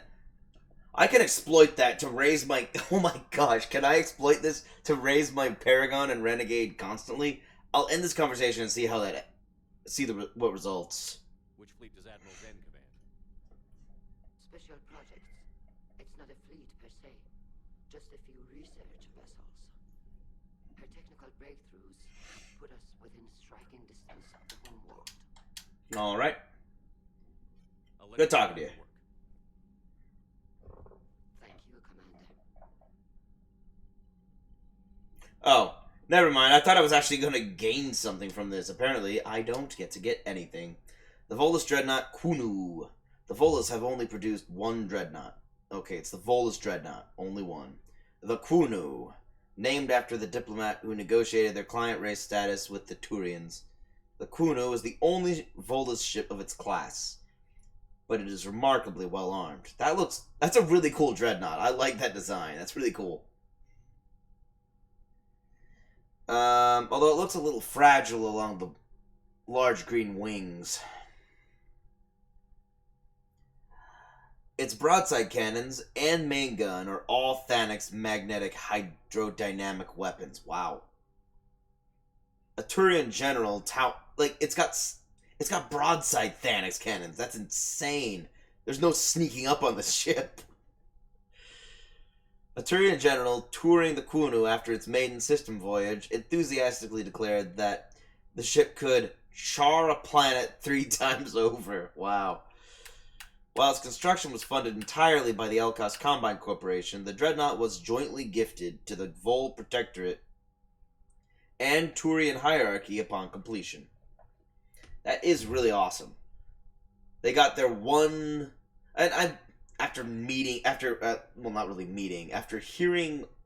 Speaker 1: I can exploit that to raise my... Oh my gosh, can I exploit this to raise my Paragon and Renegade constantly? I'll end this conversation and see how that... what results.
Speaker 2: Which fleet does Admiral Zen command?
Speaker 17: Special projects. It's not a fleet per se, just a few research vessels. Her technical breakthroughs have put us within striking distance of the home world.
Speaker 1: Alright. Good talking to you.
Speaker 17: Thank you, Commander.
Speaker 1: Oh, never mind. I thought I was actually going to gain something from this. Apparently, I don't get to get anything. The Volus Dreadnought Kunu. The Volus have only produced one Dreadnought. Okay, it's the Volus Dreadnought. Only one. The Kunu. Named after the diplomat who negotiated their client race status with the Turians. The Kunu is the only Volus ship of its class. But it is remarkably well armed. That's a really cool Dreadnought. I like that design. That's really cool. Although it looks a little fragile along the large green wings. Its broadside cannons and main gun are all Thannok's magnetic hydrodynamic weapons. Wow. A Turian general it's got broadside Thannok's cannons. That's insane. There's no sneaking up on the ship. A Turian general touring the Kunu after its maiden system voyage enthusiastically declared that the ship could char a planet 3 times over. Wow. While its construction was funded entirely by the Elkos Combine Corporation, the Dreadnought was jointly gifted to the Vol Protectorate and Turian hierarchy upon completion. That is really awesome. They got their one... And after hearing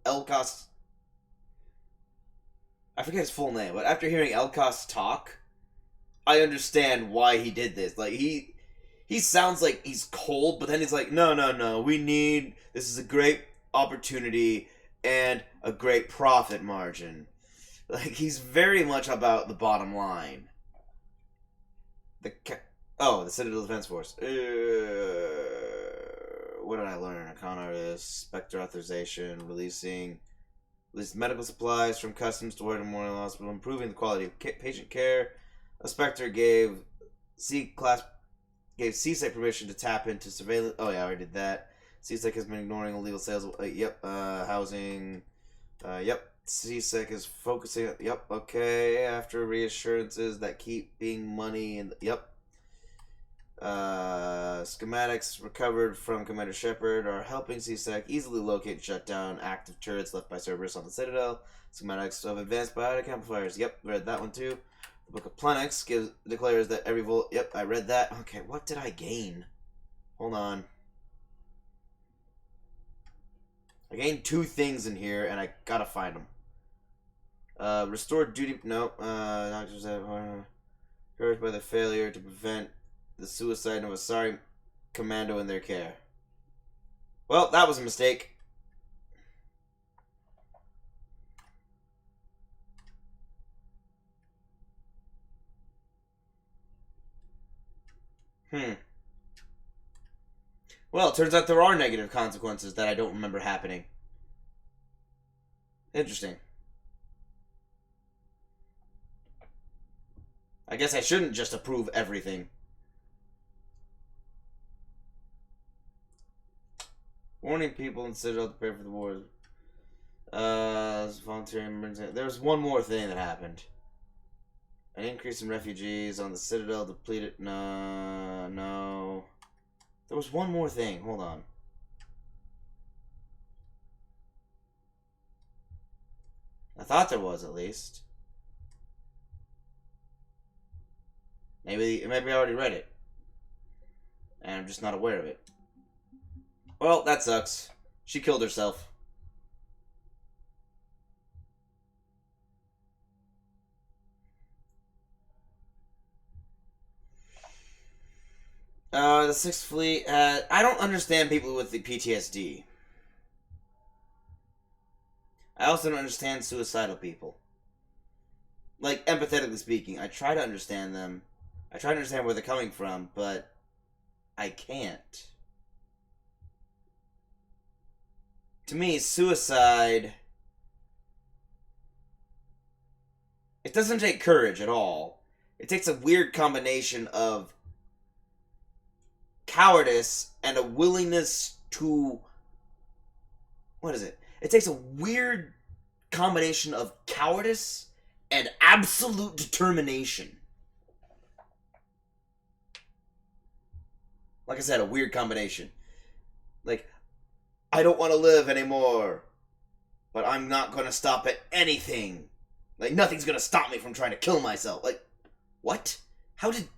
Speaker 1: Elkos... I forget his full name, but after hearing Elkos talk, I understand why he did this. Like, he sounds like he's cold, but then he's like, no, this is a great opportunity and a great profit margin. Like, he's very much about the bottom line. The Citadel Defense Force. What did I learn? A con artist, Spectre authorization, released medical supplies from customs to Ward Memorial Hospital, improving the quality of patient care. A Spectre gave CSEC permission to tap into surveillance. Oh yeah, I already did that. CSEC has been ignoring illegal sales. Housing. CSEC is focusing. Okay. After reassurances that keeping money in. Schematics recovered from Commander Shepard are helping CSEC easily locate and shut down active turrets left by Cerberus on the Citadel. Schematics of advanced biotic amplifiers. Read that one too. The Book of Plenex declares that every volt... I read that. Okay, what did I gain? Hold on. I gained 2 things in here, and I gotta find them. Restored duty. Nope. Doctors have hurt by the failure to prevent the suicide of a sorry commando in their care. Well, that was a mistake. Well, it turns out there are negative consequences that I don't remember happening. Interesting. I guess I shouldn't just approve everything. Warning people in Citadel to prepare for the war. Volunteer emergency. There was one more thing that happened. An increase in refugees on the Citadel depleted. No. There was one more thing. Hold on. I thought there was, at least. Maybe I already read it. And I'm just not aware of it. Well, that sucks. She killed herself. The Sixth Fleet had... I don't understand people with the PTSD. I also don't understand suicidal people. Like, empathetically speaking, I try to understand them. I try to understand where they're coming from, but I can't. To me, suicide... It doesn't take courage at all. It takes a weird combination of cowardice and a willingness to... What is it? It takes a weird combination of cowardice and absolute determination. Like I said, a weird combination. Like, I don't want to live anymore, but I'm not going to stop at anything. Like, nothing's going to stop me from trying to kill myself. Like, what? How did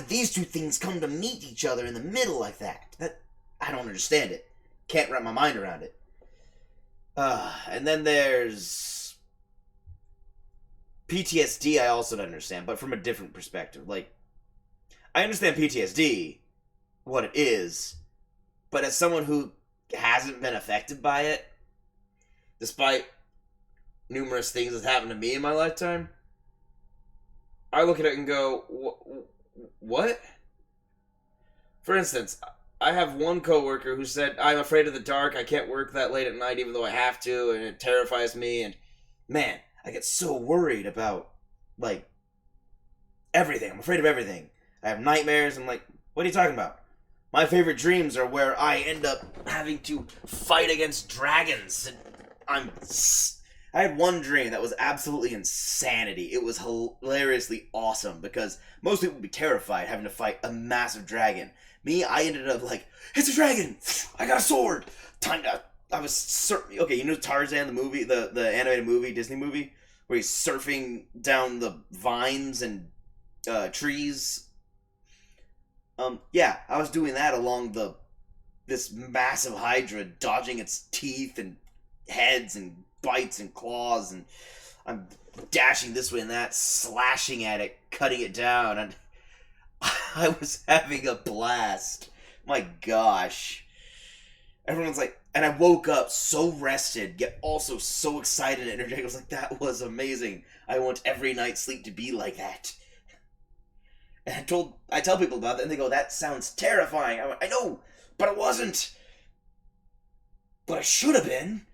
Speaker 1: these two things come to meet each other in the middle like that? I don't understand it. Can't wrap my mind around it. And then there's PTSD. I also don't understand, but from a different perspective. Like, I understand PTSD, what it is, but as someone who hasn't been affected by it, despite numerous things that happened to me in my lifetime, I look at it and go, what? For instance, I have one coworker who said, I'm afraid of the dark, I can't work that late at night even though I have to, and it terrifies me, and man, I get so worried about, like, everything. I'm afraid of everything. I have nightmares. I'm like, what are you talking about? My favorite dreams are where I end up having to fight against dragons, and I had one dream that was absolutely insanity. It was hilariously awesome because most people would be terrified having to fight a massive dragon. Me, I ended up like, it's a dragon! I got a sword! I was surfing. Okay, you know Tarzan, the movie, the animated movie, Disney movie, where he's surfing down the vines and trees. Yeah, I was doing that along this massive hydra, dodging its teeth and heads and bites and claws, and I'm dashing this way and that, slashing at it, cutting it down, and I was having a blast. My gosh. Everyone's like, and I woke up so rested, yet also so excited and energetic. I was like, that was amazing. I want every night's sleep to be like that. And I tell people about that, and they go, that sounds terrifying. I went, I know, but it wasn't. But I should have been.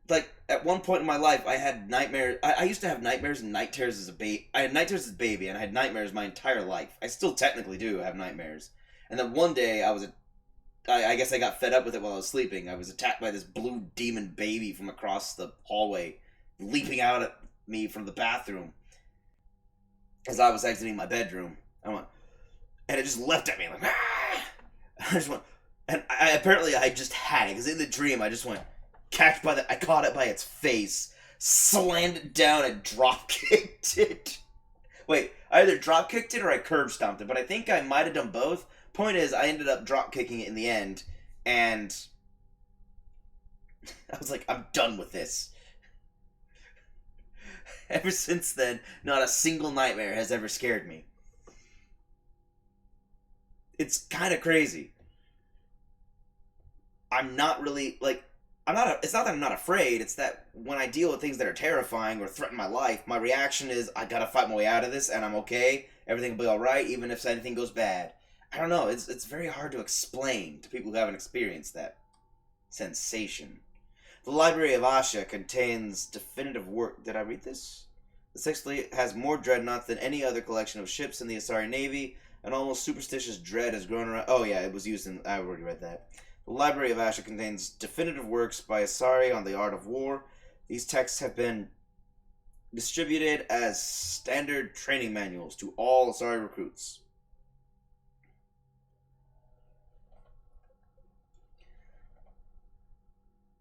Speaker 1: Like, at one point in my life, I had nightmares. I used to have nightmares and night terrors as a baby. I had night terrors as a baby, and I had nightmares my entire life. I still technically do have nightmares. And then one day, I guess I got fed up with it while I was sleeping. I was attacked by this blue demon baby from across the hallway, leaping out at me from the bathroom as I was exiting my bedroom. And it just leapt at me, like, ah! I just went, and I just had it, because in the dream, I just went, I caught it by its face, slammed it down, and drop kicked it. Wait, I either drop kicked it or I curb stomped it, but I think I might have done both. Point is, I ended up drop kicking it in the end, and I was like, I'm done with this. Ever since then, not a single nightmare has ever scared me. It's kind of crazy. I'm not really, like, it's not that I'm not afraid, it's that when I deal with things that are terrifying or threaten my life, my reaction is, I gotta fight my way out of this, and I'm okay, everything will be alright, even if anything goes bad. I don't know, it's very hard to explain to people who haven't experienced that sensation. The Library of Asha contains definitive work. Did I read this? The Sixth Fleet has more dreadnoughts than any other collection of ships in the Asari Navy, and almost superstitious dread has grown around. Oh yeah, it was used in. I already read that. The Library of Asha contains definitive works by Asari on the art of war. These texts have been distributed as standard training manuals to all Asari recruits.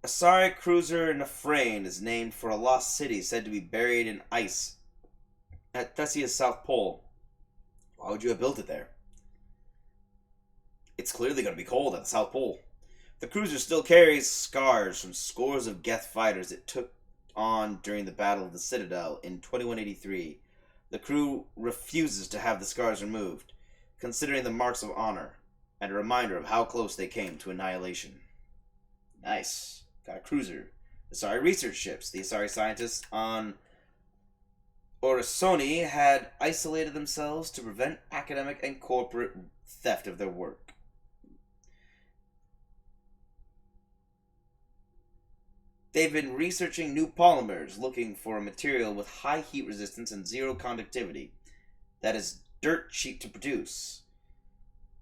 Speaker 1: Asari cruiser Nafrane is named for a lost city said to be buried in ice at Thessia's South Pole. Why would you have built it there? It's clearly going to be cold at the South Pole. The cruiser still carries scars from scores of Geth fighters it took on during the Battle of the Citadel in 2183. The crew refuses to have the scars removed, considering the marks of honor, and a reminder of how close they came to annihilation. Nice. Got a cruiser. Asari research ships. The Asari scientists on Orasoni had isolated themselves to prevent academic and corporate theft of their work. They've been researching new polymers, looking for a material with high heat resistance and zero conductivity that is dirt cheap to produce.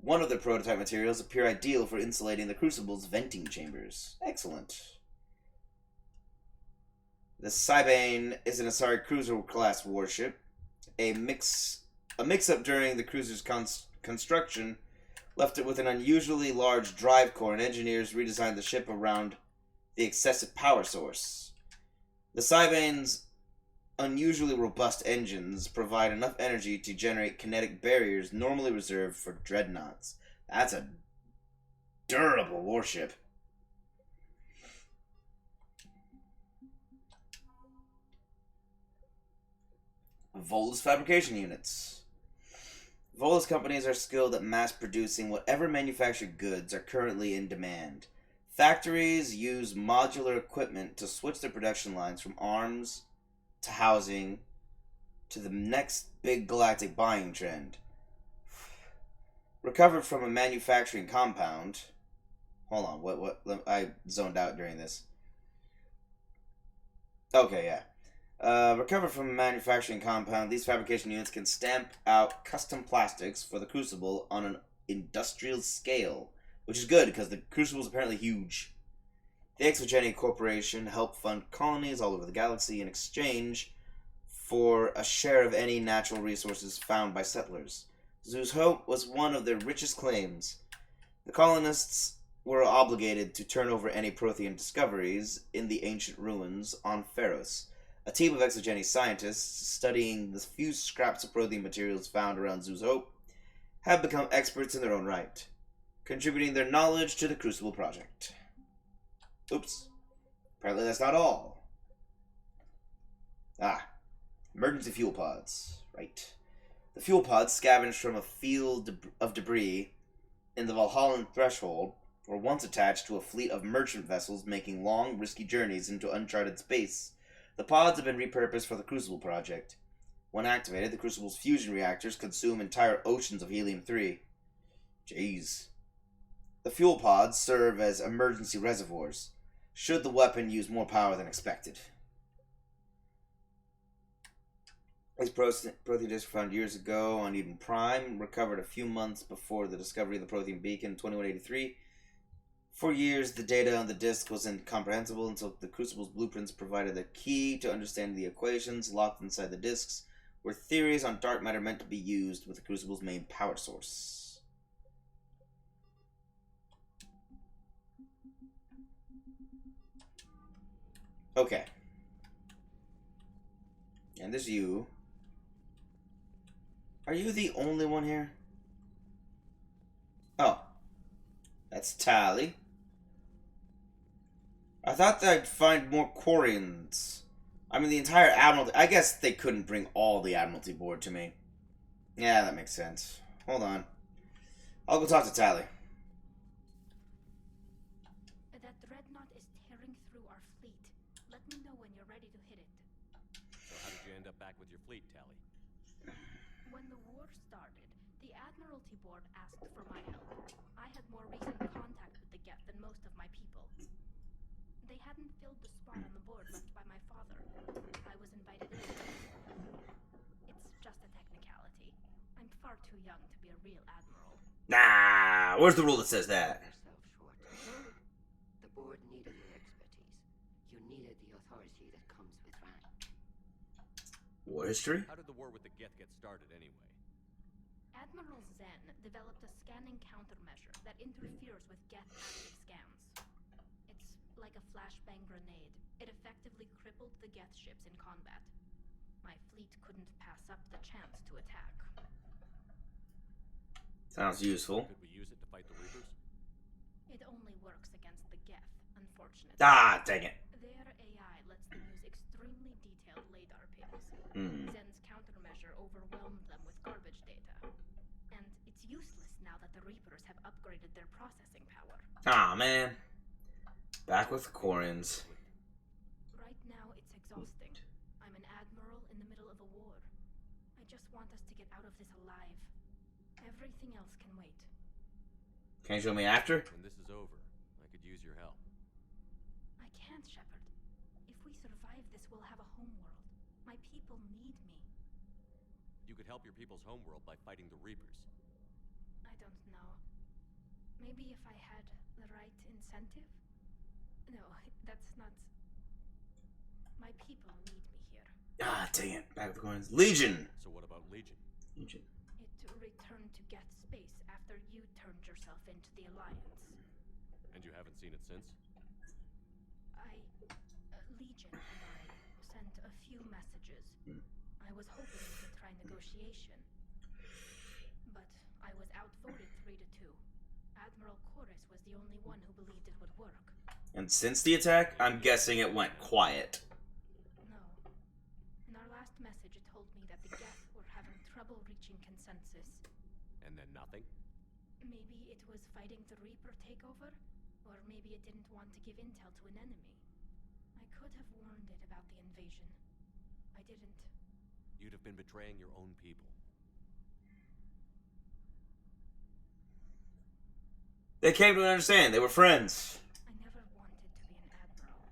Speaker 1: One of their prototype materials appear ideal for insulating the crucible's venting chambers. Excellent. The Cybane is an Asari cruiser-class warship. A mix-up during the cruiser's construction left it with an unusually large drive core, and engineers redesigned the ship around the excessive power source. The Cybane's unusually robust engines provide enough energy to generate kinetic barriers normally reserved for dreadnoughts. That's a durable warship. Volus fabrication units. Volus companies are skilled at mass producing whatever manufactured goods are currently in demand. Factories use modular equipment to switch their production lines from arms to housing to the next big galactic buying trend. Recovered from a manufacturing compound. Hold on, what? I zoned out during this. Okay, yeah. Recovered from a manufacturing compound, these fabrication units can stamp out custom plastics for the crucible on an industrial scale, which is good because the crucible is apparently huge. The Exogeny Corporation helped fund colonies all over the galaxy in exchange for a share of any natural resources found by settlers. Zoo's Hope was one of their richest claims. The colonists were obligated to turn over any Prothean discoveries in the ancient ruins on Pharos. A team of Exogeny scientists studying the few scraps of Prothean materials found around Zoo's Hope have become experts in their own right, contributing their knowledge to the Crucible project. Oops. Apparently that's not all. Emergency fuel pods. Right. The fuel pods scavenged from a field of debris in the Valhallan threshold were once attached to a fleet of merchant vessels making long, risky journeys into uncharted space. The pods have been repurposed for the Crucible project. When activated, the Crucible's fusion reactors consume entire oceans of helium-3. Jeez. The fuel pods serve as emergency reservoirs, should the weapon use more power than expected. These Prothean discs found years ago on Eden Prime, recovered a few months before the discovery of the Prothean beacon in 2183. For years, the data on the disk was incomprehensible until the Crucible's blueprints provided a key to understanding the equations locked inside the disks, where theories on dark matter meant to be used with the Crucible's main power source. Okay. And there's you. Are you the only one here? Oh. That's Tally. I thought that I'd find more Quarians I mean, the entire Admiralty... I guess they couldn't bring all the Admiralty board to me. Yeah, that makes sense. Hold on. I'll go talk to Tally.
Speaker 8: That dreadnought is tearing through our fleet. Let me know when you're ready to hit it.
Speaker 2: So how did you end up back with your fleet, Tally?
Speaker 8: When the war started, the Admiralty Board asked for my help. I had more recent contact with the Geth than most of my people. They hadn't filled the spot on the board left by my father. I was invited in. It's just a technicality. I'm far too young to be a real admiral.
Speaker 1: Nah, where's the rule that says that?
Speaker 17: The board needed your expertise. You needed the authority that comes with rank.
Speaker 1: War history?
Speaker 2: How did the war with the Geth get started, anyway?
Speaker 8: Admiral Zen developed a scanning countermeasure that interferes with Geth active scans. It's like a flashbang grenade. It effectively crippled the Geth ships in combat. My fleet couldn't pass up the chance to attack.
Speaker 1: Sounds useful.
Speaker 2: Could we use it to fight the Reapers?
Speaker 8: It only works against the Geth, unfortunately.
Speaker 1: Ah, dang it.
Speaker 8: Their AI lets them use extremely detailed radar pings. Zen's countermeasure overwhelmed them with garbage data. And it's useless now that the Reapers have upgraded their processing power.
Speaker 1: Ah, man. Back with the Quarians.
Speaker 8: Right now, it's exhausting. I'm an admiral in the middle of a war. I just want us to get out of this alive. Everything else can wait.
Speaker 1: Can you show me after?
Speaker 2: When this is over, I could use your help.
Speaker 8: I can't, Shepard. If we survive this, we'll have a homeworld. My people need me.
Speaker 2: You could help your people's homeworld by fighting the Reapers.
Speaker 8: I don't know. Maybe if I had the right incentive? No, that's not... My people need me here.
Speaker 1: Ah, dang it. Back with the Quarians. Legion!
Speaker 2: So what about Legion?
Speaker 1: Legion.
Speaker 8: It returned to Geth space after you turned yourself into the Alliance.
Speaker 2: And you haven't seen it since?
Speaker 8: Legion and I sent a few messages. I was hoping we could try negotiation. But I was outvoted 3-2. Admiral Chorus was the only one who believed it would work.
Speaker 1: And since the attack, I'm guessing it went quiet.
Speaker 8: No. In our last message, it told me that the Geth were having trouble reaching consensus.
Speaker 2: And then nothing?
Speaker 8: Maybe it was fighting the Reaper takeover? Or maybe it didn't want to give intel to an enemy. I could have warned it about the invasion. I didn't.
Speaker 2: You'd have been betraying your own people.
Speaker 1: They came to understand. They were friends.
Speaker 8: I never wanted to be an admiral.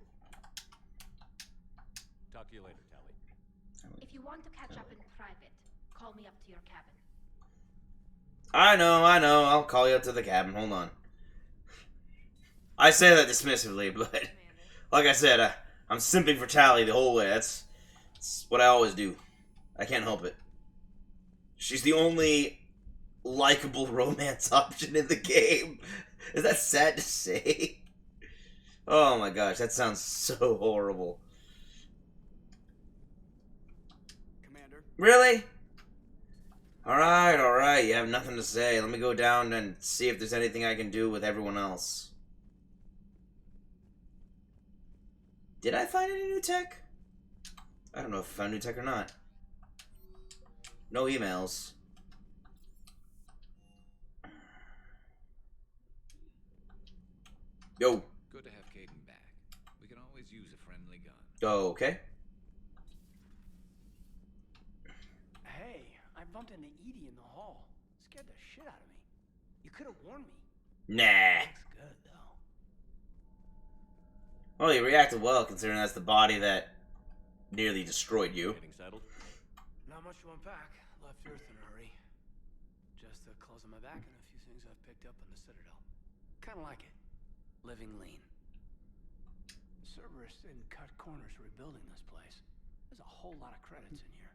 Speaker 2: Talk to you later, Tally.
Speaker 8: If you want to catch up in private, call me up to your cabin.
Speaker 1: I know. I'll call you up to the cabin. Hold on. I say that dismissively, but like I said, I'm simping for Tally the whole way. That's what I always do. I can't help it. She's the only likable romance option in the game. Is that sad to say? Oh my gosh, that sounds so horrible.
Speaker 12: Commander?
Speaker 1: Really? Alright, you have nothing to say. Let me go down and see if there's anything I can do with everyone else. Did I find any new tech? I don't know if I found new tech or not. No emails. Yo.
Speaker 9: Good to have Caden back. We can always use a friendly gun.
Speaker 1: Okay.
Speaker 12: Hey, I bumped into Edie in the hall. Scared the shit out of me. You could have warned me.
Speaker 1: Nah.
Speaker 12: Looks good, though.
Speaker 1: Well, you reacted well, considering that's the body that nearly destroyed you.
Speaker 2: Getting settled?
Speaker 12: Not much to unpack. Left Earth in a hurry. Just the clothes on my back and a few things I've picked up on the Citadel. Kinda like it. Living lean. Cerberus didn't cut corners rebuilding this place. There's a whole lot of credits in here.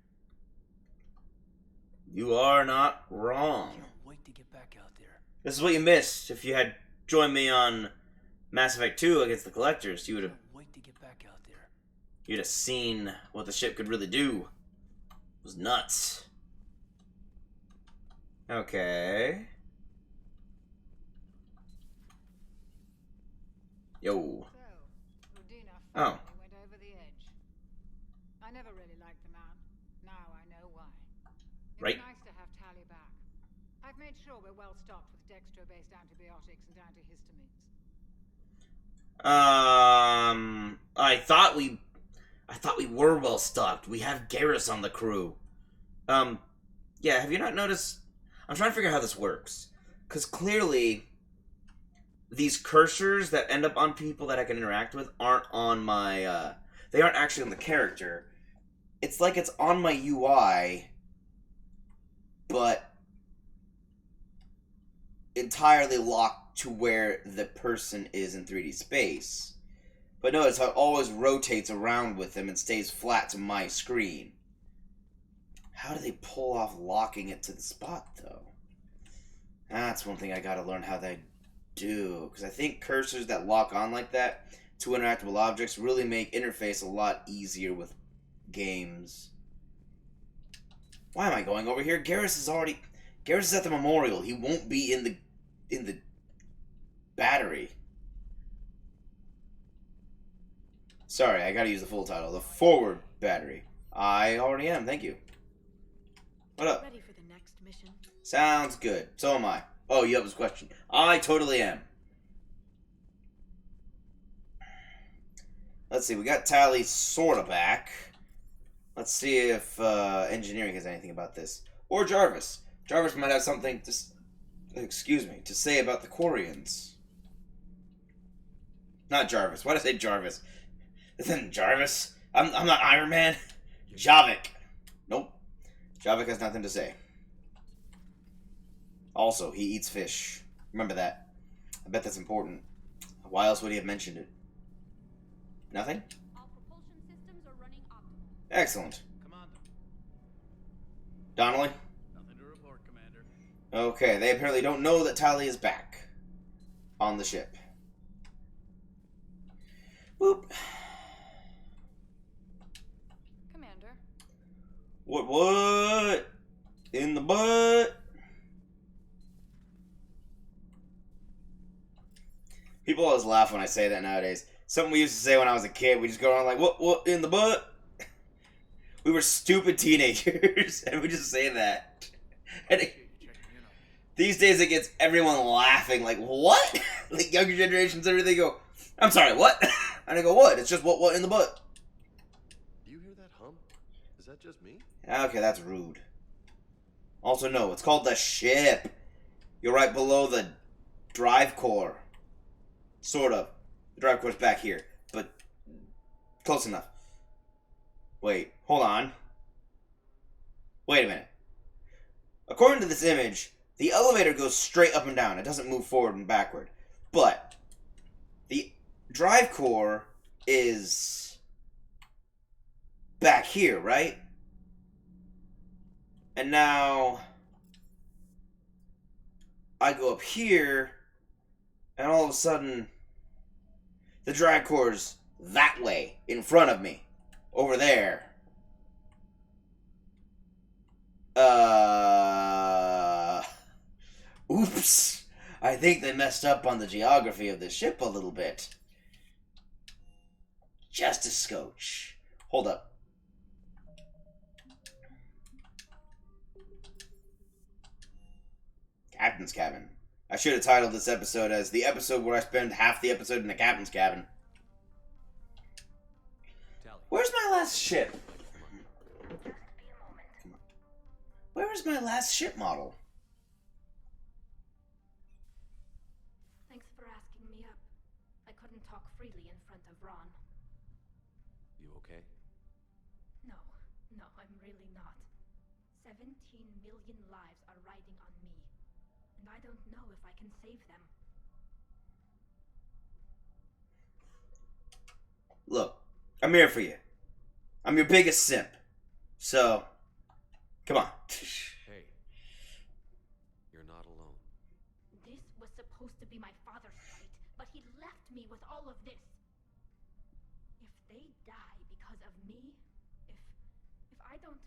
Speaker 1: You are not wrong.
Speaker 12: Can't wait to get back out there.
Speaker 1: This is what you missed. If you had joined me on Mass Effect 2 against the Collectors, you would have...
Speaker 12: Can't wait to get back out there.
Speaker 1: You'd have seen what the ship could really do. It was nuts. Okay. Yo.
Speaker 14: So, Udina
Speaker 1: Oh.
Speaker 14: finally went over the edge. never really liked the man. Now I know why. It's
Speaker 1: Right.
Speaker 14: nice to have Tally back. I've made sure we're well stocked with dextro-based antibiotics and antihistamines.
Speaker 1: I thought we were well stocked. We have Garrus on the crew. Yeah, have you not noticed? I'm trying to figure out how this works. Because clearly, these cursors that end up on people that I can interact with aren't on my, they aren't actually on the character. It's like it's on my UI, but entirely locked to where the person is in 3D space. But notice how it always rotates around with them and stays flat to my screen. How do they pull off locking it to the spot, though? That's one thing I gotta learn how they do. Because I think cursors that lock on like that to interactable objects really make interface a lot easier with games. Why am I going over here? Garrus is at the memorial. He won't be in the battery. Sorry, I gotta use the full title. The forward battery. I already am, thank you. What up?
Speaker 16: Ready for the next mission?
Speaker 1: Sounds good. So am I. Oh, you have this question. I totally am. Let's see, we got Tally sorta back. Let's see if engineering has anything about this. Or Jarvis. Jarvis might have something to say about the Quarians. Not Jarvis. Why did I say Jarvis? Isn't Jarvis? I'm not Iron Man. Javik. Nope. Javik has nothing to say. Also, he eats fish. Remember that. I bet that's important. Why else would he have mentioned it? Nothing?
Speaker 3: All propulsion systems are running optimal.
Speaker 1: Excellent.
Speaker 19: Commander.
Speaker 1: Donnelly?
Speaker 19: Nothing to report, Commander.
Speaker 1: Okay, they apparently don't know that Tally is back. On the ship. Boop.
Speaker 4: Commander.
Speaker 1: What? In the butt? People always laugh when I say that nowadays. Something we used to say when I was a kid. We just go around like, what in the butt? We were stupid teenagers, and we just say that. And these days it gets everyone laughing, like, what? Like, younger generations, everything go, I'm sorry, what? And I go, what? It's just what in the butt?
Speaker 5: Do you hear that hum? Is that just me?
Speaker 1: Okay, that's rude. Also, no, it's called the ship. You're right below the drive core. Sort of. The drive core's back here, but close enough. Wait, hold on. Wait a minute. According to this image, the elevator goes straight up and down. It doesn't move forward and backward. But the drive core is back here, right? And now I go up here, and all of a sudden the drive core's that way, in front of me, over there. Oops. I think they messed up on the geography of the ship a little bit. Just a scotch. Hold up. Captain's cabin. I should have titled this episode as the episode where I spend half the episode in the captain's cabin. Where's my last ship? Where is my last ship model?
Speaker 8: Thanks for asking me up. I couldn't talk freely in front of Ron.
Speaker 2: You okay?
Speaker 8: No, I'm really not. 17 million lives are riding on me, and I don't know if I can save them.
Speaker 1: Look, I'm here for you. I'm your biggest simp. So, come on.
Speaker 2: Hey, you're not alone.
Speaker 8: This was supposed to be my father's fight, but he left me with all of this. If they die because of me, if I don't...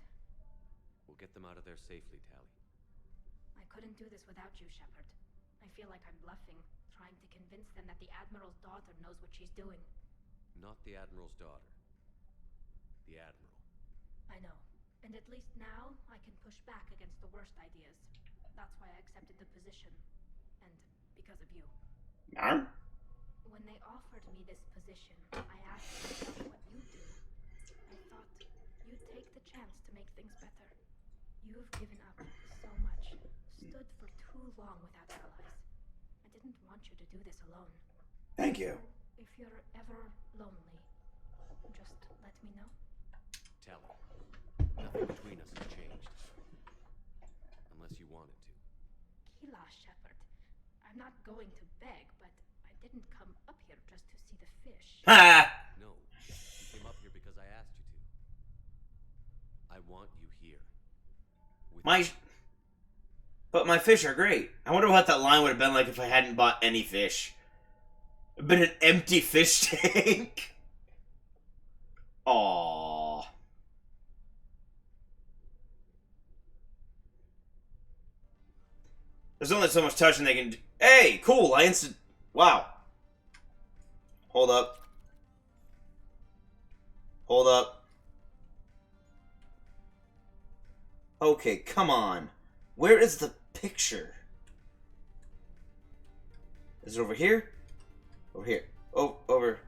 Speaker 2: We'll get them out of there safely, Tally.
Speaker 8: I couldn't do this without you, Shepard. I feel like I'm bluffing, trying to convince them that the Admiral's daughter knows what she's doing.
Speaker 2: Not the Admiral's daughter. The Admiral.
Speaker 8: I know. And at least now, I can push back against the worst ideas. That's why I accepted the position. And because of you.
Speaker 1: Arr?
Speaker 8: When they offered me this position, I asked myself what you'd do. I thought you'd take the chance to make things better. You've given up so much, stood for too long without allies. I didn't want you to do this alone.
Speaker 1: Thank you.
Speaker 8: So if you're ever lonely, just let me know.
Speaker 2: Tally, nothing between us has changed. Unless you want it to.
Speaker 8: Kila, Shepherd. I'm not going to beg, but I didn't come up here just to see the fish.
Speaker 1: Ha!
Speaker 2: No, you came up here because I asked you to. I want you here.
Speaker 1: But my fish are great. I wonder what that line would have been like if I hadn't bought any fish. It'd been an empty fish tank. Aww. There's only so much touching they can do. Hey, cool. Wow. Hold up. Hold up. Okay, come on. Where is the picture? Is it over here? Over here. Oh, over.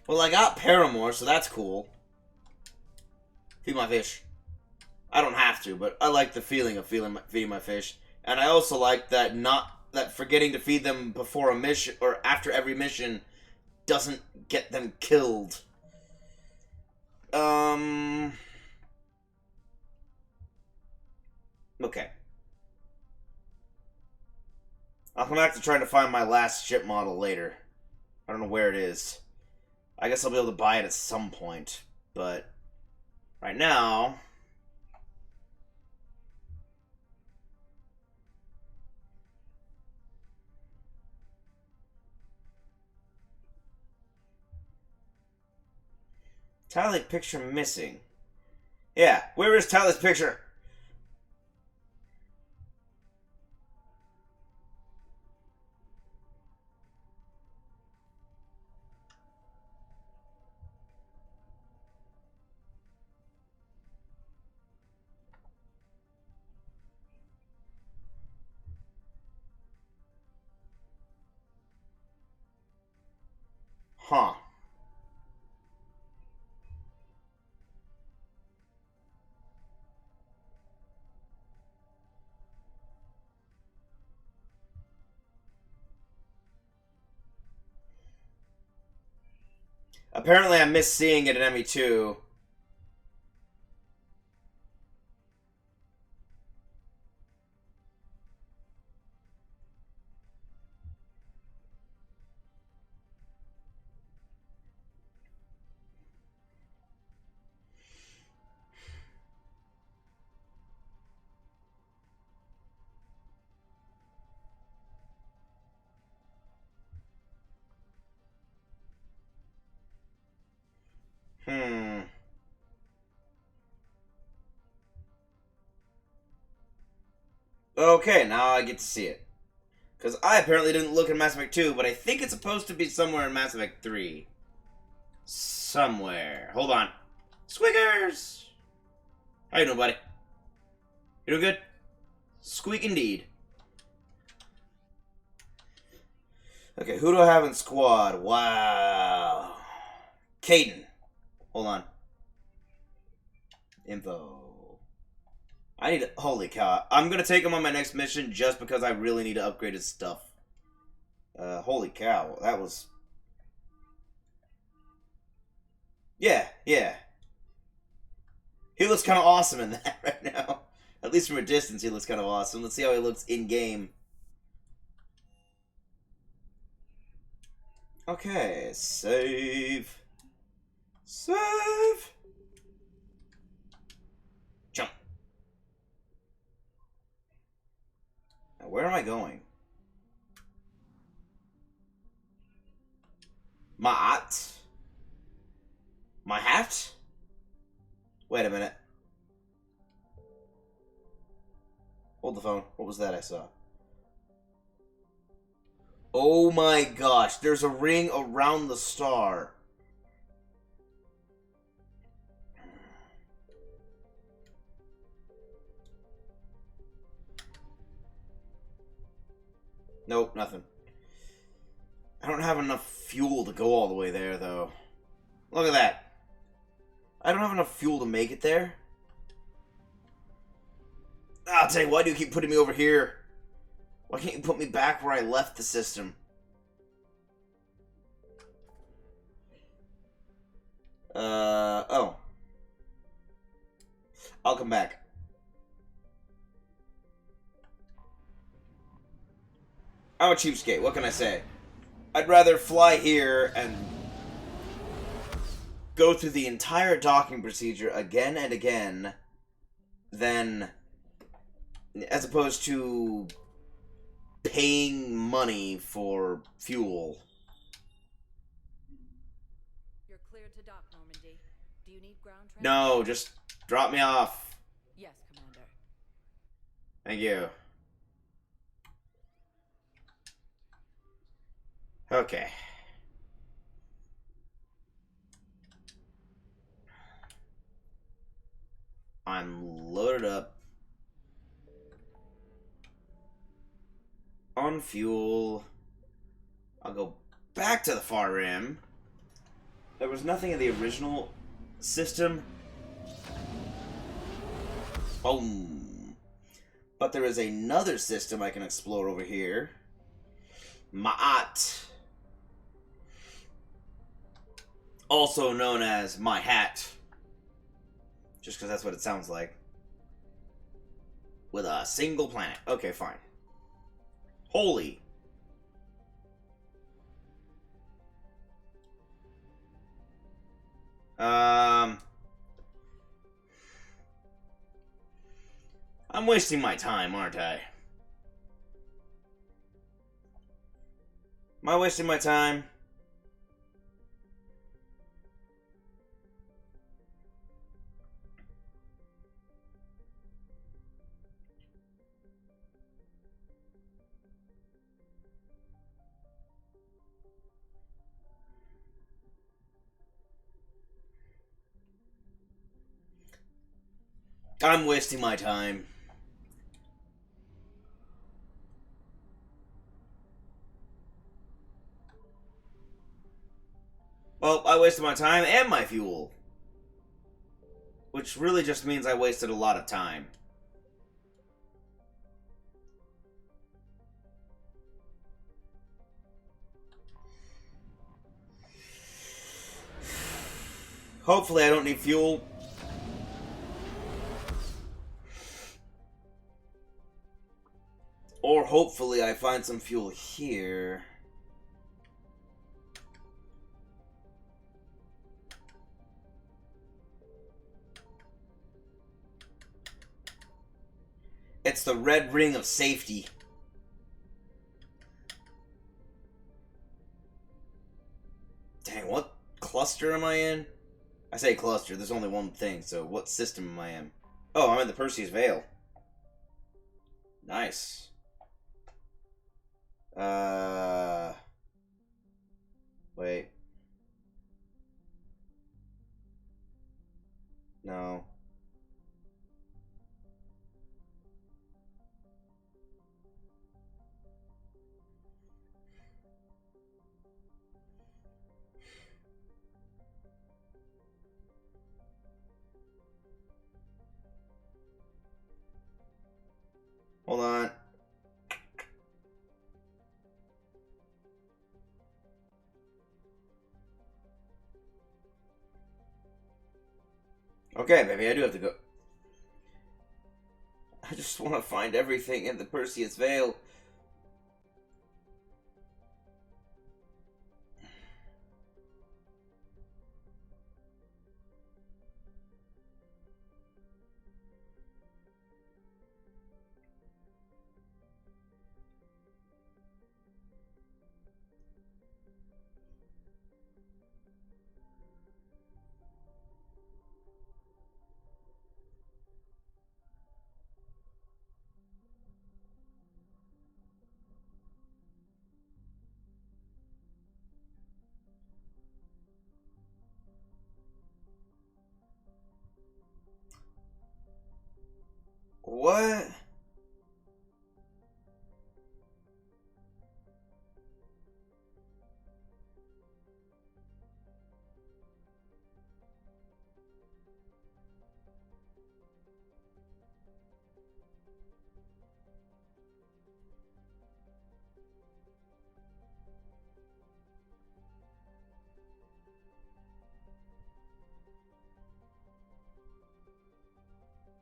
Speaker 1: Well, I got Paramore, so that's cool. Feed my fish. I don't have to, but I like the feeling of feeding my fish. And I also like that forgetting to feed them before a mission or after every mission doesn't get them killed. Okay. I'll come back to trying to find my last ship model later. I don't know where it is. I guess I'll be able to buy it at some point, but right now... Tally picture missing. Yeah, where is Tally's picture? Huh. Apparently I missed seeing it in ME2. Okay, now I get to see it. Because I apparently didn't look in Mass Effect 2, but I think it's supposed to be somewhere in Mass Effect 3. Somewhere. Hold on. Squiggers! How you doing, buddy? You doing good? Squeak indeed. Okay, who do I have in squad? Wow. Caden. Hold on. Info. I need to... Holy cow. I'm going to take him on my next mission just because I really need to upgrade his stuff. Holy cow. That was... Yeah. He looks kind of awesome in that right now. At least from a distance, he looks kind of awesome. Let's see how he looks in-game. Okay, save. Save. Jump. Now, where am I going? My hat? My hat? Wait a minute. Hold the phone. What was that I saw? Oh my gosh, there's a ring around the star. Nope, nothing. I don't have enough fuel to go all the way there, though. Look at that. I don't have enough fuel to make it there. I'll tell you, why do you keep putting me over here? Why can't you put me back where I left the system? Oh. I'll come back. I'm a cheapskate, what can I say? I'd rather fly here and go through the entire docking procedure again and again than... as opposed to paying money for fuel.
Speaker 3: You're cleared to dock, Normandy. Do you need ground transport?
Speaker 1: No, just drop me off.
Speaker 3: Yes, Commander.
Speaker 1: Thank you. Okay. I'm loaded up on fuel. I'll go back to the far rim. There was nothing in the original system. Boom. But there is another system I can explore over here. Ma'at. Also known as my hat. Just because that's what it sounds like. With a single planet. Okay, fine. Holy. I'm wasting my time, aren't I? Am I wasting my time? I'm wasting my time. Well, I wasted my time and my fuel. Which really just means I wasted a lot of time. Hopefully I don't need fuel. Or hopefully I find some fuel here. It's the red ring of safety. Dang, what cluster am I in? I say cluster, there's only one thing, so what system am I in? Oh, I'm in the Perseus Veil. Nice. Wait. No. Hold on. Okay, maybe I do have to go. I just want to find everything in the Perseus Veil. what?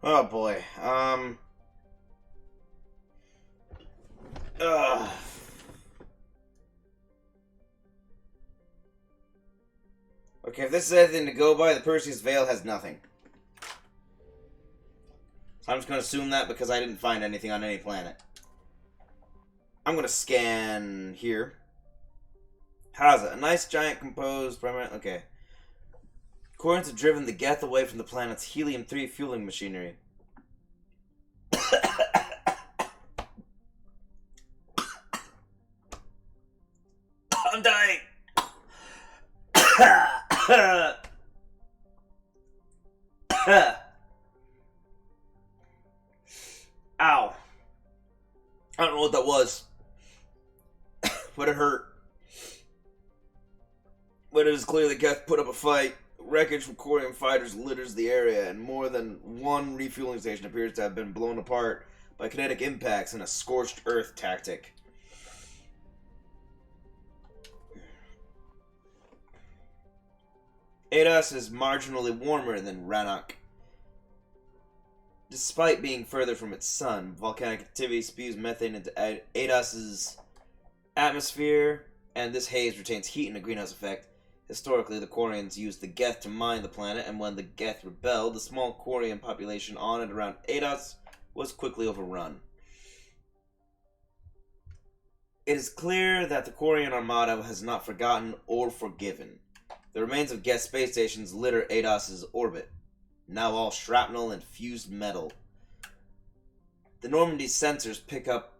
Speaker 1: Oh boy. Ugh. Okay, if this is anything to go by, the Perseus Veil has nothing. So I'm just going to assume that because I didn't find anything on any planet. I'm going to scan here. How's it? A nice giant composed permanent... Okay. Quarians have driven the Geth away from the planet's helium-3 fueling machinery. I'm dying! Ow. I don't know what that was. But it hurt. But it is clear that Geth put up a fight. Wreckage from Quarian fighters litters the area, and more than one refueling station appears to have been blown apart by kinetic impacts in a scorched earth tactic. Ados is marginally warmer than Rannoch. Despite being further from its sun, volcanic activity spews methane into Ados's atmosphere, and this haze retains heat and a greenhouse effect. Historically, the Quarians used the Geth to mine the planet, and when the Geth rebelled, the small Quarian population on and around Ados was quickly overrun. It is clear that the Quarian Armada has not forgotten or forgiven. The remains of Geth space stations litter Ados's orbit, now all shrapnel and fused metal. The Normandy sensors pick up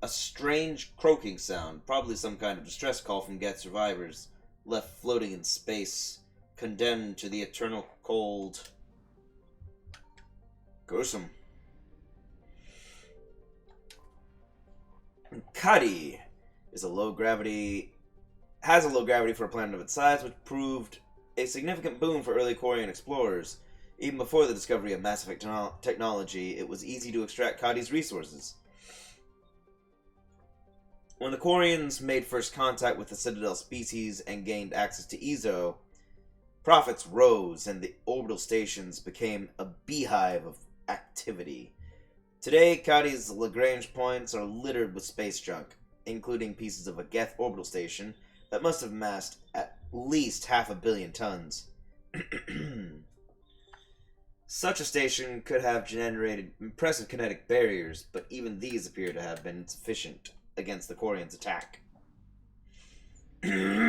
Speaker 1: a strange croaking sound, probably some kind of distress call from Geth survivors, left floating in space, condemned to the eternal cold. Gruesome. Cuddy has a low gravity for a planet of its size, which proved a significant boon for early Quarian explorers. Even before the discovery of Mass Effect technology, it was easy to extract Cuddy's resources. When the Quarians made first contact with the Citadel species and gained access to Ezo, profits rose and the orbital stations became a beehive of activity. Today, Cuddy's Lagrange points are littered with space junk, including pieces of a Geth orbital station that must have massed at least 500 million tons. Such a station could have generated impressive kinetic barriers, but even these appear to have been insufficient against the Quarians' attack. The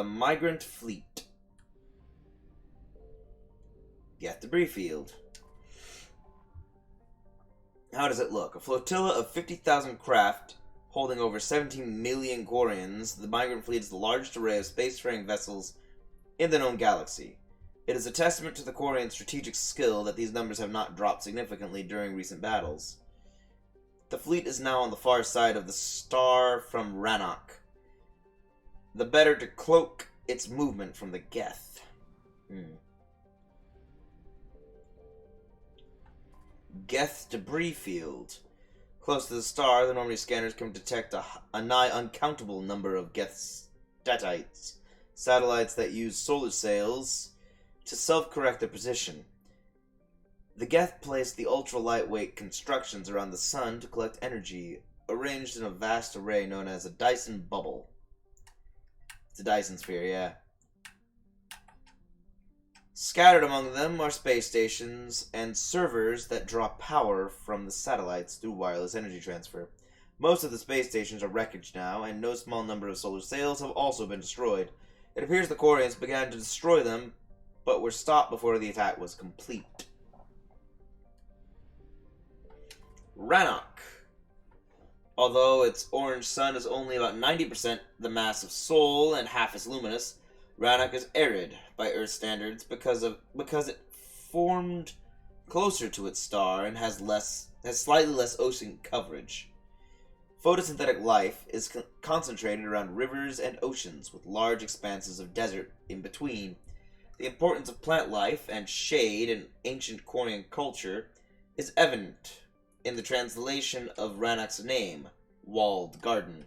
Speaker 1: Migrant Fleet. Geth debris field. How does it look? A flotilla of 50,000 craft holding over 17 million Quarians, the Migrant Fleet is the largest array of spacefaring vessels in the known galaxy. It is a testament to the Quarian strategic skill that these numbers have not dropped significantly during recent battles. The fleet is now on the far side of the star from Rannoch, the better to cloak its movement from the Geth. Geth debris field. Close to the star, the Normandy scanners can detect a nigh uncountable number of Geth statites, satellites that use solar sails to self-correct their position. The Geth placed the ultra-lightweight constructions around the sun to collect energy, arranged in a vast array known as a Dyson bubble. It's a Dyson sphere, yeah. Scattered among them are space stations and servers that draw power from the satellites through wireless energy transfer. Most of the space stations are wreckage now, and no small number of solar sails have also been destroyed. It appears the Quarians began to destroy them, but were stopped before the attack was complete. Rannoch. Although its orange sun is only about 90% the mass of Sol and half as luminous, Rannoch is arid by Earth standards because it formed closer to its star and has slightly less ocean coverage. Photosynthetic life is concentrated around rivers and oceans, with large expanses of desert in between. The importance of plant life and shade in ancient Quarian culture is evident in the translation of Rannoch's name, Walled Garden.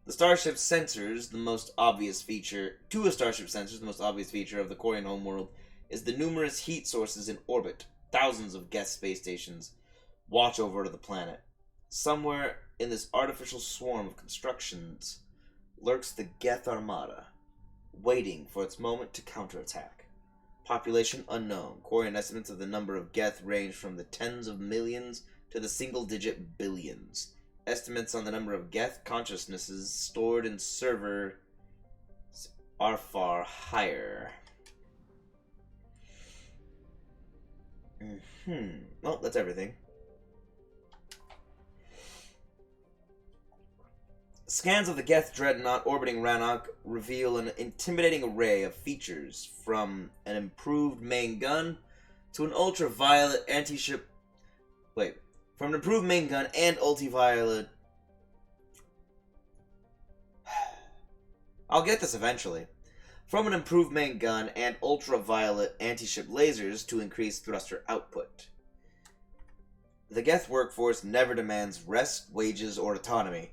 Speaker 1: To a starship sensors, the most obvious feature of the Quarian homeworld is the numerous heat sources in orbit. Thousands of Geth space stations watch over the planet. Somewhere in this artificial swarm of constructions lurks the Geth Armada, waiting for its moment to counterattack. Population unknown. Quarian estimates of the number of Geth range from the tens of millions to the single-digit billions. Estimates on the number of Geth consciousnesses stored in servers are far higher. Well, that's everything. Scans of the Geth dreadnought orbiting Rannoch reveal an intimidating array of features, from an improved main gun to an ultraviolet anti-ship... From an improved main gun and ultraviolet... I'll get this eventually. From an improved main gun and ultraviolet anti-ship lasers to increase thruster output. The Geth workforce never demands rest, wages, or autonomy.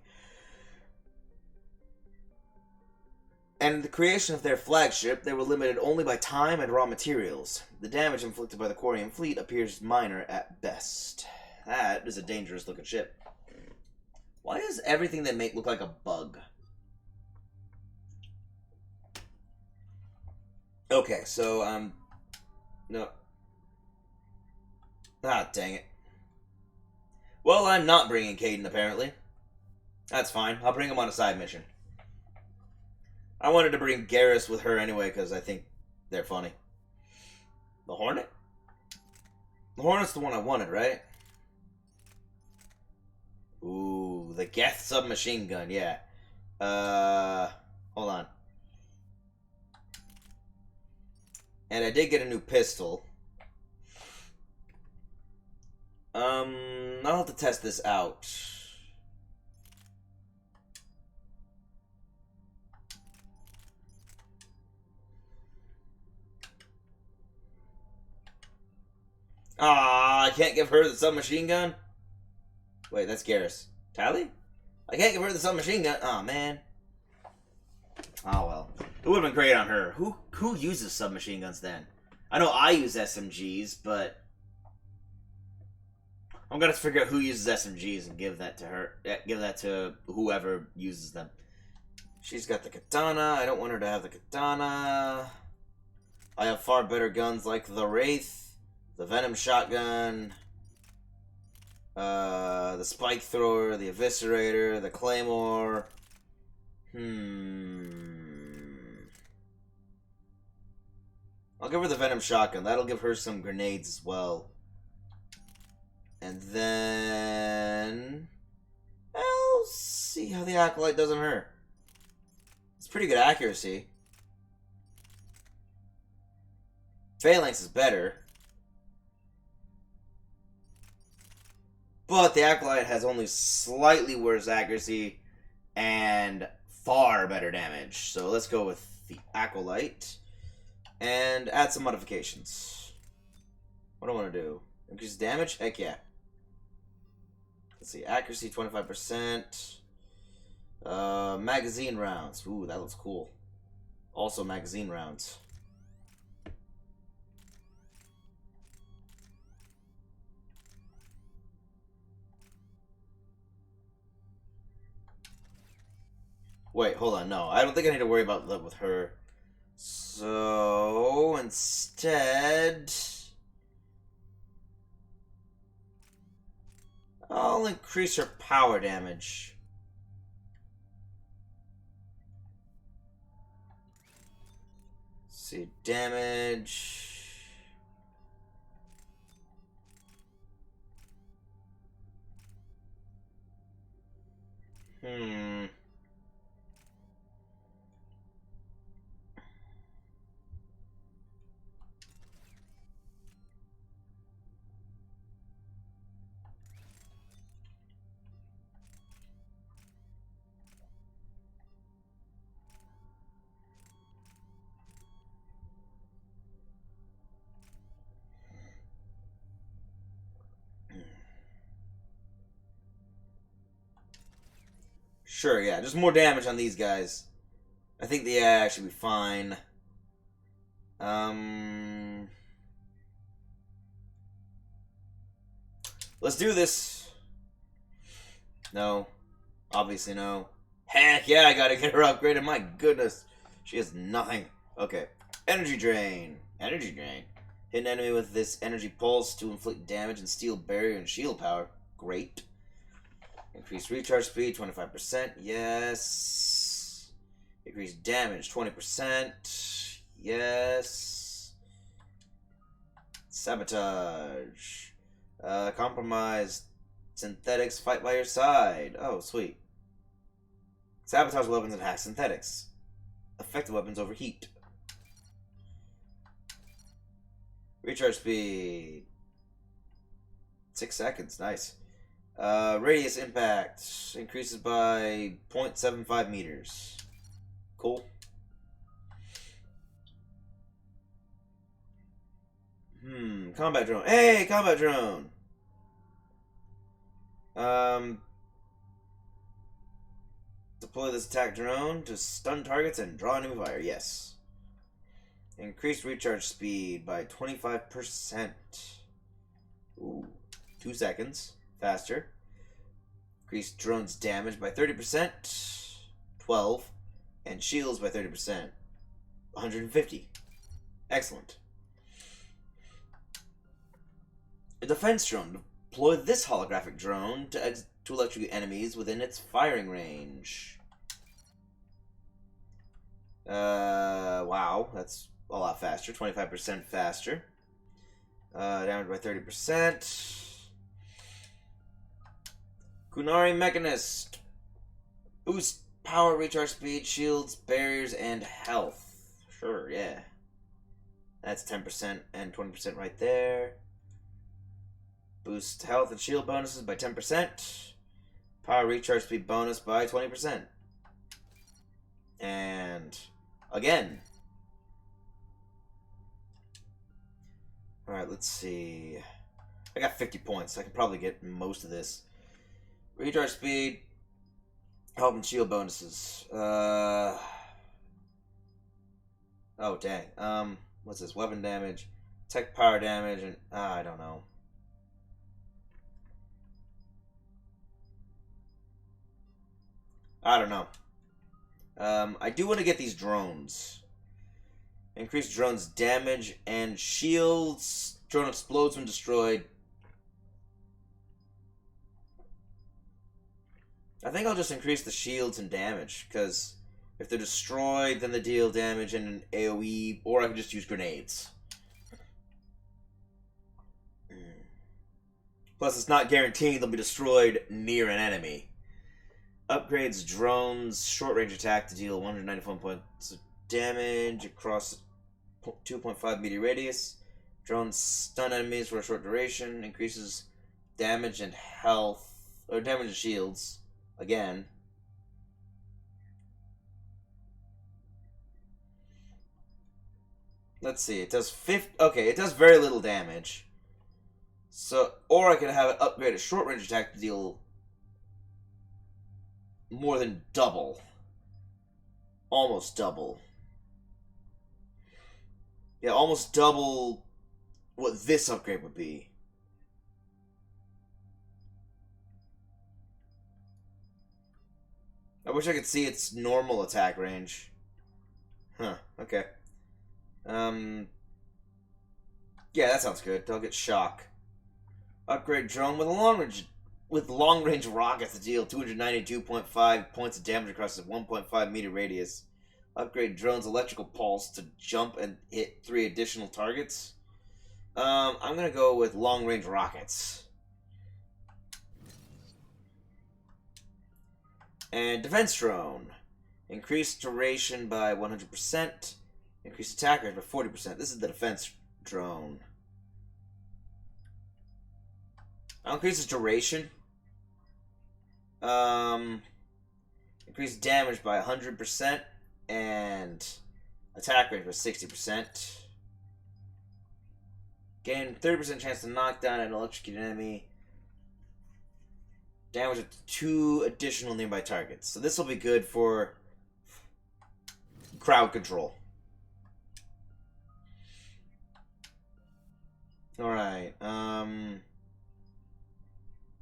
Speaker 1: And in the creation of their flagship, they were limited only by time and raw materials. The damage inflicted by the Quarian fleet appears minor at best. That is a dangerous-looking ship. Why does everything they make look like a bug? Okay, so, no. Ah, dang it. Well, I'm not bringing Caden, apparently. That's fine. I'll bring him on a side mission. I wanted to bring Garrus with her anyway, because I think they're funny. The Hornet? The Hornet's the one I wanted, right? Ooh, the Geth submachine gun, yeah. Hold on. And I did get a new pistol. I'll have to test this out. Ah, I can't give her the submachine gun? Wait, that's Garrus. Tally? I can't give her the submachine gun. Aw, man. Oh, well. It would have been great on her. Who uses submachine guns then? I know I use SMGs, but I'm gonna figure out who uses SMGs and give that to her. Give that to whoever uses them. She's got the katana. I don't want her to have the katana. I have far better guns like the Wraith, the Venom shotgun, the Spike Thrower, the Eviscerator, the Claymore. I'll give her the Venom shotgun. That'll give her some grenades as well. And then I'll see how the Acolyte does on her. It's pretty good accuracy. Phalanx is better. But the Acolyte has only slightly worse accuracy and far better damage. So let's go with the Acolyte and add some modifications. What do I want to do? Increase damage? Heck yeah. Let's see, accuracy 25%. Magazine rounds. Ooh, that looks cool. Also magazine rounds. Wait, hold on. No, I don't think I need to worry about that with her. So, instead, I'll increase her power damage. Let's see, damage. Sure, yeah. Just more damage on these guys. I think the AI should be fine. Let's do this. No. Obviously no. Heck yeah, I gotta get her upgraded. My goodness. She has nothing. Okay. Energy Drain. Energy Drain. Hit an enemy with this energy pulse to inflict damage and steal barrier and shield power. Great. Increase recharge speed, 25%. Yes. Increase damage, 20%. Yes. Sabotage. Compromise synthetics fight by your side. Oh, sweet. Sabotage weapons and hack synthetics. Effective weapons overheat. Recharge speed. 6 seconds. Nice. Radius impact increases by 0.75 meters. Cool. Combat drone. Hey, combat drone! Deploy this attack drone to stun targets and draw enemy fire. Yes. Increase recharge speed by 25%. Ooh. 2 seconds. Faster. Increase drone's damage by 30%. 12. And shields by 30%. 150. Excellent. A defense drone. Deploy this holographic drone to electrocute enemies within its firing range. Wow, that's a lot faster. 25% faster. Damage by 30%. Kunari Mechanist. Boost power, recharge speed, shields, barriers, and health. Sure, yeah. That's 10% and 20% right there. Boost health and shield bonuses by 10%. Power recharge speed bonus by 20%. And again. Alright, let's see. I got 50 points. I can probably get most of this. Recharge speed. Health and shield bonuses. Oh, dang. What's this? Weapon damage. Tech power damage. And I don't know. I don't know. I do want to get these drones. Increase drones damage and shields. Drone explodes when destroyed. I think I'll just increase the shields and damage, because if they're destroyed, then they deal damage in an AoE, or I can just use grenades. Plus, it's not guaranteed they'll be destroyed near an enemy. Upgrades drones short-range attack to deal 194 points of damage across 2.5 meter radius. Drones stun enemies for a short duration. Increases damage and health, or damage and shields. Again. Let's see. It does okay, it does very little damage. So, or I could have it upgrade a short-range attack to deal more than double. Almost double. Yeah, almost double what this upgrade would be. I wish I could see its normal attack range. Huh, okay. Yeah, that sounds good. I'll get shock. Upgrade drone with a long range rockets to deal 292.5 points of damage across a 1.5 meter radius. Upgrade drone's electrical pulse to jump and hit 3 additional targets. I'm gonna go with long range rockets. And defense drone. Increase duration by 100%. Increase attack rate by 40%. This is the defense drone. I'll increase its duration. Increase damage by 100%. And attack rate by 60%. Gain 30% chance to knock down an electrocuted enemy. Damage to 2 additional nearby targets. So this will be good for crowd control. Alright,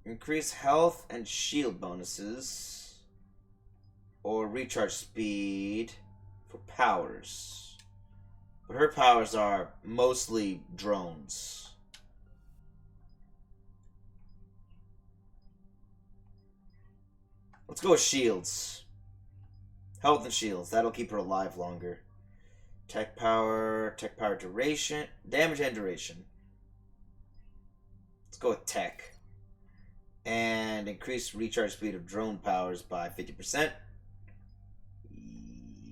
Speaker 1: increase health and shield bonuses. Or recharge speed for powers. But her powers are mostly drones. Let's go with shields. Health and shields. That'll keep her alive longer. Tech power duration. Damage and duration. Let's go with tech. And increase recharge speed of drone powers by 50%.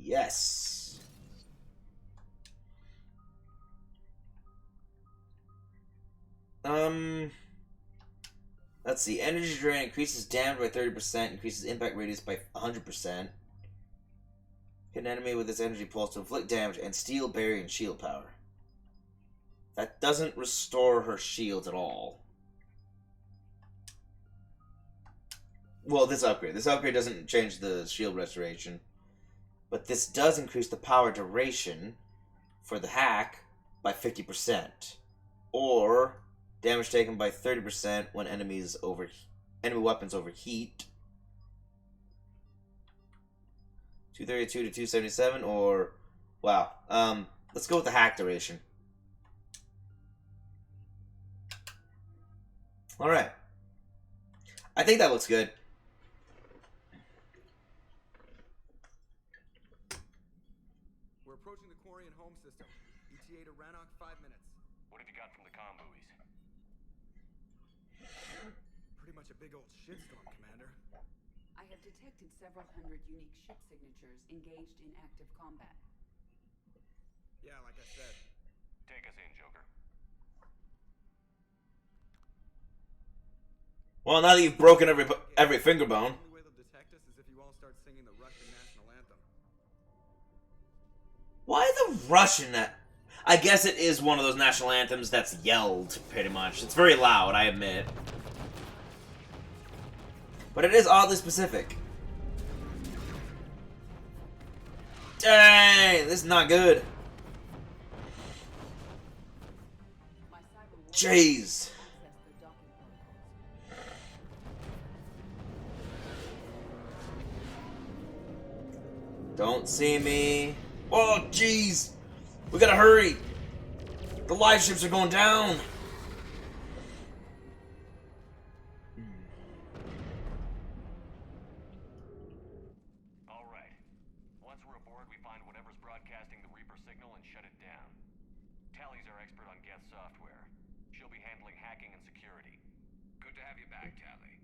Speaker 1: Yes. Let's see. Energy drain increases damage by 30%, increases impact radius by 100%. Hit an enemy with its energy pulse to inflict damage and steal, barrier, and shield power. That doesn't restore her shields at all. Well, this upgrade. This upgrade doesn't change the shield restoration. But this does increase the power duration for the hack by 50%. Or damage taken by 30% when enemy weapons overheat. 232 to 277 or... Wow. Let's go with the hack duration. Alright. I think that looks good.
Speaker 19: We're approaching the Quarian home system. ETA to Rannoch, 5 minutes.
Speaker 2: What have you got from the comm buoys?
Speaker 19: Pretty much a big old shitstorm, Commander.
Speaker 13: I have detected several hundred unique ship signatures engaged in active combat.
Speaker 19: Yeah, like I said.
Speaker 2: Take us in, Joker.
Speaker 1: Well, now that you've broken every finger bone.
Speaker 19: The only way they'll detect us is if you all start singing the Russian national anthem.
Speaker 1: Why the Russian? I guess it is one of those national anthems that's yelled, pretty much. It's very loud, I admit. But it is oddly specific. Dang, this is not good. Jeez. Don't see me. Oh, jeez. We gotta hurry. The live ships are going down.
Speaker 2: All right. Once we're aboard, we find whatever's broadcasting the Reaper signal and shut it down. Tally's our expert on Geth software. She'll be handling hacking and security.
Speaker 9: Good to have you back, Tally.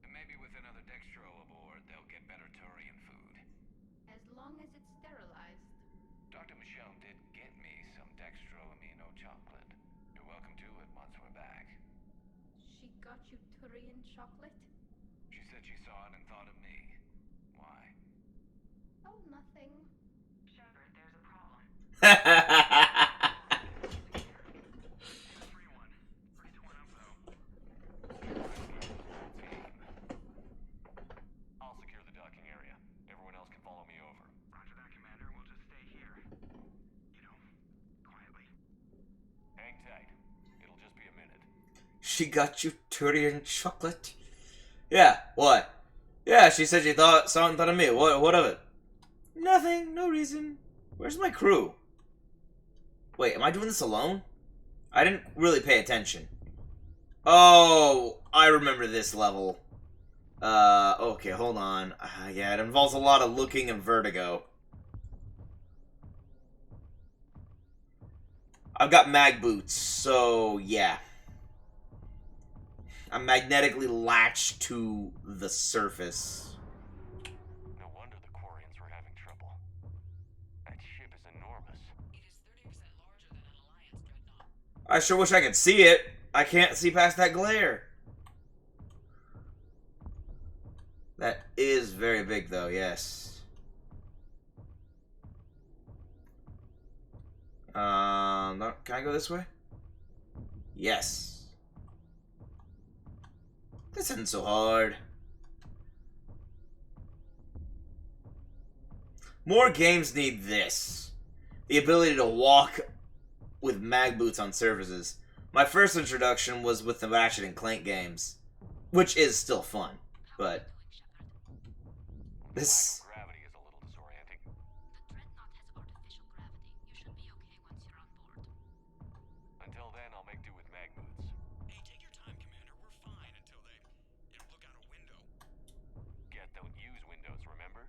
Speaker 9: And maybe with another Dextro aboard, they'll get better Turian food.
Speaker 8: As long as it's sterilized.
Speaker 9: Dr. Michelle did get me some Dextro amino chocolate. You're welcome to it once we're back.
Speaker 8: She got you Turian chocolate?
Speaker 9: She said she saw it and thought of me. Why?
Speaker 8: Oh, nothing.
Speaker 7: Shepard, there's a problem.
Speaker 2: I'll secure the docking area. Everyone else can follow me over.
Speaker 6: Roger that, Commander. We'll just stay here. You know, quietly.
Speaker 2: Hang tight. It'll just be a minute.
Speaker 1: She got you Turian chocolate? Yeah, what? Yeah, she said she saw it and thought of me. What of it? Nothing, no reason. Where's my crew? Wait, am I doing this alone? I didn't really pay attention. Oh, I remember this level. Okay, hold on. Yeah, it involves a lot of looking and vertigo. I've got mag boots, so yeah. I'm magnetically latched to the surface.
Speaker 2: No wonder the Quarians were having trouble. That ship is enormous.
Speaker 7: It is 30% larger than an Alliance dreadnought.
Speaker 1: I sure wish I could see it. I can't see past that glare. That is very big, though, yes. Can I go this way? Yes. This isn't so hard. More games need this. The ability to walk with mag boots on surfaces. My first introduction was with the Ratchet and Clank games, which is still fun, but this...
Speaker 2: Gravity is a little disorienting.
Speaker 8: The Dreadnought has artificial gravity. You should be okay once you're on board.
Speaker 2: Until then, I'll make do with mag boots.
Speaker 19: Hey, take your time, Commander. We're fine until they, look out a window.
Speaker 2: Geth don't use windows, remember?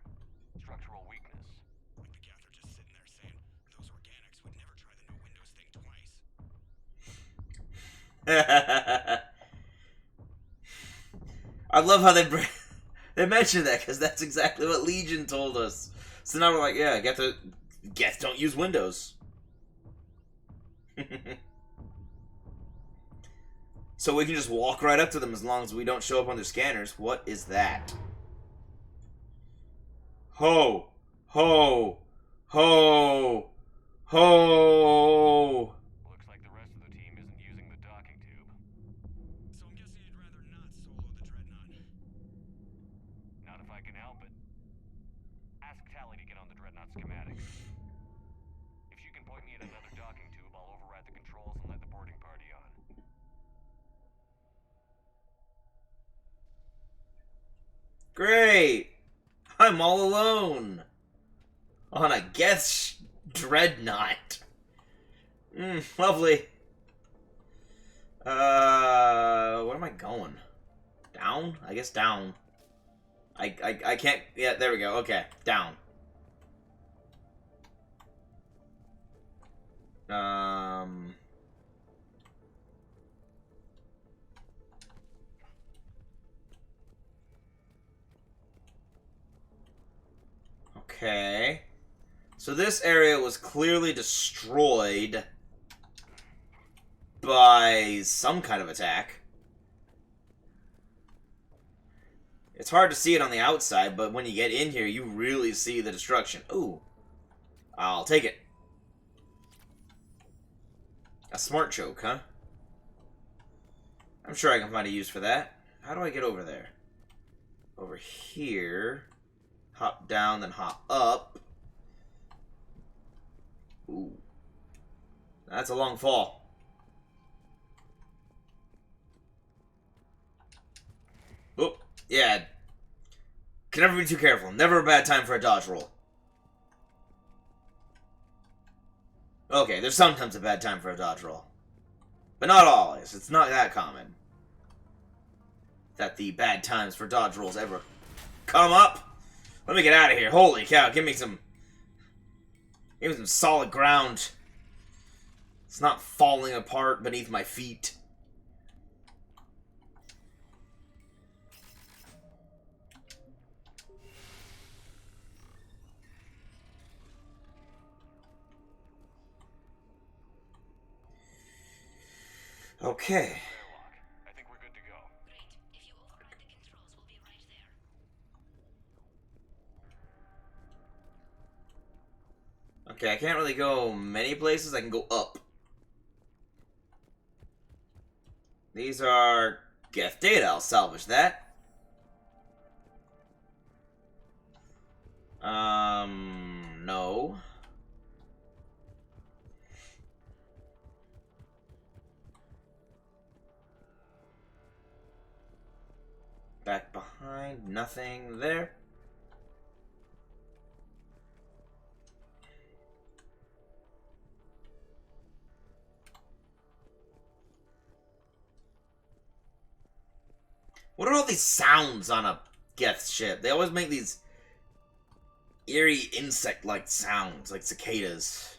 Speaker 2: Structural weakness.
Speaker 19: Like the Geth are just sitting there saying, those organics would never try the no windows thing twice.
Speaker 1: I love how they mention that, because that's exactly what Legion told us. So now we're like, yeah, Geth don't use Windows. So we can just walk right up to them as long as we don't show up on their scanners. What is that? Ho! Ho! Ho! Ho!
Speaker 2: Looks like the rest of the team isn't using the docking tube.
Speaker 19: So I'm guessing you'd rather not solo the Dreadnought.
Speaker 2: Not if I can help it. Ask Tally to get on the Dreadnought schematics. If you can point me at another docking tube, I'll override the controls and let the boarding party on.
Speaker 1: Great! I'm all alone! On a Geth Dreadnought. Lovely. Where am I going? Down? I guess down. I can't... Yeah, there we go. Okay, down. Okay. So this area was clearly destroyed by some kind of attack. It's hard to see it on the outside, but when you get in here, you really see the destruction. Ooh. I'll take it. A smart choke, huh? I'm sure I can find a use for that. How do I get over there? Over here. Hop down, then hop up. Ooh. That's a long fall. Oh, yeah. Can never be too careful. Never a bad time for a dodge roll. Okay, there's sometimes a bad time for a dodge roll. But not always. It's not that common that the bad times for dodge rolls ever come up. Let me get out of here. Holy cow, give me some solid ground. It's not falling apart beneath my feet. Okay.
Speaker 2: I think we're good to go.
Speaker 8: Great. If you override the controls, we'll be right there.
Speaker 1: Okay, I can't really go many places. I can go up. These are Geth data. I'll salvage that. No. Back behind, nothing there. What are all these sounds on a Geth ship? They always make these eerie insect-like sounds, like cicadas.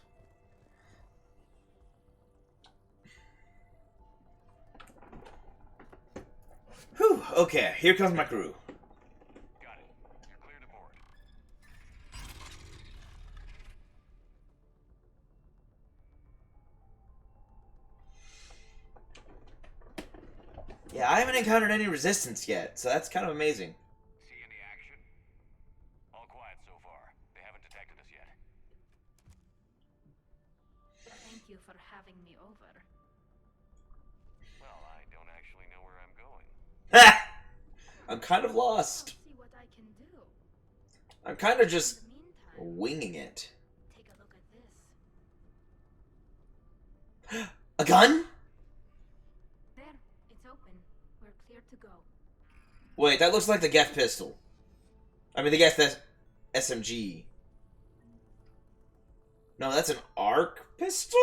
Speaker 1: Whew, okay, here comes my crew.
Speaker 2: Got it. You're clear to board.
Speaker 1: Yeah, I haven't encountered any resistance yet, so that's kind of amazing.
Speaker 2: See any action? All quiet so far. They haven't detected us yet.
Speaker 8: Thank you for having me over.
Speaker 2: Well, I don't actually know where I'm going.
Speaker 1: I'm kind of lost.
Speaker 8: I'll see what I can do.
Speaker 1: I'm kind of just Winging it.
Speaker 8: Take a look at this.
Speaker 1: A gun?
Speaker 8: There, it's open. We're clear to go.
Speaker 1: Wait, that looks like the Geth pistol. I mean, the Geth SMG. No, that's an arc pistol?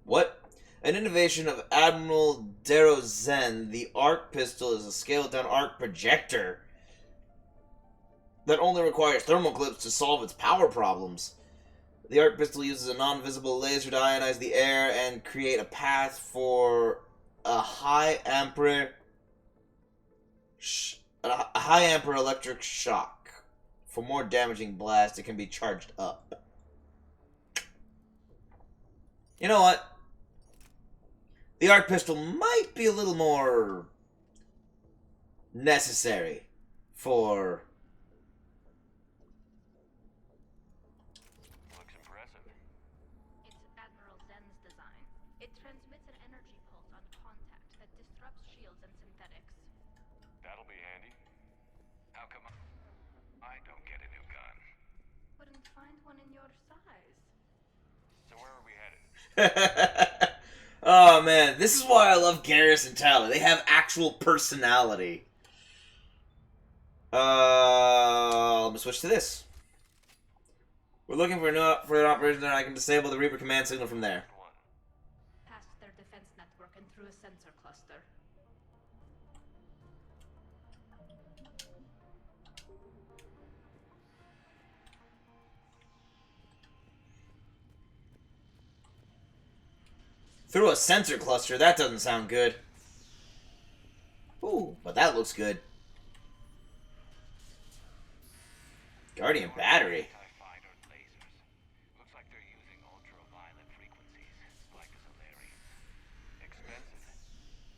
Speaker 1: What? An innovation of Admiral Derozen, the arc pistol is a scaled-down arc projector that only requires thermal clips to solve its power problems. The arc pistol uses a non-visible laser to ionize the air and create a path for a high ampere electric shock. For more damaging blast, it can be charged up. You know what? The arc pistol might be a little more necessary for...
Speaker 6: Looks impressive.
Speaker 8: It's Admiral Zen's design. It transmits an energy pulse on contact that disrupts shields and synthetics.
Speaker 6: That'll be handy. How come I don't get a new gun?
Speaker 8: Couldn't find one in your size.
Speaker 6: So where are we headed?
Speaker 1: Oh man, this is why I love Garrus and Tally. They have actual personality. Let me switch to this. We're looking for an operation that I can disable the Reaper command signal from there.
Speaker 8: Past their defense network and through a sensor cluster.
Speaker 1: Through a sensor cluster? That doesn't sound good. Ooh, but that looks good. Guardian battery.
Speaker 6: Looks like they're using ultraviolet frequencies, like the Solarians. Expensive.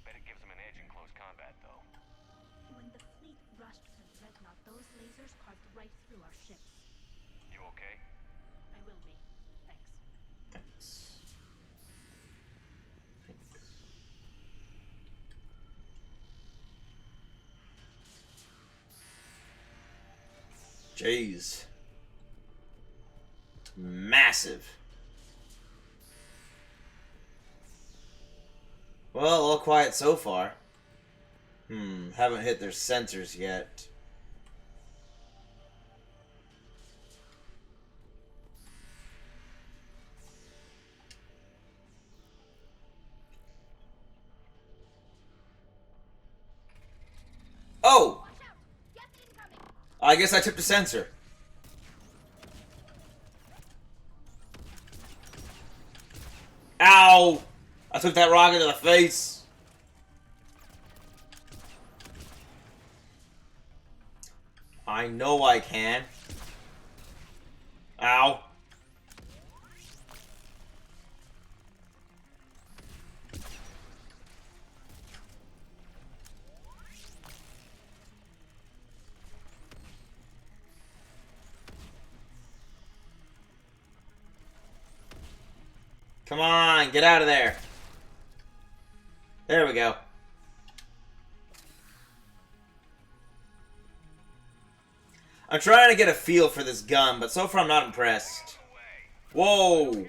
Speaker 6: Bet it gives them an edge in close combat, though.
Speaker 8: When the fleet rushed the Dreadnought, those lasers carved right through our ships.
Speaker 6: You okay?
Speaker 8: I will be. Thanks.
Speaker 1: Jeez. Massive. Well, all quiet so far. Haven't hit their sensors yet. Oh! I guess I tipped a sensor. Ow! I took that rocket to the face. I know I can. Ow. Come on, get out of there. There we go. I'm trying to get a feel for this gun, but so far I'm not impressed. Whoa!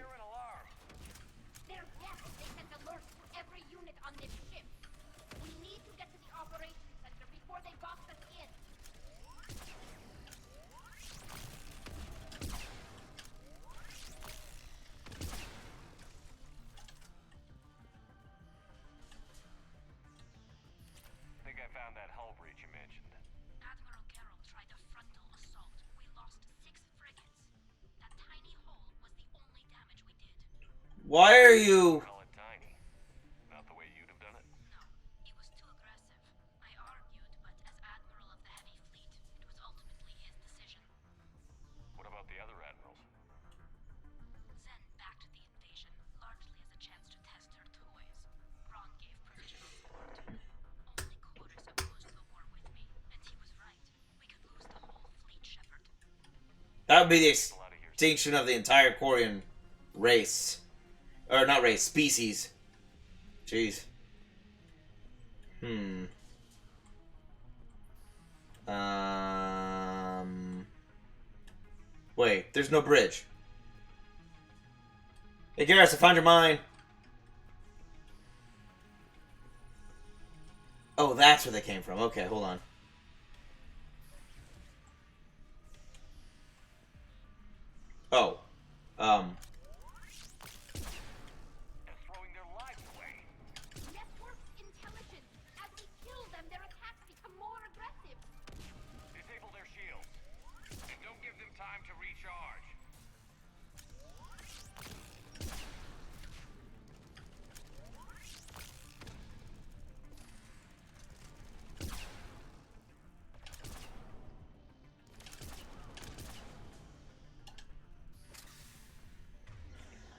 Speaker 1: Why are you...
Speaker 6: Call it tiny. Not the way you'd have done it?
Speaker 8: No, he was too aggressive. I argued, but as Admiral of the Heavy Fleet, it was ultimately his decision.
Speaker 6: What about the other admirals?
Speaker 8: Zen backed the invasion, largely as a chance to test their toys. Ron gave provisional support. Only Quarters opposed the war with me, and he was right. We could lose the whole fleet, Shepard.
Speaker 1: That would be the...
Speaker 6: A lot of your
Speaker 1: extinction of the entire Quarian race. Or not race, species. Jeez. Wait, there's no bridge. Hey, Garrus, I found your mine. Oh, that's where they came from. Okay, hold on. Oh.
Speaker 8: Network's intelligence. As we kill them, their attacks become more aggressive.
Speaker 6: Disable their shields. And don't give them time to recharge.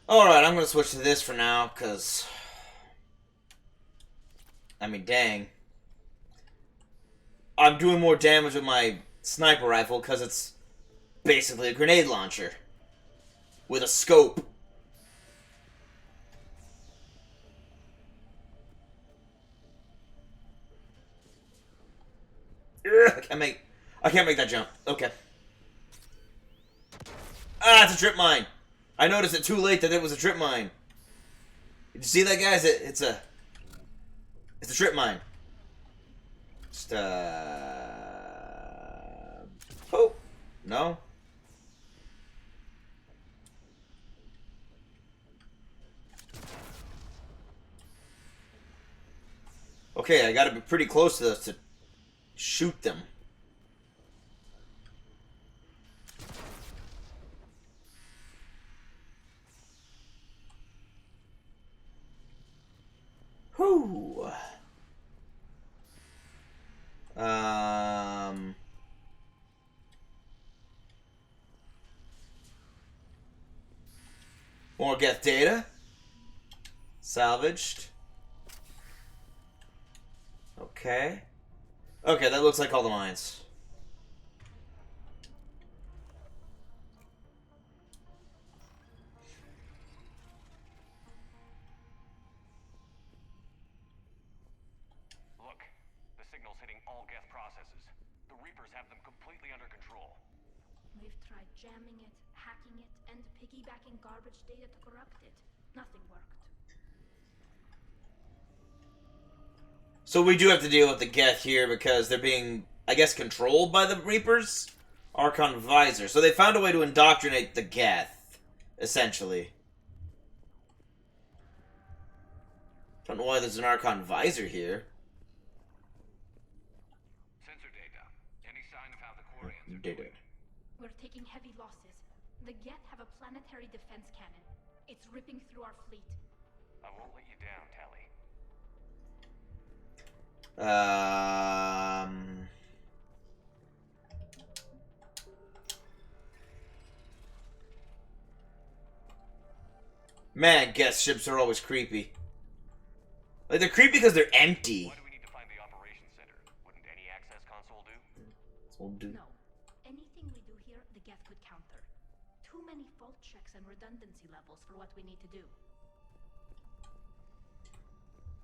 Speaker 1: Alright, I'm gonna switch to this for now, because... I mean, dang. I'm doing more damage with my sniper rifle, because it's basically a grenade launcher. With a scope. Ugh, I can't make that jump. Okay. Ah, it's a trip mine. I noticed it too late that it was a trip mine. Did you see that, guys? It's a trip mine. Just oh, no. Okay, I gotta be pretty close to this to shoot them. Whew. More Geth data. Salvaged. Okay. Okay, that looks like all the mines.
Speaker 6: Look, the signal's hitting all Geth processes. The Reapers have them completely under control.
Speaker 8: We've tried jamming it, hacking it, and piggybacking garbage data to corrupt it. Nothing worked.
Speaker 1: So we do have to deal with the Geth here because they're being, I guess, controlled by the Reapers? Archon Visor. So they found a way to indoctrinate the Geth, essentially. Don't know why there's an Archon Visor here.
Speaker 6: Sensor data. Any sign of how the Quarians are
Speaker 1: Data.
Speaker 6: doing?
Speaker 8: We're taking heavy losses. The Geth have a planetary defense cannon. It's ripping through our fleet.
Speaker 6: I won't let you down, Tally.
Speaker 1: Man, Geth ships are always creepy. Like, they're creepy because they're empty.
Speaker 6: Why do we need to find the operations center? Wouldn't any access console do?
Speaker 8: No. Anything we do here, the Geth could counter. Too many fault checks and redundancy levels for what we need to do.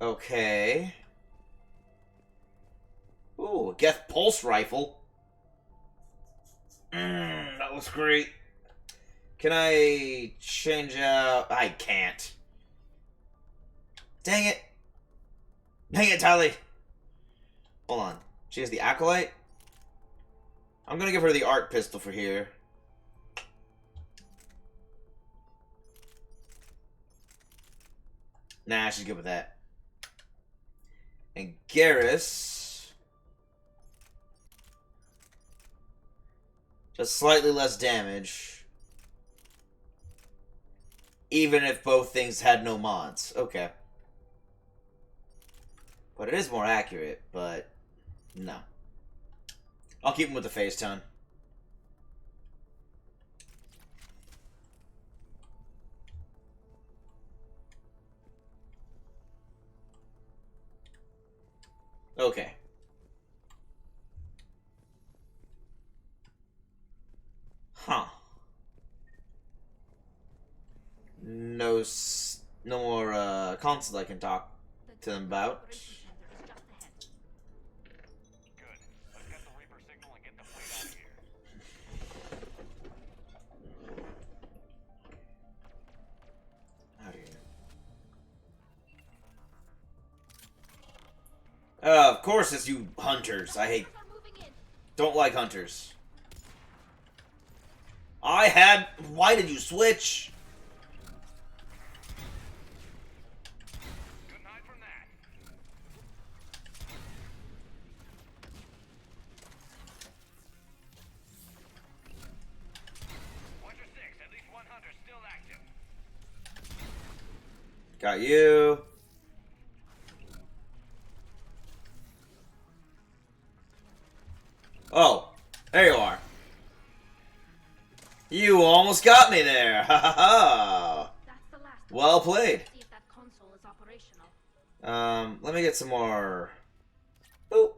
Speaker 1: Okay. Ooh, a Geth pulse rifle. That looks great. Can I change out... I can't. Dang it. Dang it, Tally. Hold on. She has the Acolyte? I'm gonna give her the Art Pistol for here. Nah, she's good with that. And Garrus... just slightly less damage. Even if both things had no mods. Okay. But it is more accurate, but... no. I'll keep him with the face tone. Okay. Huh. no more console I can talk to them about. Out of here. Of course it's you hunters. Don't like hunters. Why did you switch?
Speaker 6: Couldn't hide from that. Watcher 6, at least one hunter still active.
Speaker 1: Got you. Oh, there you are. You almost got me there. Ha ha ha. Well played. Let me get some more. Boop.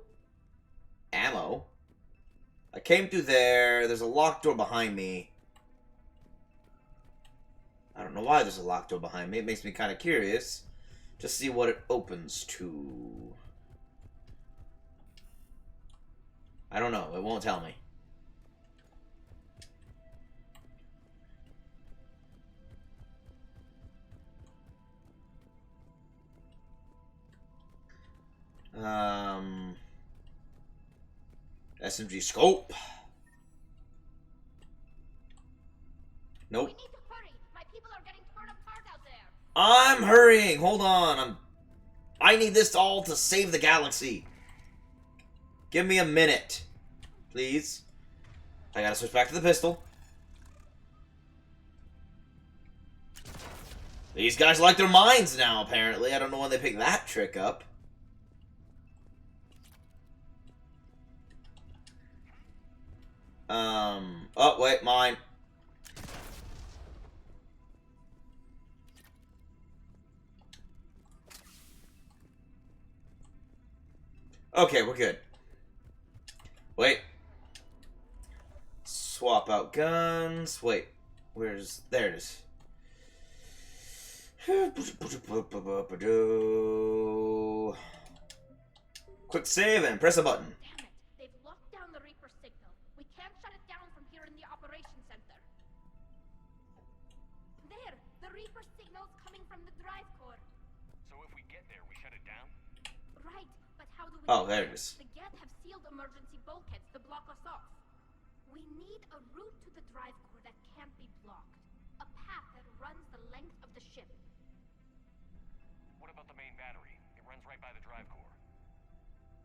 Speaker 1: Ammo. I came through there. There's a locked door behind me. I don't know why there's a locked door behind me. It makes me kind of curious. Just see what it opens to. I don't know. It won't tell me. SMG scope. Nope.
Speaker 8: We need to hurry. My people are getting torn apart out there.
Speaker 1: I'm hurrying. Hold on. I need this all to save the galaxy. Give me a minute, please. I gotta switch back to the pistol. These guys like their mines now, apparently. I don't know when they picked that trick up. Oh, wait, mine. Okay, we're good. Wait. Swap out guns. Wait. There it is. Quick save and press a button.
Speaker 8: Damn it. They've locked down the Reaper signal. We can't shut it down from here in the operations center. There! The Reaper signal's coming from the drive core.
Speaker 6: So if we get there, we shut it down?
Speaker 8: Right, but how do we...
Speaker 1: Oh, there it is.
Speaker 8: The Geth have sealed emergency bulkheads to block us off. We need a route to the drive core that can't be blocked. A path that runs the length of the ship.
Speaker 6: What about the main battery? It runs right by the drive core.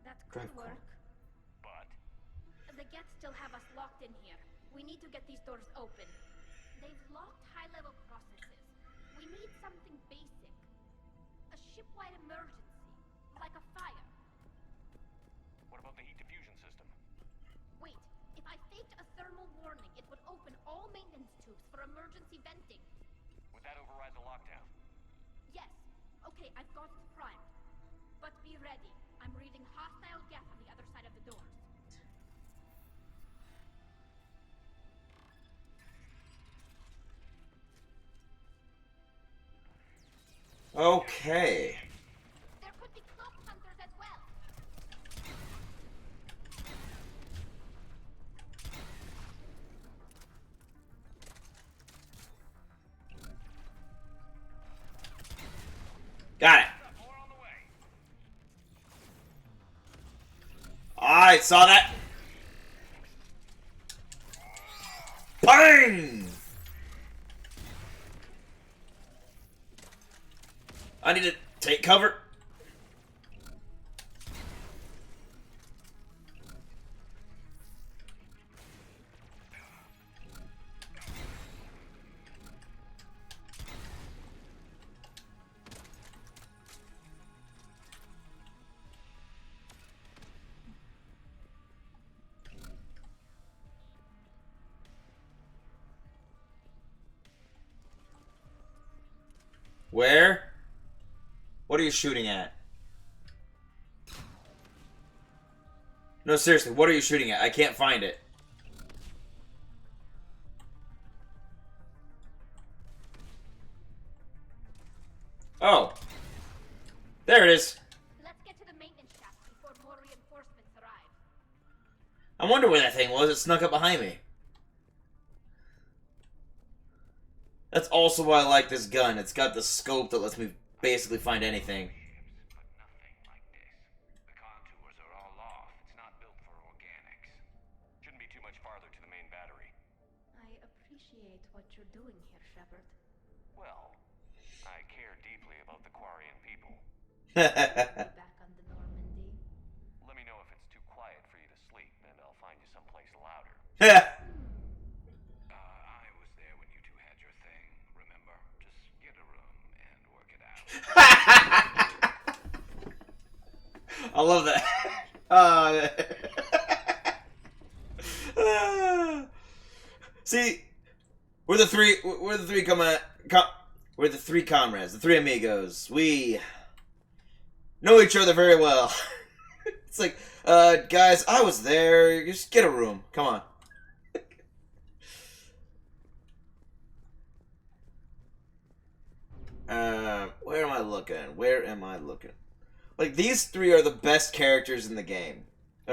Speaker 8: That could
Speaker 1: Drive core.
Speaker 8: work.
Speaker 6: But
Speaker 8: The Geth still have us locked in here. We need to get these doors open. They've locked high-level processes. We need something basic. A ship-wide emergency. Like a fire.
Speaker 6: what about the heat diffusion system?
Speaker 8: Wait, if I faked a thermal warning, it would open all maintenance tubes for emergency venting.
Speaker 6: Would that override the lockdown?
Speaker 8: Yes. Okay, I've got it primed. But be ready. I'm reading hostile Geth on the other side of the doors.
Speaker 1: Okay.
Speaker 8: There could be cloak hunters as well.
Speaker 1: Got it. I saw that. Bang! I need to take cover. Where? What are you shooting at? No, seriously, what are you shooting at? I can't find it. Oh. There it is.
Speaker 8: Let's get to the maintenance shaft before more reinforcements arrive.
Speaker 1: I wonder where that thing was. It snuck up behind me. That's also why I like this gun. It's got the scope that lets me basically find anything.
Speaker 2: Shouldn't be too much farther to the main battery.
Speaker 8: I appreciate what you're doing here, Shepard.
Speaker 2: Well, I care deeply about the Quarian people.
Speaker 8: Back on the Normandy.
Speaker 2: Let me know if it's too quiet for you to sleep, and I'll find you someplace louder. I was there when you two had your thing, remember? Just get a room and work it out.
Speaker 1: I love that. See, we're the three comrades, the three amigos. We know each other very well. It's like, guys, I was there. Just get a room. Come on. Where am I looking? Where am I looking? Like, these three are the best characters in the game.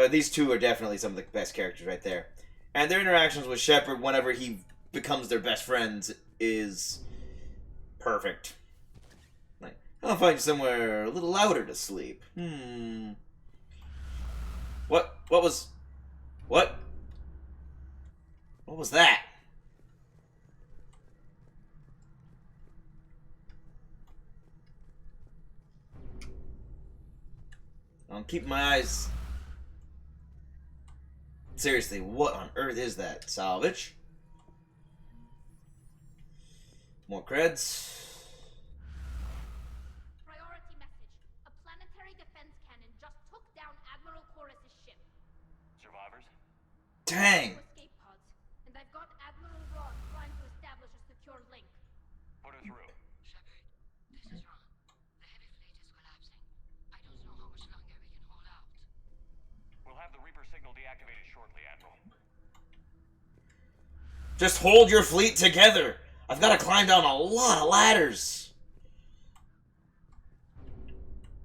Speaker 1: These two are definitely some of the best characters right there. And their interactions with Shepard whenever he becomes their best friends is perfect. Like, I'll find you somewhere a little louder to sleep. What was that? I'm keeping my eyes... Seriously, what on earth is that? Salvage? More creds?
Speaker 8: Priority message. A planetary defense cannon just took down Admiral Corus's ship.
Speaker 2: Survivors?
Speaker 1: Dang!
Speaker 8: Escape pods, and I've got Admiral Ross trying to establish a secure link.
Speaker 2: Put her through.
Speaker 17: Shepard, this is wrong. The heavy fleet is collapsing. I don't know how much longer we can hold out.
Speaker 2: We'll have the Reaper signal deactivated shortly, Admiral.
Speaker 1: Just hold your fleet together! I've got to climb down a lot of ladders!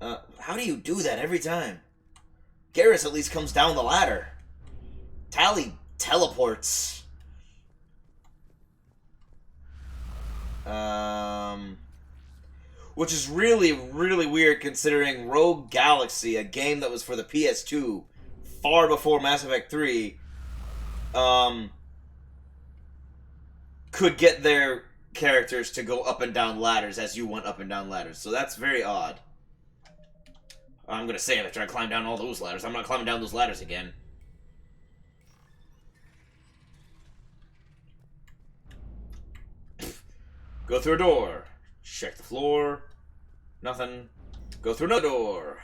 Speaker 1: How do you do that every time? Garrus at least comes down the ladder. Tally teleports. Which is really, really weird considering Rogue Galaxy, a game that was for the PS2, far before Mass Effect 3, could get their characters to go up and down ladders as you went up and down ladders. So that's very odd. I'm gonna say if I try to climb down all those ladders, I'm not climbing down those ladders again. Go through a door. Check the floor. Nothing. Go through another door.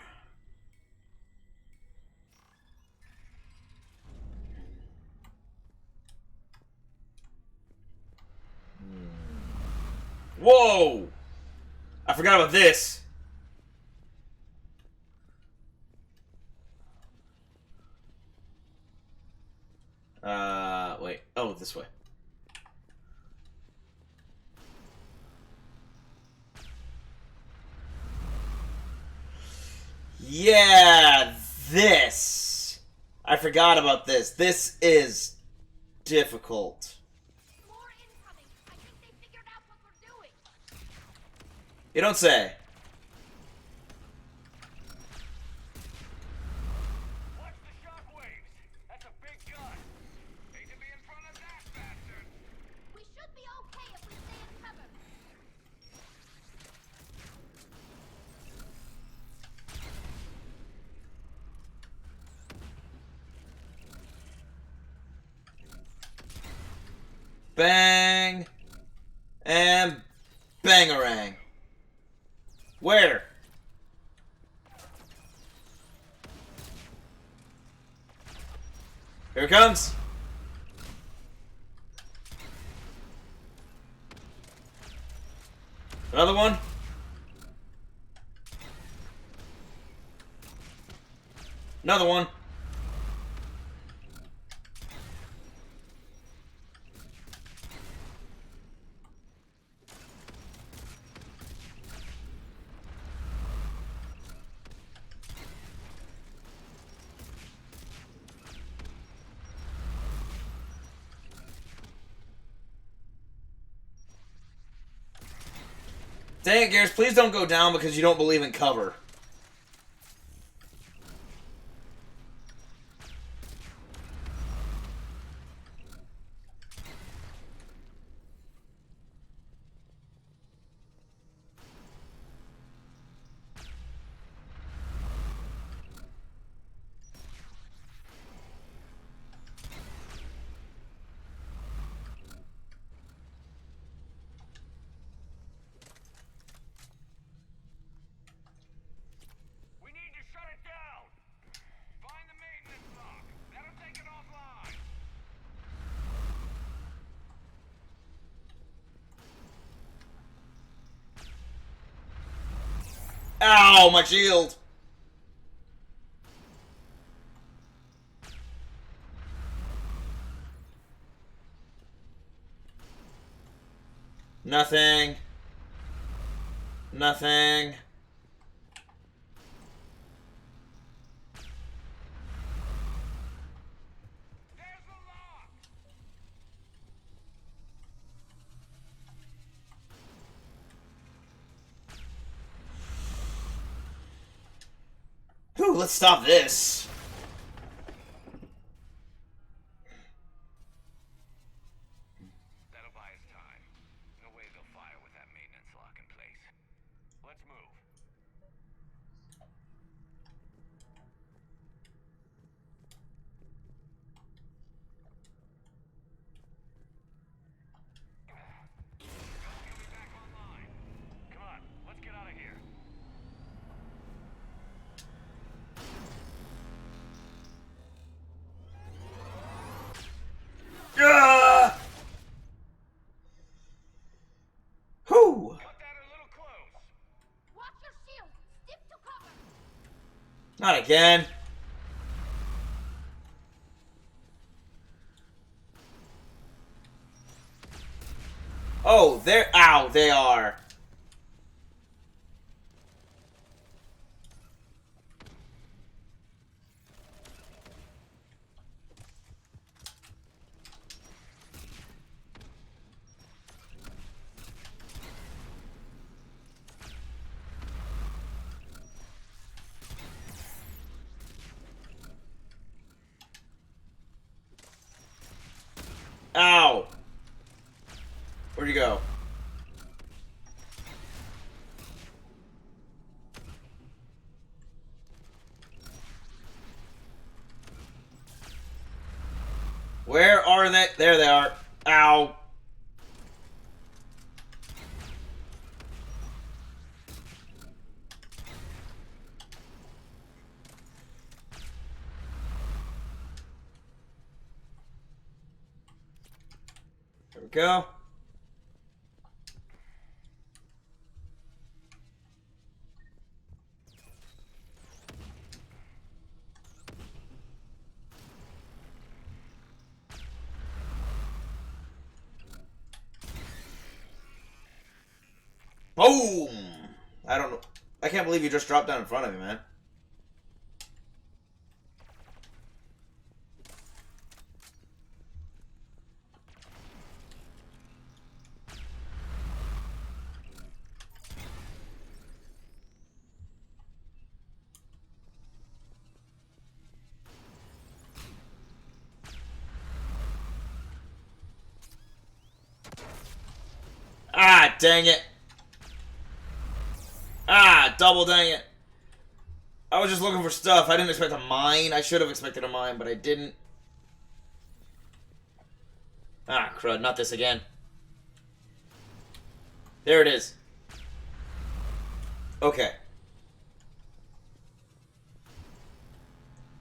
Speaker 1: Whoa! I forgot about this. Wait. Oh, this way. Yeah, this. I forgot about this. This is difficult.
Speaker 8: More incoming. I think they figured out what we're doing.
Speaker 1: You don't say.
Speaker 2: Watch the shockwaves! That's a big gun! Hate to be in front of that bastard!
Speaker 8: We should be okay if we stay in cover.
Speaker 1: Bang. And bangarang. Where? Here it comes. Another one. Another one. Dang it, Garrus, please don't go down because you don't believe in cover. Ow, my shield! Nothing. Nothing. Whew, let's stop this.
Speaker 6: That'll buy us time. No way they'll fire with that maintenance lock in place. Let's move. He'll be back online. Come on, let's get out of here.
Speaker 1: Ah! Whew!
Speaker 8: Watch your shield! Stick to cover!
Speaker 1: Not again. Oh, they're... Ow, they are. Ow! Where'd you go? Where are they? There they are. Ow. There we go. Boom! I don't know. I can't believe you just dropped down in front of me, man. Ah, dang it. Ah, double dang it. I was just looking for stuff. I didn't expect a mine. I should have expected a mine, but I didn't. Ah, crud. Not this again. There it is. Okay.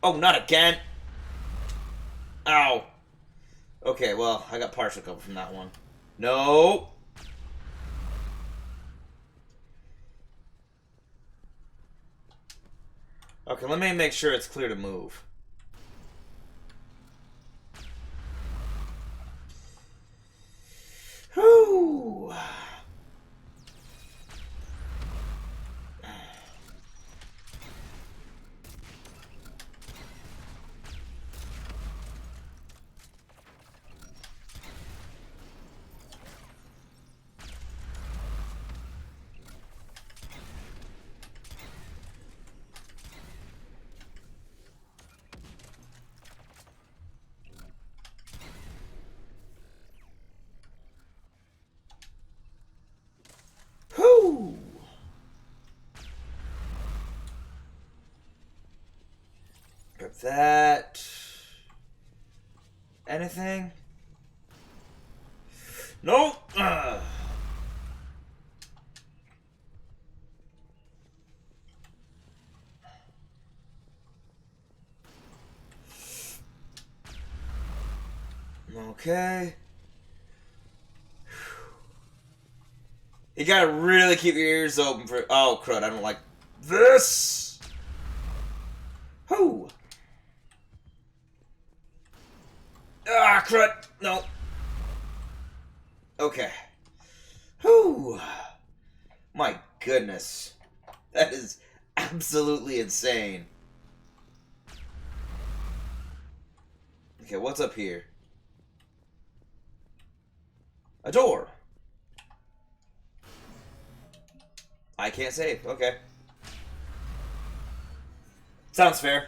Speaker 1: Oh, not again. Ow. Okay, well, I got partial cover from that one. No. Okay, let me make sure it's clear to move. Whew. that. Anything? Nope. Okay. You gotta really keep your ears open for. Oh, crud, I don't like this! Whoo! Ah, crud! No. Okay. Whoo! My goodness. That is absolutely insane. Okay, what's up here? A door! I can't save. Okay. Sounds fair.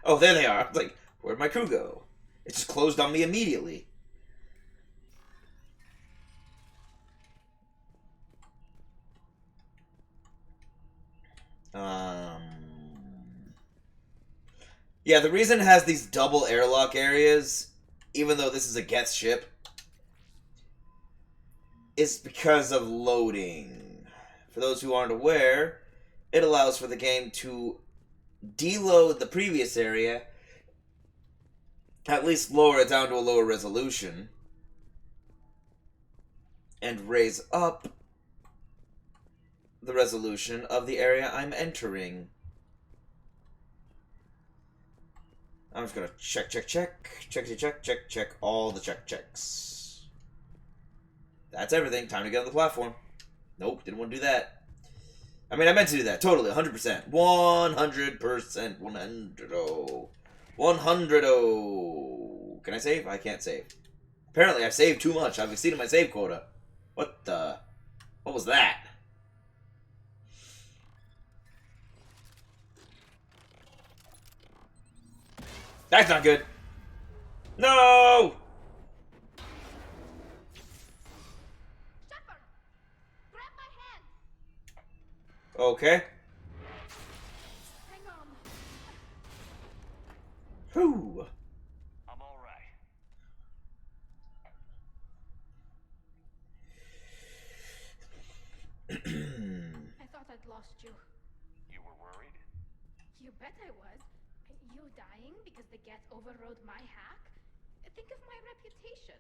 Speaker 1: Oh, there they are. I was like, where'd my crew go? It just closed on me immediately. Yeah, the reason it has these double airlock areas, even though this is a Geth ship, is because of loading. For those who aren't aware, it allows for the game to deload the previous area, at least lower it down to a lower resolution, and raise up the resolution of the area I'm entering. I'm just gonna check all the checks. That's everything. Time to get on the platform. Nope, didn't want to do that. I mean, I meant to do that. Totally, 100%. 100%. 100. Can I save? I can't save. Apparently, I saved too much. I've exceeded my save quota. What the? What was that? That's not good. No!
Speaker 8: Shepard! Grab my hand!
Speaker 1: Okay.
Speaker 8: Hang on.
Speaker 1: Whew.
Speaker 6: I'm all right.
Speaker 8: I thought I'd lost you.
Speaker 6: You were worried?
Speaker 8: You bet I was. You dying because the Geth overrode my hack? Think of my reputation.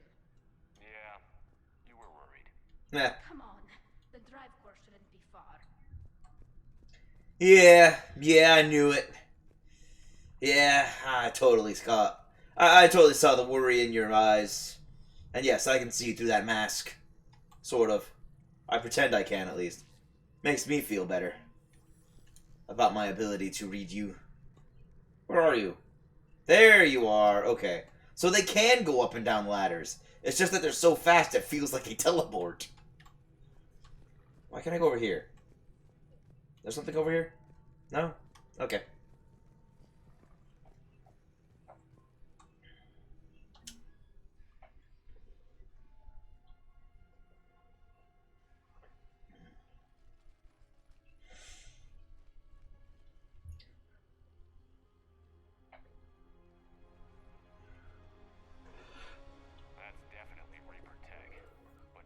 Speaker 6: Yeah, you were worried.
Speaker 1: Yeah.
Speaker 8: Come on. The drive core shouldn't be far.
Speaker 1: Yeah, I knew it. Yeah, I totally, Scott. I totally saw the worry in your eyes. And yes, I can see through that mask. Sort of. I pretend I can, at least. Makes me feel better. About my ability to read you. Where are you? There you are. Okay. So they can go up and down ladders. It's just that they're so fast it feels like they teleport. Why can't I go over here? There's something over here? No? Okay.
Speaker 6: That's definitely Reaper tech. But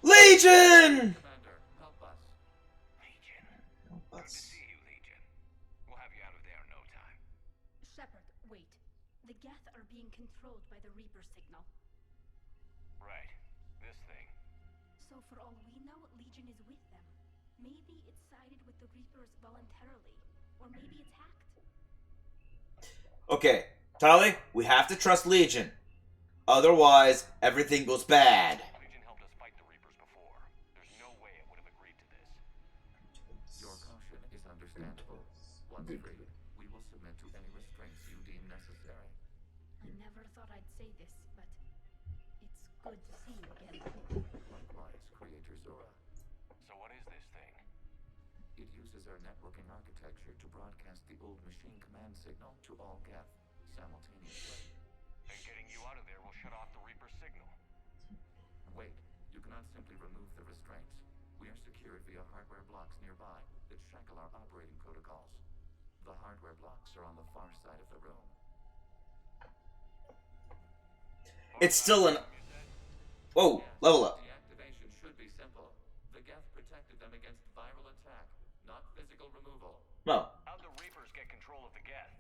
Speaker 1: Legion!
Speaker 9: Commander, help us.
Speaker 6: Legion. Good to see you, Legion. We'll have you out of there in no time.
Speaker 8: Shepard, wait. The Geth are being controlled by the Reaper signal.
Speaker 6: Right. This thing.
Speaker 8: So for all we know, Legion is with them. Maybe it sided with the Reapers voluntarily. Or maybe it's hacked.
Speaker 1: Okay, Tali, we have to trust Legion. Otherwise, everything goes bad.
Speaker 6: Legion helped us fight the Reapers before. There's no way it would have agreed to this.
Speaker 9: Your caution is understandable. Once free, we will submit to any restraints you deem necessary.
Speaker 8: I never thought I'd say this, but it's good to see you again.
Speaker 9: Likewise, Creator Zora.
Speaker 6: this thing?
Speaker 9: It uses our networking architecture to broadcast the old machine command signal to all Geth simultaneously.
Speaker 6: And getting you out of there will shut off the Reaper signal.
Speaker 9: Wait, you cannot simply remove the restraints. We are secured via hardware blocks nearby that shackle our operating protocols. The hardware blocks are on the far side of the room.
Speaker 1: It's still an... Whoa, level up.
Speaker 9: Deactivation should be simple. The Geth protected them against viral attack, not physical removal.
Speaker 1: No.
Speaker 6: How'd the Reapers get control of the Geth?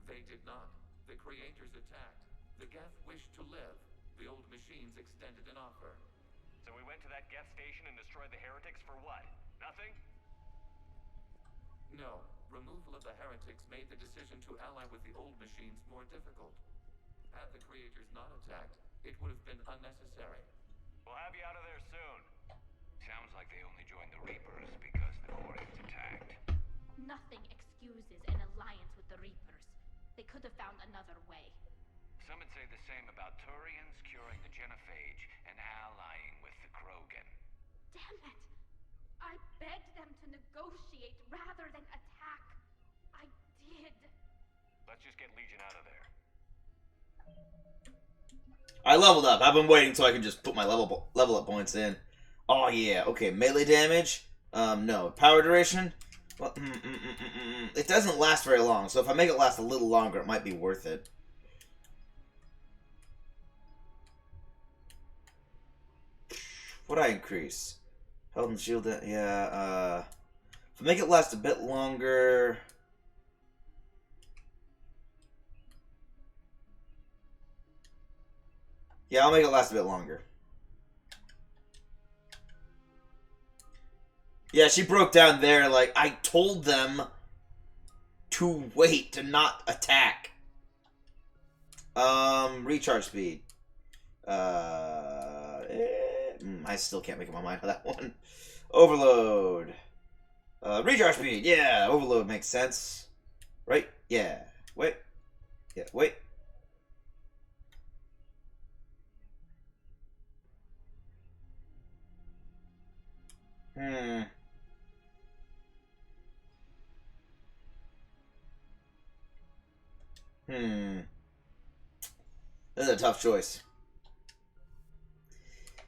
Speaker 9: They did not. The creators attacked. The Geth wished to live. The old machines extended an offer.
Speaker 6: So we went to that Geth station and destroyed the heretics for what? Nothing?
Speaker 9: No. Removal of the heretics made the decision to ally with the old machines more difficult. Had the creators not attacked, it would have been unnecessary.
Speaker 6: We'll have you out of there soon. Sounds like they only joined the Reapers because the Quarians attacked.
Speaker 8: Nothing excuses an alliance with the Reapers. They could have found another way.
Speaker 6: Some would say the same about Turians curing the Genophage and allying with the Krogan.
Speaker 8: Damn it! I begged them to negotiate rather than attack. I did.
Speaker 6: Let's just get Legion out of there.
Speaker 1: I leveled up. I've been waiting so I can just put my level up points in. Oh yeah, okay. Melee damage? No. Power duration? Well, it doesn't last very long, so if I make it last a little longer, it might be worth it. What'd I increase? Health and shield, yeah, if I make it last a bit longer... Yeah, I'll make it last a bit longer. Yeah, she broke down there, like, I told them to wait, to not attack. Recharge speed. I still can't make up my mind on that one. Overload. Recharge speed, yeah, overload makes sense. Right? Yeah. Wait. Yeah, wait. This is a tough choice.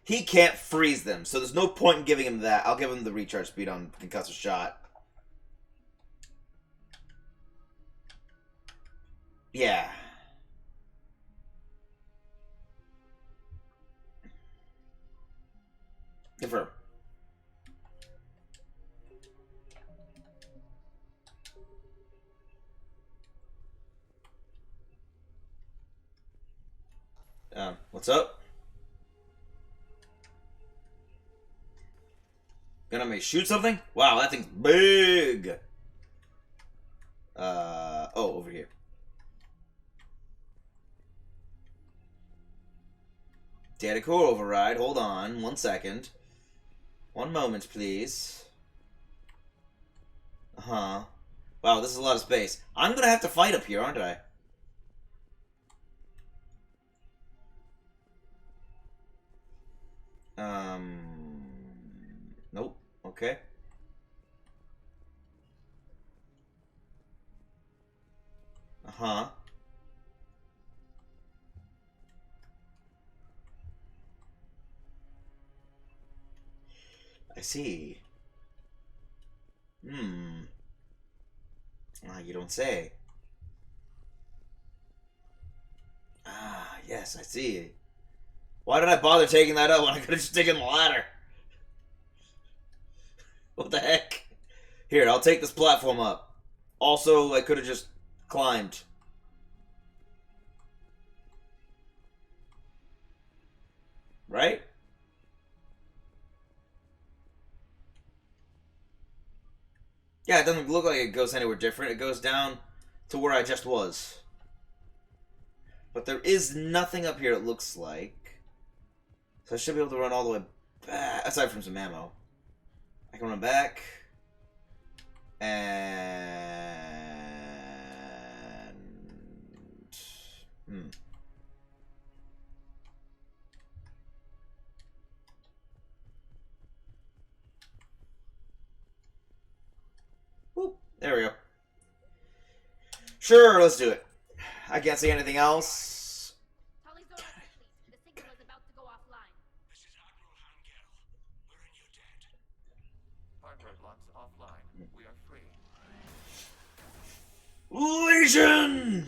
Speaker 1: He can't freeze them, so there's no point in giving him that. I'll give him the recharge speed on Concussive Shot. Yeah. Confirm. What's up? Gonna make shoot something? Wow, that thing's big. Oh, over here. Data core override. Hold on, 1 second. 1 moment, please. Wow, this is a lot of space. I'm gonna have to fight up here, aren't I? Nope. Okay. I see. You don't say. Yes, I see. Why did I bother taking that up when I could have just taken the ladder? What the heck? Here, I'll take this platform up. Also, I could have just climbed. Right? Yeah, it doesn't look like it goes anywhere different. It goes down to where I just was. But there is nothing up here, it looks like. So I should be able to run all the way back, aside from some ammo. I can run back. And... There we go. Sure, let's do it. I can't see anything else.
Speaker 8: Tully's door complete. The signal is about to go offline.
Speaker 6: This is Admiral Hangel. We're in your debt.
Speaker 9: Hardware blocks offline. We are free.
Speaker 1: Legion!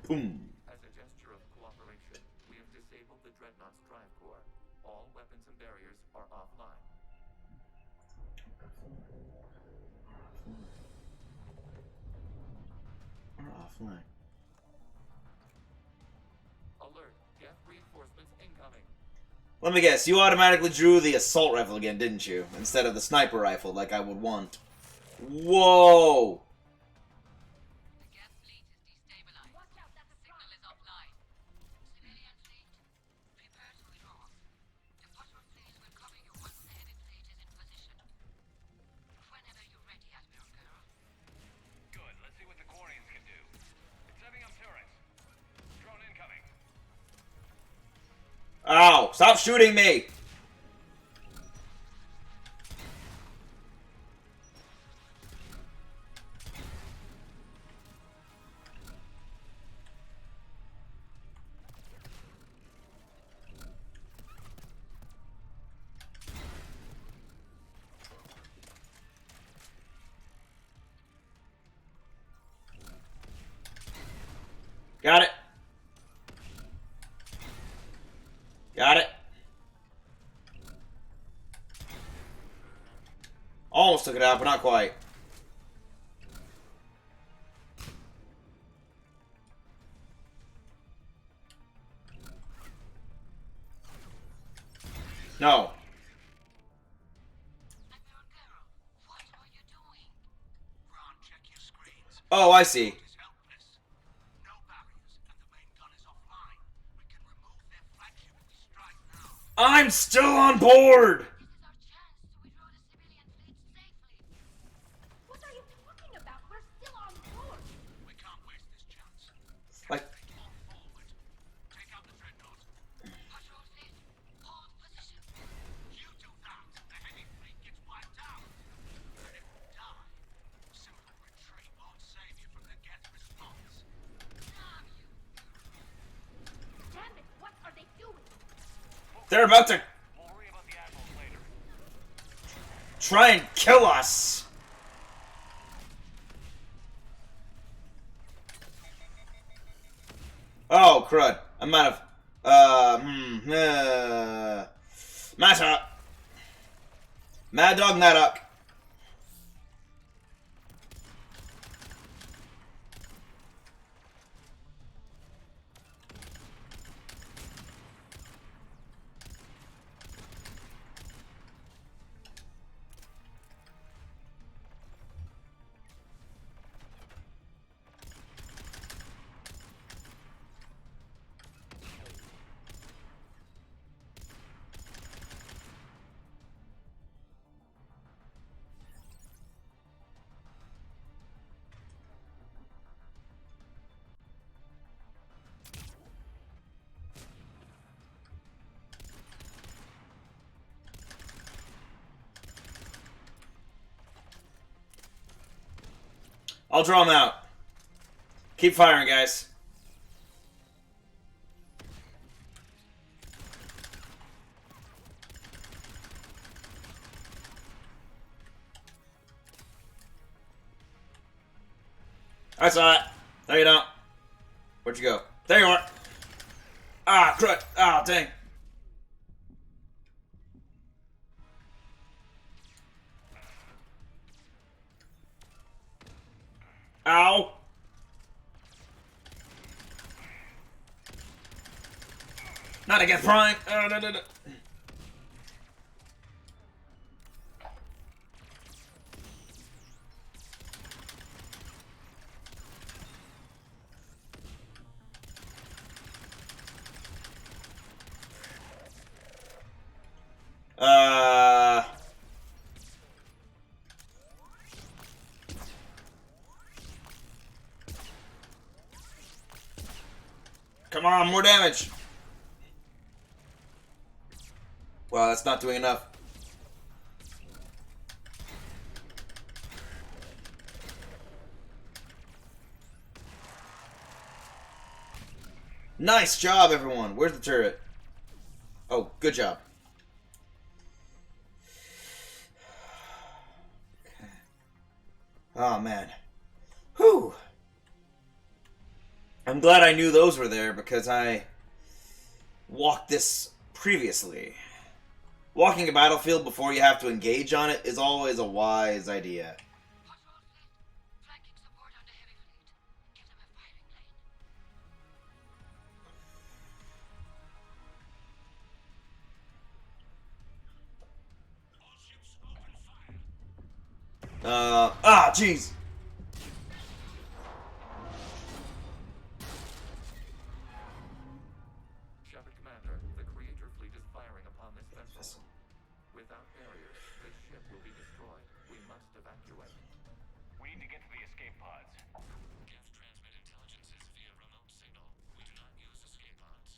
Speaker 1: Boom.
Speaker 9: As a gesture of cooperation, we have disabled the Dreadnought's drive core. All weapons and barriers are offline.
Speaker 1: Or offline.
Speaker 9: Alert! Geth reinforcements incoming.
Speaker 1: Let me guess, you automatically drew the assault rifle again, didn't you? Instead of the sniper rifle, like I would want. Whoa!
Speaker 6: Good. Let's see what the Quarians can do. Setting up turrets. Drone incoming.
Speaker 1: Ow! Stop shooting me! Got it. Got it. Almost took it out, but not quite. No. Oh, I see. I'm still on board!
Speaker 8: What are you talking about? We're still on board.
Speaker 6: We can't waste this chance.
Speaker 1: Like,
Speaker 6: Forward. Take out the Dreadnought. Patrol fleet. Hold position. You do that, the heavy fleet gets wiped out. And if we die, simple retreat won't save you from the Geth response.
Speaker 8: Damn you. Damn it, what are they doing?
Speaker 1: they're about to
Speaker 6: We'll worry about the Admirals later.
Speaker 1: try and kill us. Oh, crud. I'm out of... Matter. Mad Dog Maddock. I'll draw them out. Keep firing, guys. I saw it. No, you don't. Where'd you go? There you are. Ah, crud. Ah, dang. Ow. Not against Prime. No, no, no, no. Come on, more damage. Wow, that's not doing enough. Nice job, everyone. Where's the turret? Oh, good job. Oh, man. Whew. I'm glad I knew those were there because I walked this previously. Walking a battlefield before you have to engage on it is always a wise idea. Jeez.
Speaker 20: Shepard Commander, the Creator fleet is firing upon this vessel. Without barriers, this ship will be destroyed. We must evacuate.
Speaker 6: We need to get to the escape pods.
Speaker 20: Geth transmit intelligences via remote signal. We do not use escape pods.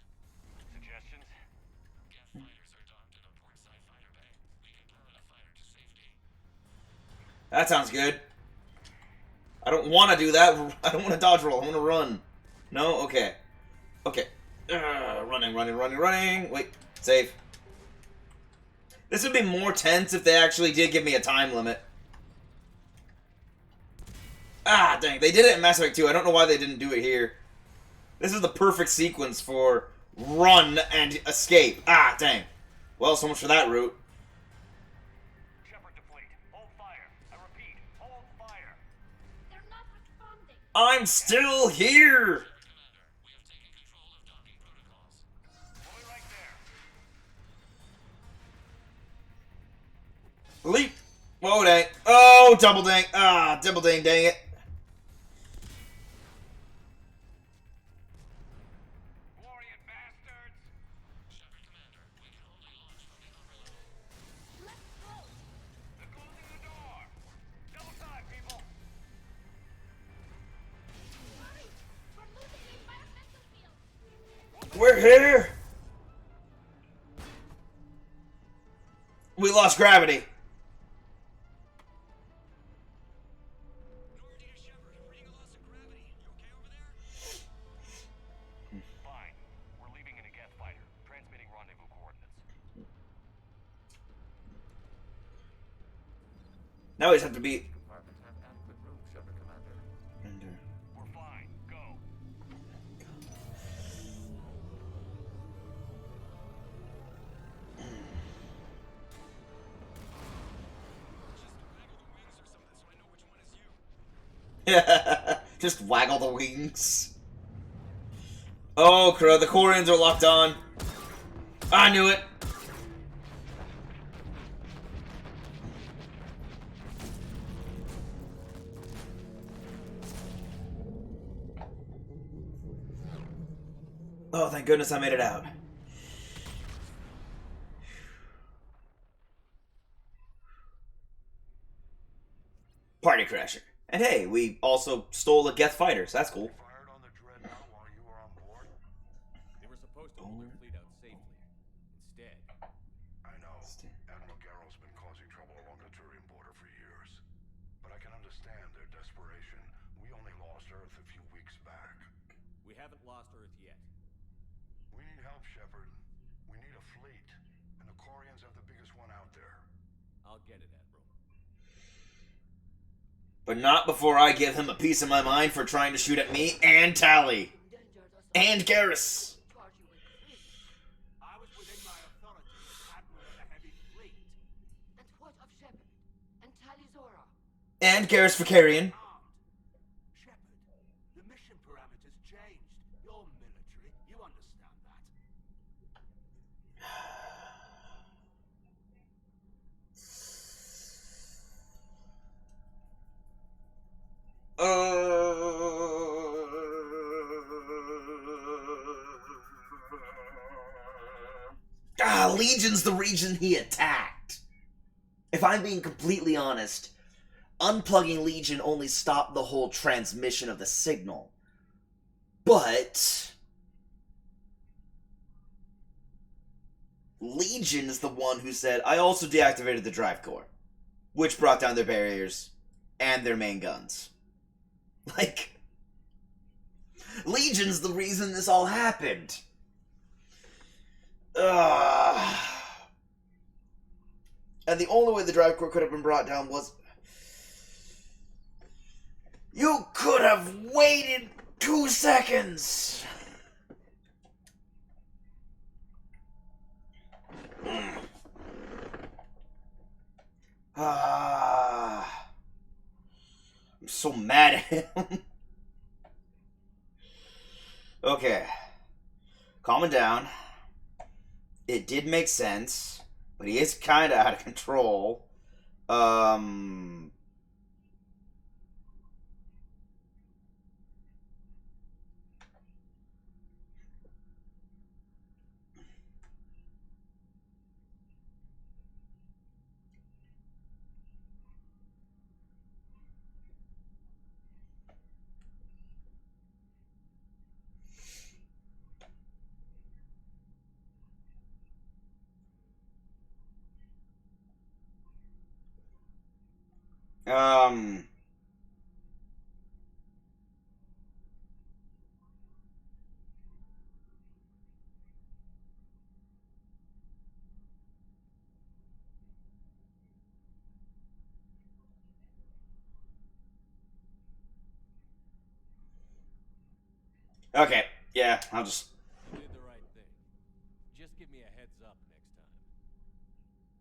Speaker 6: Suggestions?
Speaker 20: Geth fighters are docked in a portside fighter bay. We can pilot a fighter to safety.
Speaker 1: That sounds good. I don't want to do that. I don't want to dodge roll. I want to run. No? Okay. Okay. Running. Wait. Save. This would be more tense if they actually did give me a time limit. Ah, dang. They did it in Mass Effect 2. I don't know why they didn't do it here. This is the perfect sequence for run and escape. Ah, dang. Well, so much for that route. I'm still here! Leap! Whoa, dang. Oh, double dang. Ah, double dang, dang it. We're here! We lost gravity.
Speaker 6: Fine. We're leaving in a Geth fighter. Transmitting rendezvous coordinates.
Speaker 1: Now we just have to be...
Speaker 20: Compartment have adequate room, Shepard Commander.
Speaker 6: We're fine. Go.
Speaker 1: Just waggle the wings. Oh, crud. The Quarians are locked on. I knew it. Oh, thank goodness I made it out. Party crasher. And hey, we also stole a Geth fighter, so that's cool.
Speaker 2: They were supposed to hold their fleet out safely. Instead,
Speaker 6: I know. Admiral Garrow's been causing trouble along the Turian border for years. But I can understand their desperation. We only lost Earth a few weeks back.
Speaker 2: we haven't lost Earth yet.
Speaker 6: We need help, Shepard. We need a fleet. And the Quarians have the biggest one out there.
Speaker 2: I'll get it, Admiral.
Speaker 1: But not before I give him a piece of my mind for trying to shoot at me and Tally. And Garrus.
Speaker 12: I was within my authority as Admiral of the Heavy Fleet.
Speaker 17: And what of Shepard? And Talizora?
Speaker 1: And Garrus Vicarian.
Speaker 12: Shepard, the mission parameters changed. You're military. You understand that.
Speaker 1: Legion's the region he attacked. If I'm being completely honest, unplugging Legion only stopped the whole transmission of the signal. But Legion is the one who said, I also deactivated the drive core, which brought down their barriers and their main guns. Like, Legion's the reason this all happened. And the only way the drive core could have been brought down was... You could have waited 2 seconds! I'm so mad at him. Okay. Calming down. It did make sense, but he is kind of out of control. Okay, yeah, I'll just...
Speaker 2: You did the right thing. Just give me a heads up next time.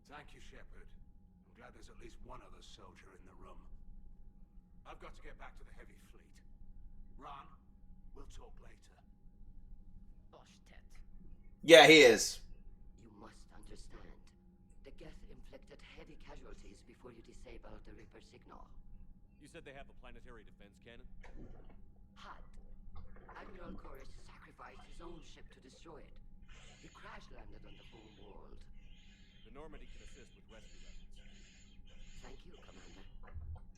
Speaker 6: Thank you, Shepard. I'm glad there's at least one other soldier in the room. I've got to get back to the heavy fleet. Ron, we'll talk later.
Speaker 1: Yeah, he is.
Speaker 17: You must understand. The Geth inflicted heavy casualties before you disabled the Reaper signal.
Speaker 2: You said they have a planetary defense cannon?
Speaker 17: Had. Admiral Chorus sacrificed his own ship to destroy it. He crash-landed on the home world.
Speaker 2: The Normandy can assist with rescue efforts.
Speaker 17: Thank you, Commander.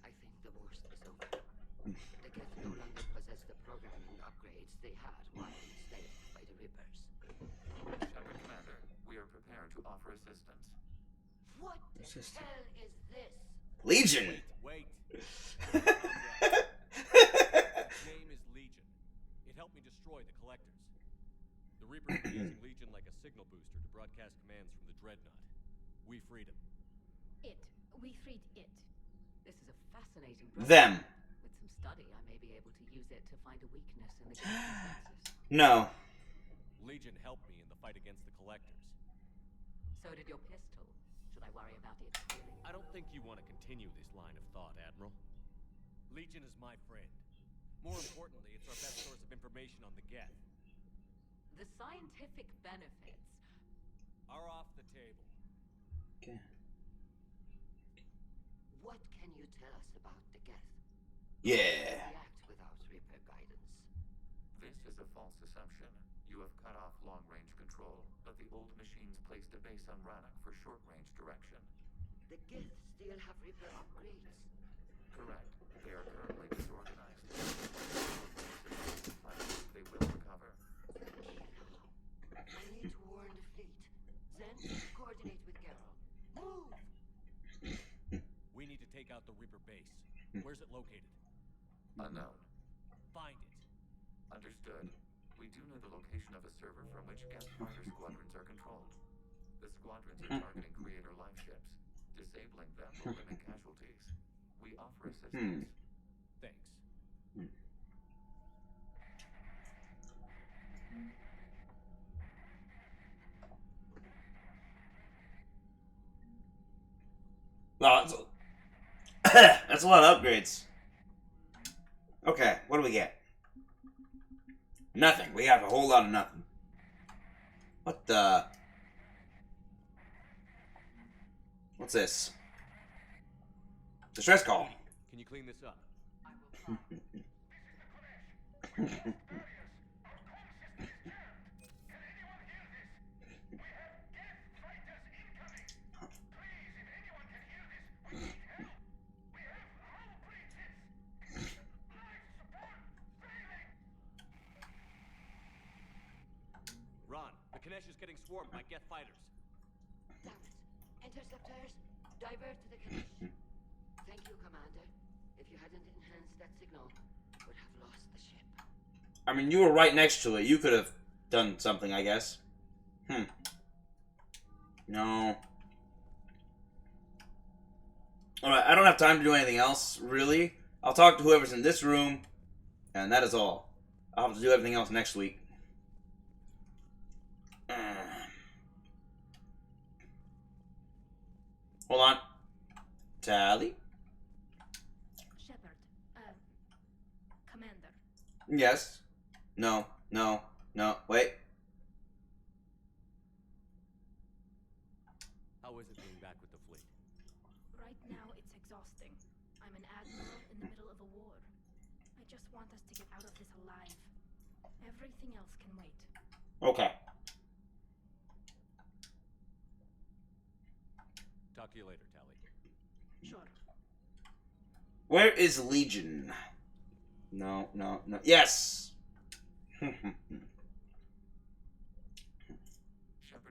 Speaker 17: I think the worst is over. The Geth no longer possess the programming upgrades they had while enslaved by the Reapers.
Speaker 20: Shepard Commander, we are prepared to offer assistance.
Speaker 17: What the hell is this?
Speaker 1: Legion!
Speaker 2: Wait. Its name is Legion. It helped me destroy the Collectors. The Reapers were using Legion like a signal booster to broadcast commands from the Dreadnought. We freed him.
Speaker 8: We freed it.
Speaker 11: This is a fascinating
Speaker 1: Them.
Speaker 11: With some study, I may be able to use it to find a weakness in the consensus.
Speaker 1: No.
Speaker 2: Legion helped me in the fight against the Collectors.
Speaker 11: So did your pistol. Should I worry about it?
Speaker 2: I don't think you want to continue this line of thought, Admiral. Legion is my friend. More importantly, it's our best source of information on the Geth.
Speaker 11: The scientific benefits
Speaker 2: are off the table.
Speaker 1: Okay.
Speaker 17: What can you tell us about the Geth?
Speaker 1: Yeah.
Speaker 17: React without Reaper guidance.
Speaker 20: This is a false assumption. You have cut off long-range control, but the old machines placed a base on Rannoch for short-range direction.
Speaker 17: The Geth still have Reaper upgrades.
Speaker 20: Correct. They are currently disorganized. They will recover.
Speaker 17: I need to warn the fleet. Then coordinate with Geralt. Move!
Speaker 2: We need to take out the Reaper base. Where's it located?
Speaker 20: Unknown.
Speaker 2: Find it.
Speaker 20: Understood. We do know the location of a server from which Geth fighter squadrons are controlled. The squadrons are targeting Creator life ships. Disabling them will limit casualties. We offer assistance.
Speaker 2: Thanks.
Speaker 1: Well, that's a lot of upgrades. Okay, what do we get? Nothing. We have a whole lot of nothing. What the... What's this? Distress call.
Speaker 2: Can you clean this up? Ron, the Kanesh is getting swarmed by Geth fighters.
Speaker 17: Damn it. Interceptors, divert to the cache. Thank you, Commander. If you hadn't enhanced that signal, would have lost the ship.
Speaker 1: I mean, you were right next to it. You could have done something, I guess. No. Alright, I don't have time to do anything else, really. I'll talk to whoever's in this room, and that is all. I'll have to do everything else next week. Hold on. Tally?
Speaker 8: Shepard, Commander.
Speaker 1: Yes. No. No. No. Wait.
Speaker 2: How is it being back with the fleet?
Speaker 8: Right now, it's exhausting. I'm an admiral in the middle of a war. I just want us to get out of this alive. Everything else can wait.
Speaker 1: Okay.
Speaker 2: Talk to you later, Tally.
Speaker 8: Sure.
Speaker 1: Where is Legion? No, no, no. Yes!
Speaker 20: Shepard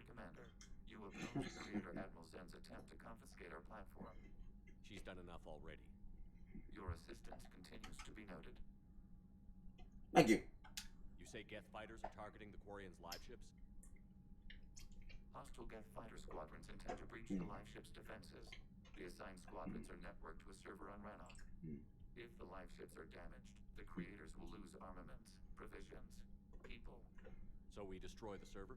Speaker 20: Commander, you oppose Creator Admiral Zen's attempt to confiscate our platform.
Speaker 2: She's done enough already.
Speaker 20: Your assistance continues to be noted.
Speaker 1: Thank you.
Speaker 2: You say Geth fighters are targeting the Quarians' live ships?
Speaker 20: Hostile Geth fighter squadrons intend to breach the live ship's defenses. The assigned squadrons are networked to a server on Rannoch. If the live ships are damaged, the creators will lose armaments, provisions, people.
Speaker 2: So we destroy the server?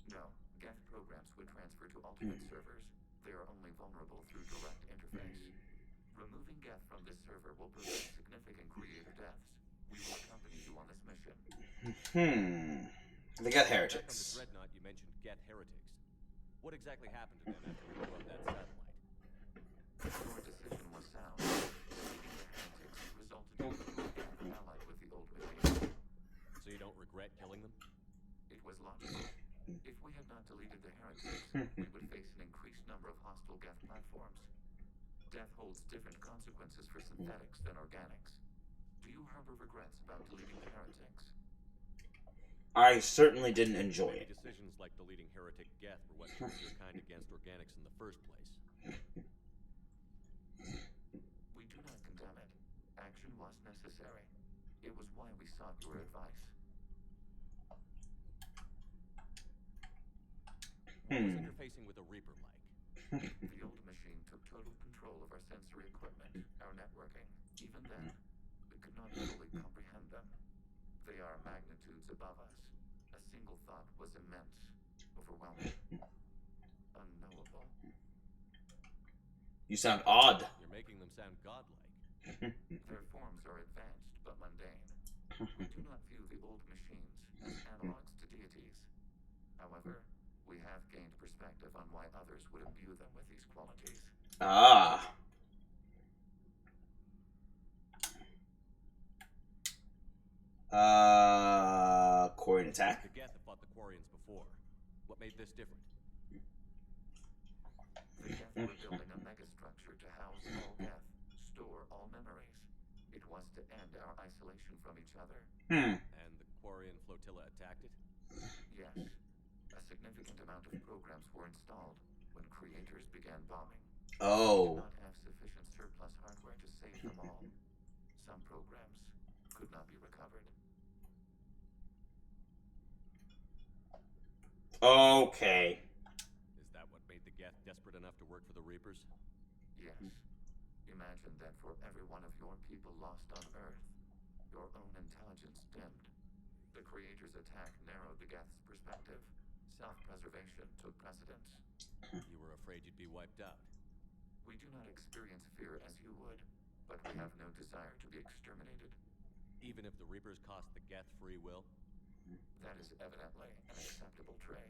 Speaker 20: No, Geth programs would transfer to alternate servers. They are only vulnerable through direct interface. Removing Geth from this server will prevent significant creator deaths. We will accompany you on this mission.
Speaker 1: They got
Speaker 2: Back on the
Speaker 1: heretics.
Speaker 2: Dreadnought, you mentioned Geth heretics. What exactly happened to them after we blew up that satellite?
Speaker 20: Your decision was sound. Defeating the heretics resulted in the Geth allied with the old machine.
Speaker 2: So you don't regret killing them?
Speaker 20: It was logical. If we had not deleted the heretics, we would face an increased number of hostile Geth platforms. Death holds different consequences for synthetics than organics. Do you harbor regrets about deleting the heretics?
Speaker 1: I certainly didn't enjoy it.
Speaker 2: Decisions like deleting heretic Geth were what turned your kind against organics in the first place.
Speaker 20: We do not condemn it. Action was necessary. It was why we sought your advice.
Speaker 2: What was interfacing with a Reaper like?
Speaker 20: The old machine took total control of our sensory equipment, our networking. Even then, we could not fully comprehend them. They are magnitudes above us. A single thought was immense, overwhelming, unknowable.
Speaker 1: You sound odd.
Speaker 2: You're making them sound godlike.
Speaker 20: Their forms are advanced but mundane. We do not view the old machines as analogs to deities. However, we have gained perspective on why others would imbue them with these qualities.
Speaker 1: Ah. Quarian attack.
Speaker 2: The Geth have fought the Quarians before. What made this different?
Speaker 20: The Geth were building a megastructure to house all Geth, store all memories. It was to end our isolation from each other.
Speaker 2: And the Quarian flotilla attacked it?
Speaker 20: Yes. A significant amount of programs were installed when creators began bombing.
Speaker 1: Oh.
Speaker 20: We did not have sufficient surplus hardware to save them all. Some programs could not be recovered.
Speaker 1: Okay.
Speaker 2: Is that what made the Geth desperate enough to work for the Reapers?
Speaker 20: Yes. Imagine that for every one of your people lost on Earth, your own intelligence dimmed. The Creator's attack narrowed the Geth's perspective. Self-preservation took precedence.
Speaker 2: You were afraid you'd be wiped out.
Speaker 20: We do not experience fear as you would, but we have no desire to be exterminated.
Speaker 2: Even if the Reapers cost the Geth free will?
Speaker 20: That is evidently an acceptable trade.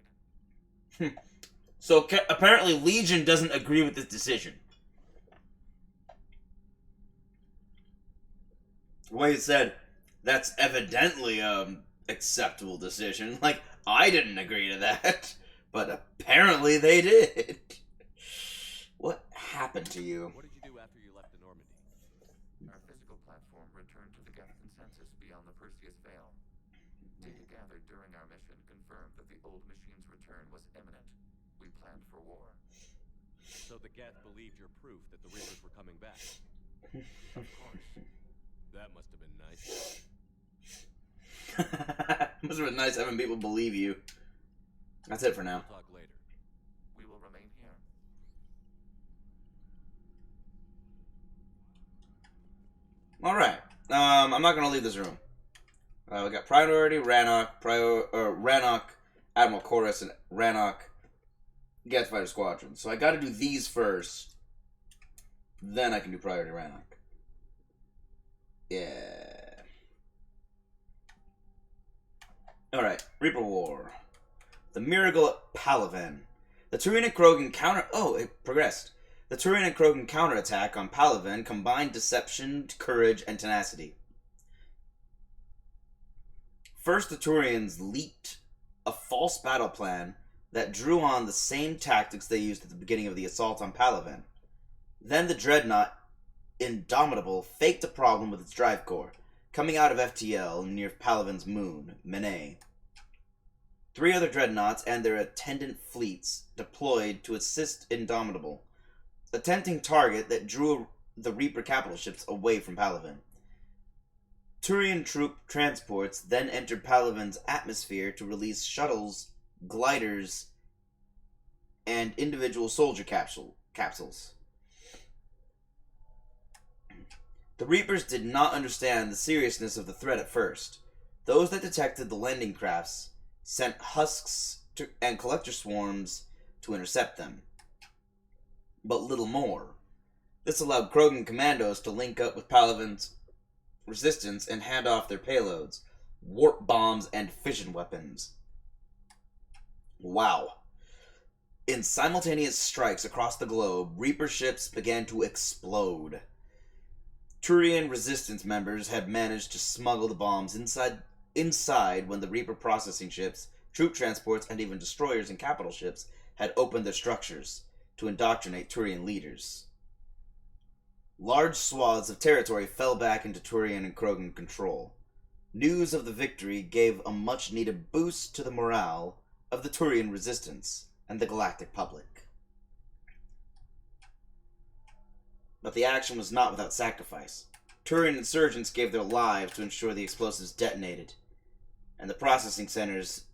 Speaker 1: So apparently Legion doesn't agree with this decision. The way it said, that's evidently acceptable decision. Like, I didn't agree to that, but apparently they did. What happened to you?
Speaker 2: What did you do after you left the Normandy?
Speaker 20: Our physical platform returned to the Geth consensus beyond the Perseus Veil. Data gathered during our mission confirmed that the old machine's return was imminent.
Speaker 2: We planned for war. So the Geth believed your proof that the Reapers were coming back? Of course. That must have been nice.
Speaker 1: Must have been nice having people believe you. That's it for now.
Speaker 2: We'll talk later. We will remain here.
Speaker 1: Alright. I'm not gonna leave this room. We got Priority, Rannoch, Admiral Chorus, and Rannoch Geth Fighter Squadron. So I gotta do these first. Then I can do Priority Rannoch. Yeah. Alright, Reaper War. The Miracle at Palaven. The Turian and Krogan counter... Oh, it progressed. The Turian and Krogan counterattack on Palaven combined deception, courage, and tenacity. First, the Turians leaked a false battle plan that drew on the same tactics they used at the beginning of the assault on Palaven. Then the Dreadnought Indomitable faked a problem with its drive core, coming out of FTL near Palaven's moon, Menet. 3 other Dreadnoughts and their attendant fleets deployed to assist Indomitable, a tempting target that drew the Reaper capital ships away from Palaven. Turian troop transports then entered Palaven's atmosphere to release shuttles, gliders, and individual soldier capsules. The Reapers did not understand the seriousness of the threat at first. Those that detected the landing crafts sent husks and collector swarms to intercept them. But little more. This allowed Krogan commandos to link up with Palaven's resistance and hand off their payloads, warp bombs, and fission weapons. Wow. In simultaneous strikes across the globe, Reaper ships began to explode. Turian resistance members had managed to smuggle the bombs inside when the Reaper processing ships, troop transports, and even destroyers and capital ships had opened their structures to indoctrinate Turian leaders. Large swaths of territory fell back into Turian and Krogan control. News of the victory gave a much-needed boost to the morale of the Turian resistance and the galactic public. But the action was not without sacrifice. Turian insurgents gave their lives to ensure the explosives detonated, and the processing centers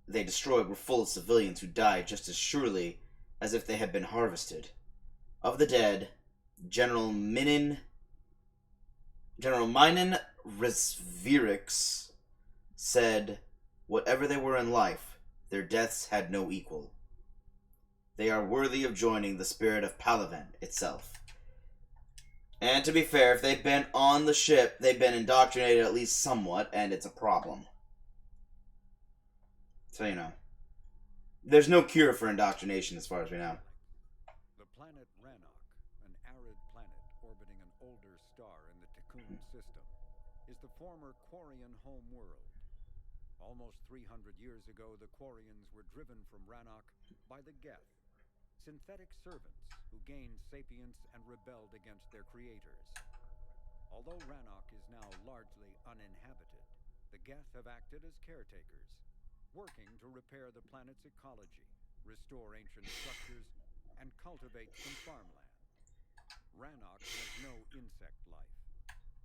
Speaker 1: they destroyed were full of civilians who died just as surely as if they had been harvested. Of the dead, General Minin Resvirix said, "Whatever they were in life, their deaths had no equal. They are worthy of joining the spirit of Palaven itself." And to be fair, if they've been on the ship, they've been indoctrinated at least somewhat, and it's a problem. So, you know. There's no cure for indoctrination as far as we know.
Speaker 18: The planet Rannoch, an arid planet orbiting an older star in the Tikkun system, is the former Quarian home world. Almost 300 years ago, the Quarians were driven from Rannoch by the Geth, synthetic servants who gained sapience and rebelled against their creators. Although Rannoch is now largely uninhabited, the Geth have acted as caretakers, working to repair the planet's ecology, restore ancient structures, and cultivate some farmland. Rannoch has no insect life.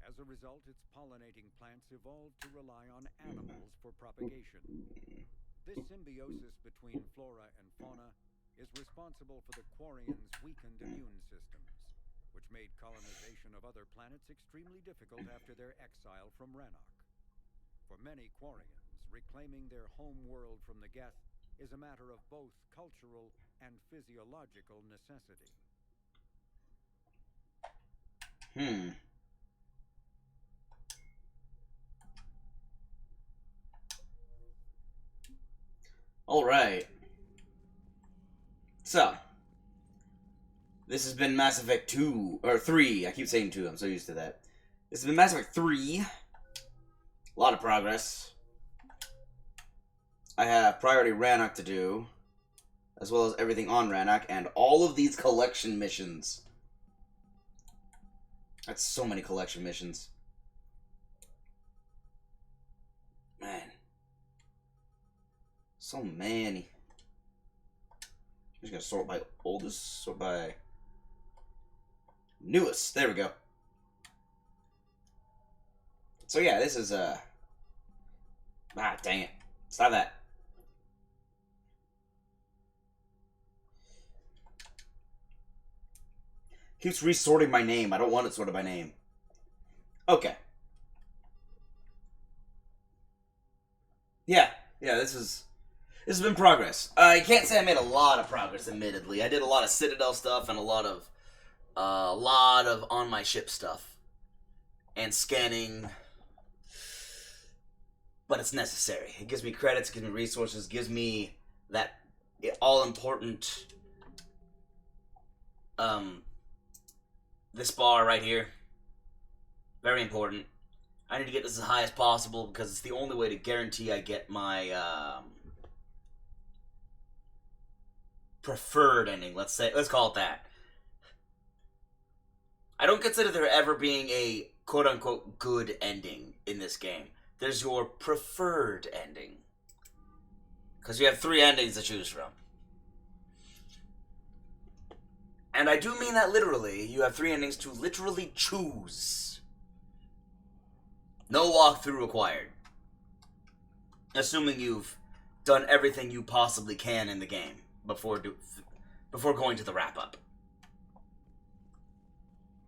Speaker 18: As a result, its pollinating plants evolved to rely on animals for propagation. This symbiosis between flora and fauna is responsible for the Quarians' weakened immune systems, which made colonization of other planets extremely difficult after their exile from Rannoch. For many Quarians, reclaiming their home world from the Geth is a matter of both cultural and physiological necessity.
Speaker 1: Alright. So, this has been Mass Effect 2, or 3. I keep saying 2, I'm so used to that. This has been Mass Effect 3. A lot of progress. I have Priority Rannoch to do, as well as everything on Rannoch, and all of these collection missions. That's so many collection missions. Man. So many. just gonna sort by oldest, sort by newest. There we go. So yeah, this is dang it. Stop that. Keeps resorting my name. I don't want it sorted by name. Okay. Yeah, this has been progress. I can't say I made a lot of progress, admittedly. I did a lot of Citadel stuff and a lot of on my ship stuff. And scanning. But it's necessary. It gives me credits, gives me resources, gives me that all-important, this bar right here. Very important. I need to get this as high as possible because it's the only way to guarantee I get my, preferred ending. Let's call it that. I don't consider there ever being a quote-unquote good ending in this game. There's your preferred ending. Because you have 3 endings to choose from. And I do mean that literally. You have 3 endings to literally choose. No walkthrough required. Assuming you've done everything you possibly can in the game before going to the wrap-up.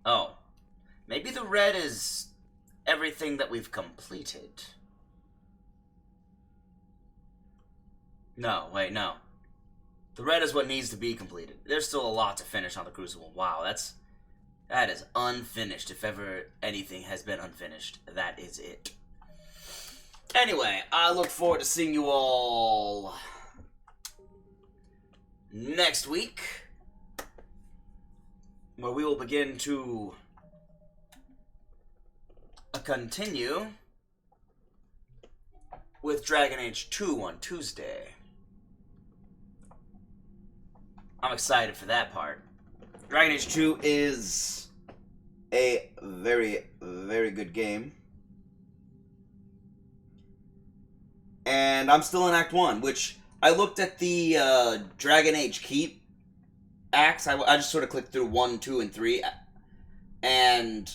Speaker 1: Oh. Maybe the red is everything that we've completed. No, wait, no. The red is what needs to be completed. There's still a lot to finish on the Crucible. Wow, that is unfinished. If ever anything has been unfinished, that is it. Anyway, I look forward to seeing you all next week, where we will begin to continue with Dragon Age 2 on Tuesday. I'm excited for that part. Dragon Age 2 is a very, very good game. And I'm still in Act 1, which I looked at the Dragon Age Keep acts. I just sort of clicked through 1, 2, and 3. And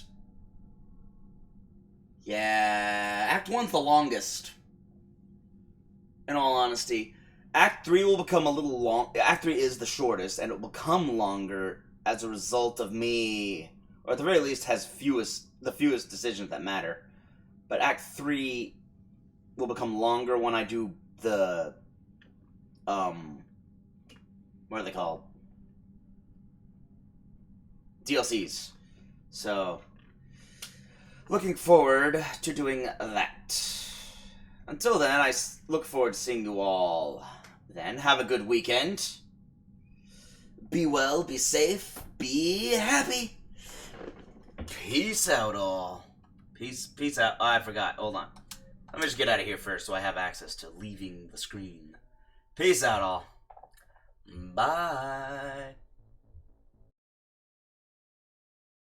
Speaker 1: yeah, Act 1's the longest. In all honesty. Act 3 will become a little long. Act 3 is the shortest, and it will become longer as a result of me, or at the very least has the fewest decisions that matter. But Act 3 will become longer when I do the, what are they called? DLCs. So, looking forward to doing that. Until then, I look forward to seeing you all then. Have a good weekend. Be well, be safe, be happy. Peace out, all. Peace out. Oh, I forgot. Hold on. Let me just get out of here first so I have access to leaving the screen. Peace out, all. Bye.